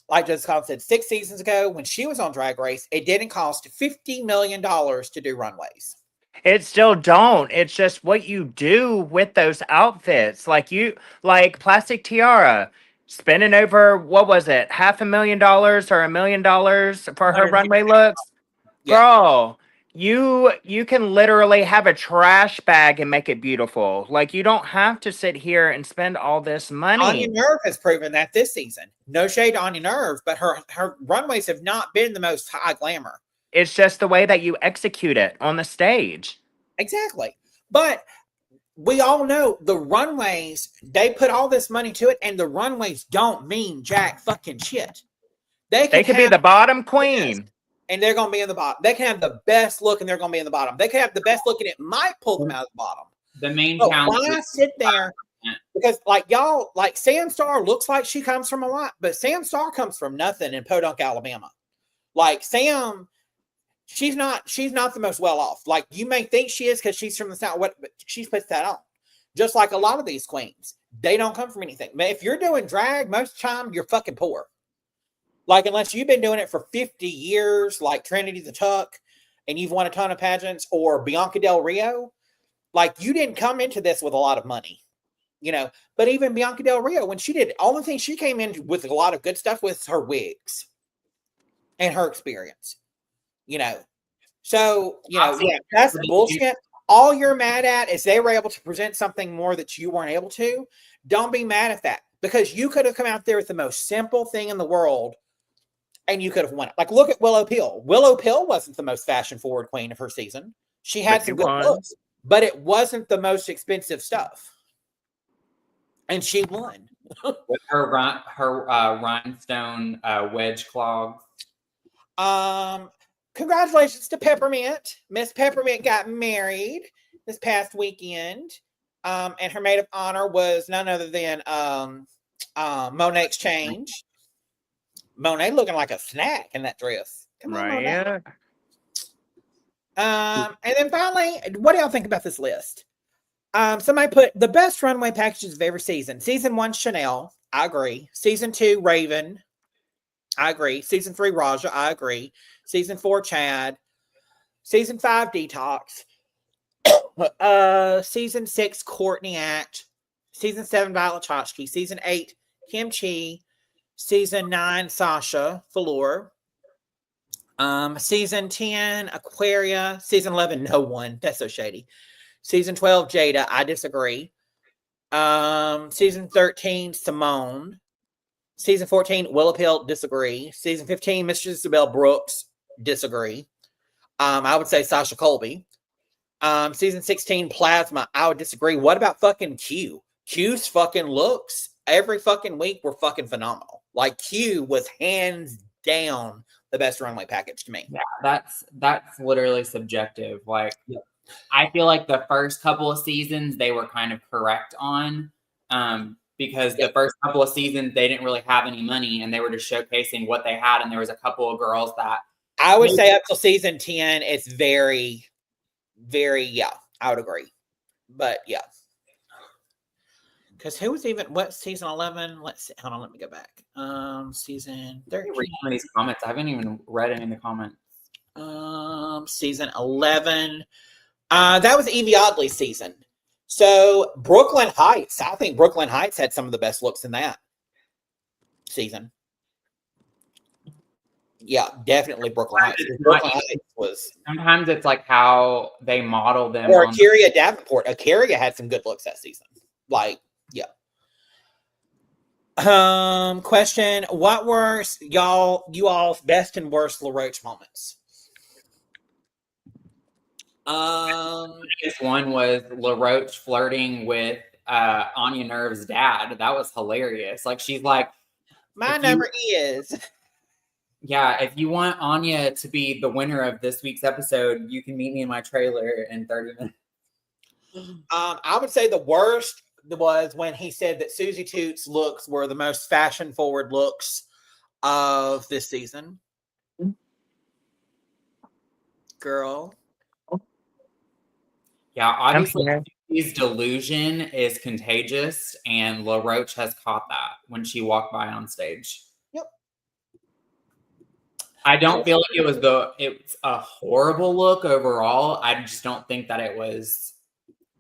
Like Jessica Collins said, 6 seasons ago, when she was on Drag Race, it didn't cost $50 million to do runways.
It still don't. It's just what you do with those outfits. Like Plastic Tiara, spending over, what was it, $500,000 or $1 million for her runway looks? Yeah. Girl, you can literally have a trash bag and make it beautiful. Like, you don't have to sit here and spend all this money.
Anya Nerve has proven that this season. No shade to Anya Nerve, but her runways have not been the most high glamour.
It's just the way that you execute it on the stage.
Exactly. But we all know the runways, they put all this money to it, and the runways don't mean jack fucking shit.
They could be the bottom queen.
And they're going to be in the bottom. They can have the best look, and they're going to be in the bottom. They can have the best look, and it might pull them out of the bottom.
The main
challenge. Why sit there? Because, like, y'all, like, Sam Starr looks like she comes from a lot, but Sam Starr comes from nothing in Podunk, Alabama. Like, Sam, she's not the most well off. Like, you may think she is because she's from the South, but she puts that on. Just like a lot of these queens. They don't come from anything. But if you're doing drag, most of the time, you're fucking poor. Like, unless you've been doing it for 50 years, like Trinity the Tuck, and you've won a ton of pageants, or Bianca Del Rio, like, you didn't come into this with a lot of money, you know. But even Bianca Del Rio, when she did, all the things she came in with a lot of good stuff with her wigs and her experience, you know. So, you know, yeah, that's bullshit. All you're mad at is they were able to present something more that you weren't able to. Don't be mad at that, because you could have come out there with the most simple thing in the world and you could have won it. Like, look at Willow Pill. Willow Pill wasn't the most fashion-forward queen of her season. She had some good looks, but it wasn't the most expensive stuff. And she won.
With her rhinestone wedge clogs.
Congratulations to Peppermint. Miss Peppermint got married this past weekend. And her maid of honor was none other than Monet Exchange. Monet looking like a snack in that dress. Come on, Monet. And then finally, what do y'all think about this list? Somebody put the best runway packages of every season. Season 1, Chanel. I agree. Season 2, Raven. I agree. Season 3, Raja. I agree. Season 4, Chad. Season 5, Detox. Season 6, Courtney Act. Season 7, Violet Chachki. Season 8, Kim Chi. Season 9, Sasha Velour. Season 10, Aquaria. Season 11, no one. That's so shady. Season 12, Jada. I disagree. Season 13, Simone. Season 14, Willow Pill. Disagree. Season 15, Mistress Isabel Brooks. Disagree. I would say Sasha Colby. Season 16, Plasma. I would disagree. What about fucking Q? Q's fucking looks every fucking week were fucking phenomenal. Like, Q was hands down the best runway package to me.
Yeah, that's literally subjective. Like, I feel like the first couple of seasons they were kind of correct on, because the first couple of seasons they didn't really have any money and they were just showcasing what they had. And there was a couple of girls that
I would say up till season 10, it's very, very, I would agree. But yeah. Because who was even, what, season 11? Let's see. Hold on, let me go back. Season 13.
Read some of these comments. I haven't even read any of the comments.
Season 11. That was Evie Oddly's season. So Brooklyn Heights. I think Brooklyn Heights had some of the best looks in that season. Yeah, definitely Brooklyn Heights. Brooklyn Heights was.
Sometimes it's like how they model them.
Or Akaria Davenport. Akaria had some good looks that season. Like, yeah. Question: what were you all's best and worst LaRoche moments?
This one was LaRoche flirting with Anya Nerve's dad. That was hilarious. Like, she's like,
my number is.
Yeah, if you want Anya to be the winner of this week's episode, you can meet me in my trailer in 30 minutes.
I would say the worst was when he said that Suzie Toots' looks were the most fashion-forward looks of this season. Girl.
Yeah, obviously, Susie's delusion is contagious, and LaRoche has caught that when she walked by on stage.
Yep.
I don't feel like it's a horrible look overall. I just don't think that it was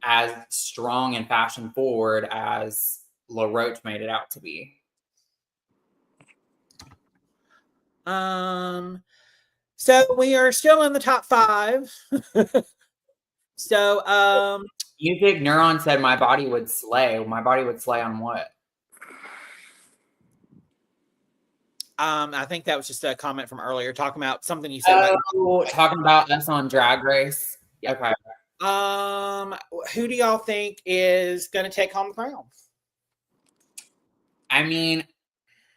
as strong and fashion forward as LaRoche made it out to be.
So we are still in the top 5. So
Music Neuron said my body would slay. My body would slay on what?
I think that was just a comment from earlier talking about something you said.
Talking about us on Drag Race.
Yeah.
Okay.
Who do y'all think is going to take home the crown?
I mean,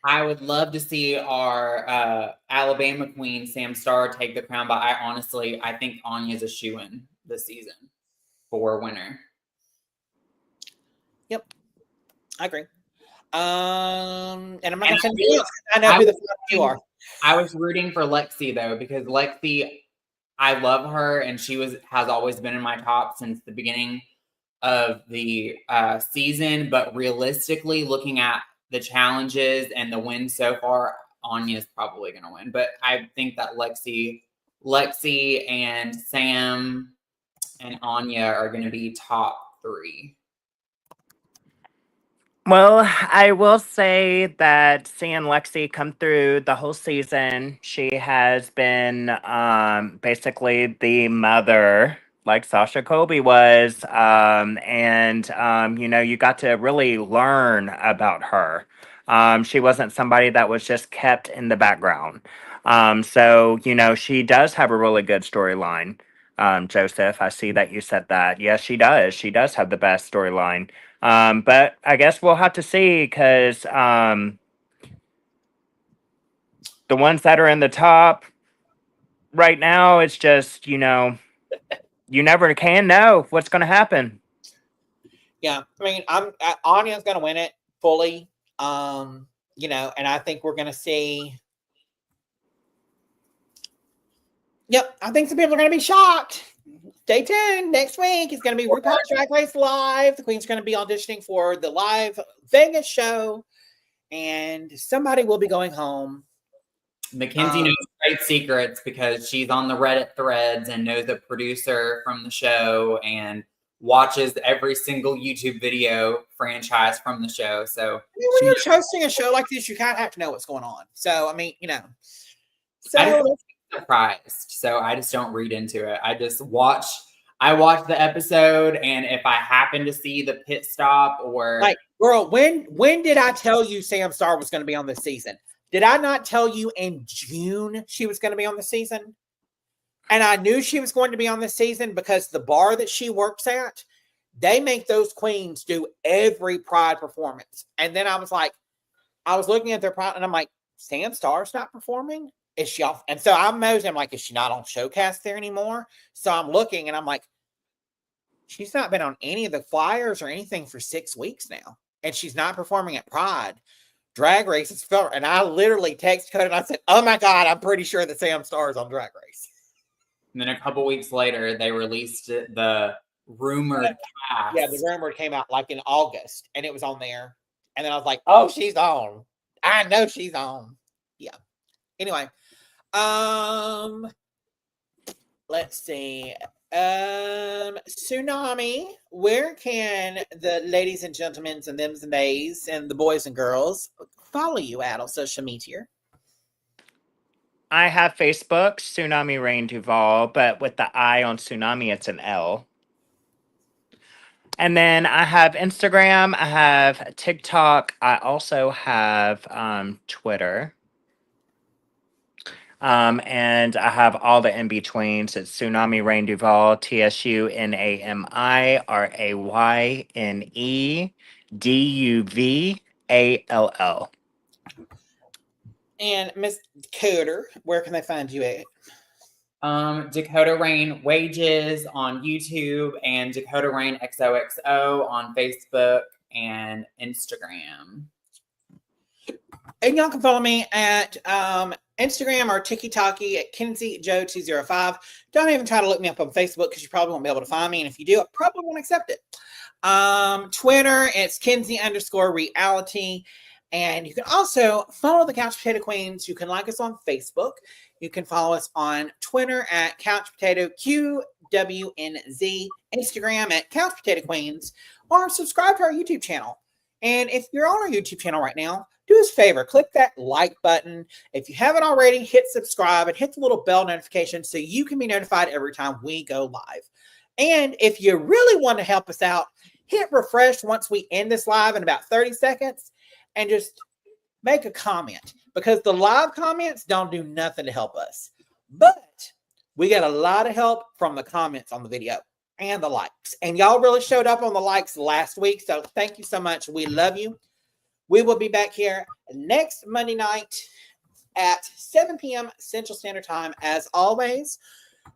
I would love to see our Alabama queen, Sam Starr, take the crown, but I think Anya's a shoo-in this season for winner.
Yep. I agree. And I'm not going to say anything else. I know who the fuck you are.
I was rooting for Lexi, though, because Lexi, I love her, and she has always been in my top since the beginning of the season. But realistically, looking at the challenges and the wins so far, Anya's probably going to win. But I think that Lexi and Sam and Anya are going to be top 3.
Well, I will say that seeing Lexi come through the whole season, she has been basically the mother, like Sasha Colby was. You got to really learn about her. She wasn't somebody that was just kept in the background. She does have a really good storyline. Joseph, I see that you said that. Yes, she does. She does have the best storyline. But I guess we'll have to see because the ones that are in the top right now, it's just, you never can know what's going to happen.
Yeah. I mean, Anya's going to win it fully. And I think we're going to see. Yep. I think some people are going to be shocked. Stay tuned. Next week is going to be RuPaul's Drag Race Live. The Queen's going to be auditioning for the live Vegas show, and somebody will be going home.
Mackenzie knows great secrets because she's on the Reddit threads and knows the producer from the show and watches every single YouTube video franchise from the show. So
when you're hosting a show like this, you kind of have to know what's going on. So, I mean,
I'm surprised. So I just don't read into it. I watch the episode, and if I happen to see the pit stop or
like, girl, when did I tell you Sam Star was going to be on this season? Did I not tell you in June she was going to be on the season? And I knew she was going to be on this season because the bar that she works at, they make those queens do every Pride performance. And then I was looking at their Pride, and I'm like, Sam Star's not performing? Is she off? And so I'm moseying, I'm like, is she not on Showcast there anymore? So I'm looking, and I'm like, she's not been on any of the flyers or anything for 6 weeks now. And she's not performing at Pride. Drag Race is filler. And I literally texted Dakota and I said, oh my God, I'm pretty sure that Sam Star is on Drag Race.
And then a couple weeks later, they released the rumored cast.
Yeah, the rumor came out like in August, and it was on there. And then I was like, oh, she's on. I know she's on. Yeah. Anyway, let's see. Tsunami, where can the ladies and gentlemen and thems and theys and the boys and girls follow you at on social media?
I have Facebook, Tsunami Rayne Duvall, but with the I on Tsunami, it's an L. And then I have Instagram, I have TikTok, I also have Twitter. And I have all the in-betweens. It's Tsunami Rayne Duvall, TSUNAMI RAYNE
And Miss Dakota, where can they find you at?
Dakota Rayne Wages on YouTube and Dakota Rayne XOXO on Facebook and Instagram.
And y'all can follow me at Instagram or TikTok at KenzieJoe205. Don't even try to look me up on Facebook because you probably won't be able to find me. And if you do, I probably won't accept it. Twitter, it's Kenzie_reality. And you can also follow the Couch Potato Queens. You can like us on Facebook. You can follow us on Twitter at Couch Potato QWNZ, Instagram at Couch Potato Queens, or subscribe to our YouTube channel. And if you're on our YouTube channel right now, do us a favor, click that like button. If you haven't already, hit subscribe and hit the little bell notification so you can be notified every time we go live. And if you really want to help us out, hit refresh once we end this live in about 30 seconds and just make a comment, because the live comments don't do nothing to help us. But we got a lot of help from the comments on the video and the likes. And y'all really showed up on the likes last week. So thank you so much. We love you. We will be back here next Monday night at 7 p.m. Central Standard Time, as always,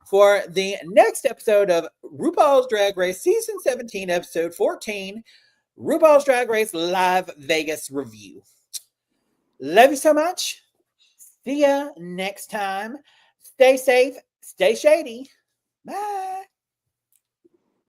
for the next episode of RuPaul's Drag Race Season 17, Episode 14, RuPaul's Drag Race Live Vegas Review. Love you so much. See ya next time. Stay safe. Stay shady. Bye.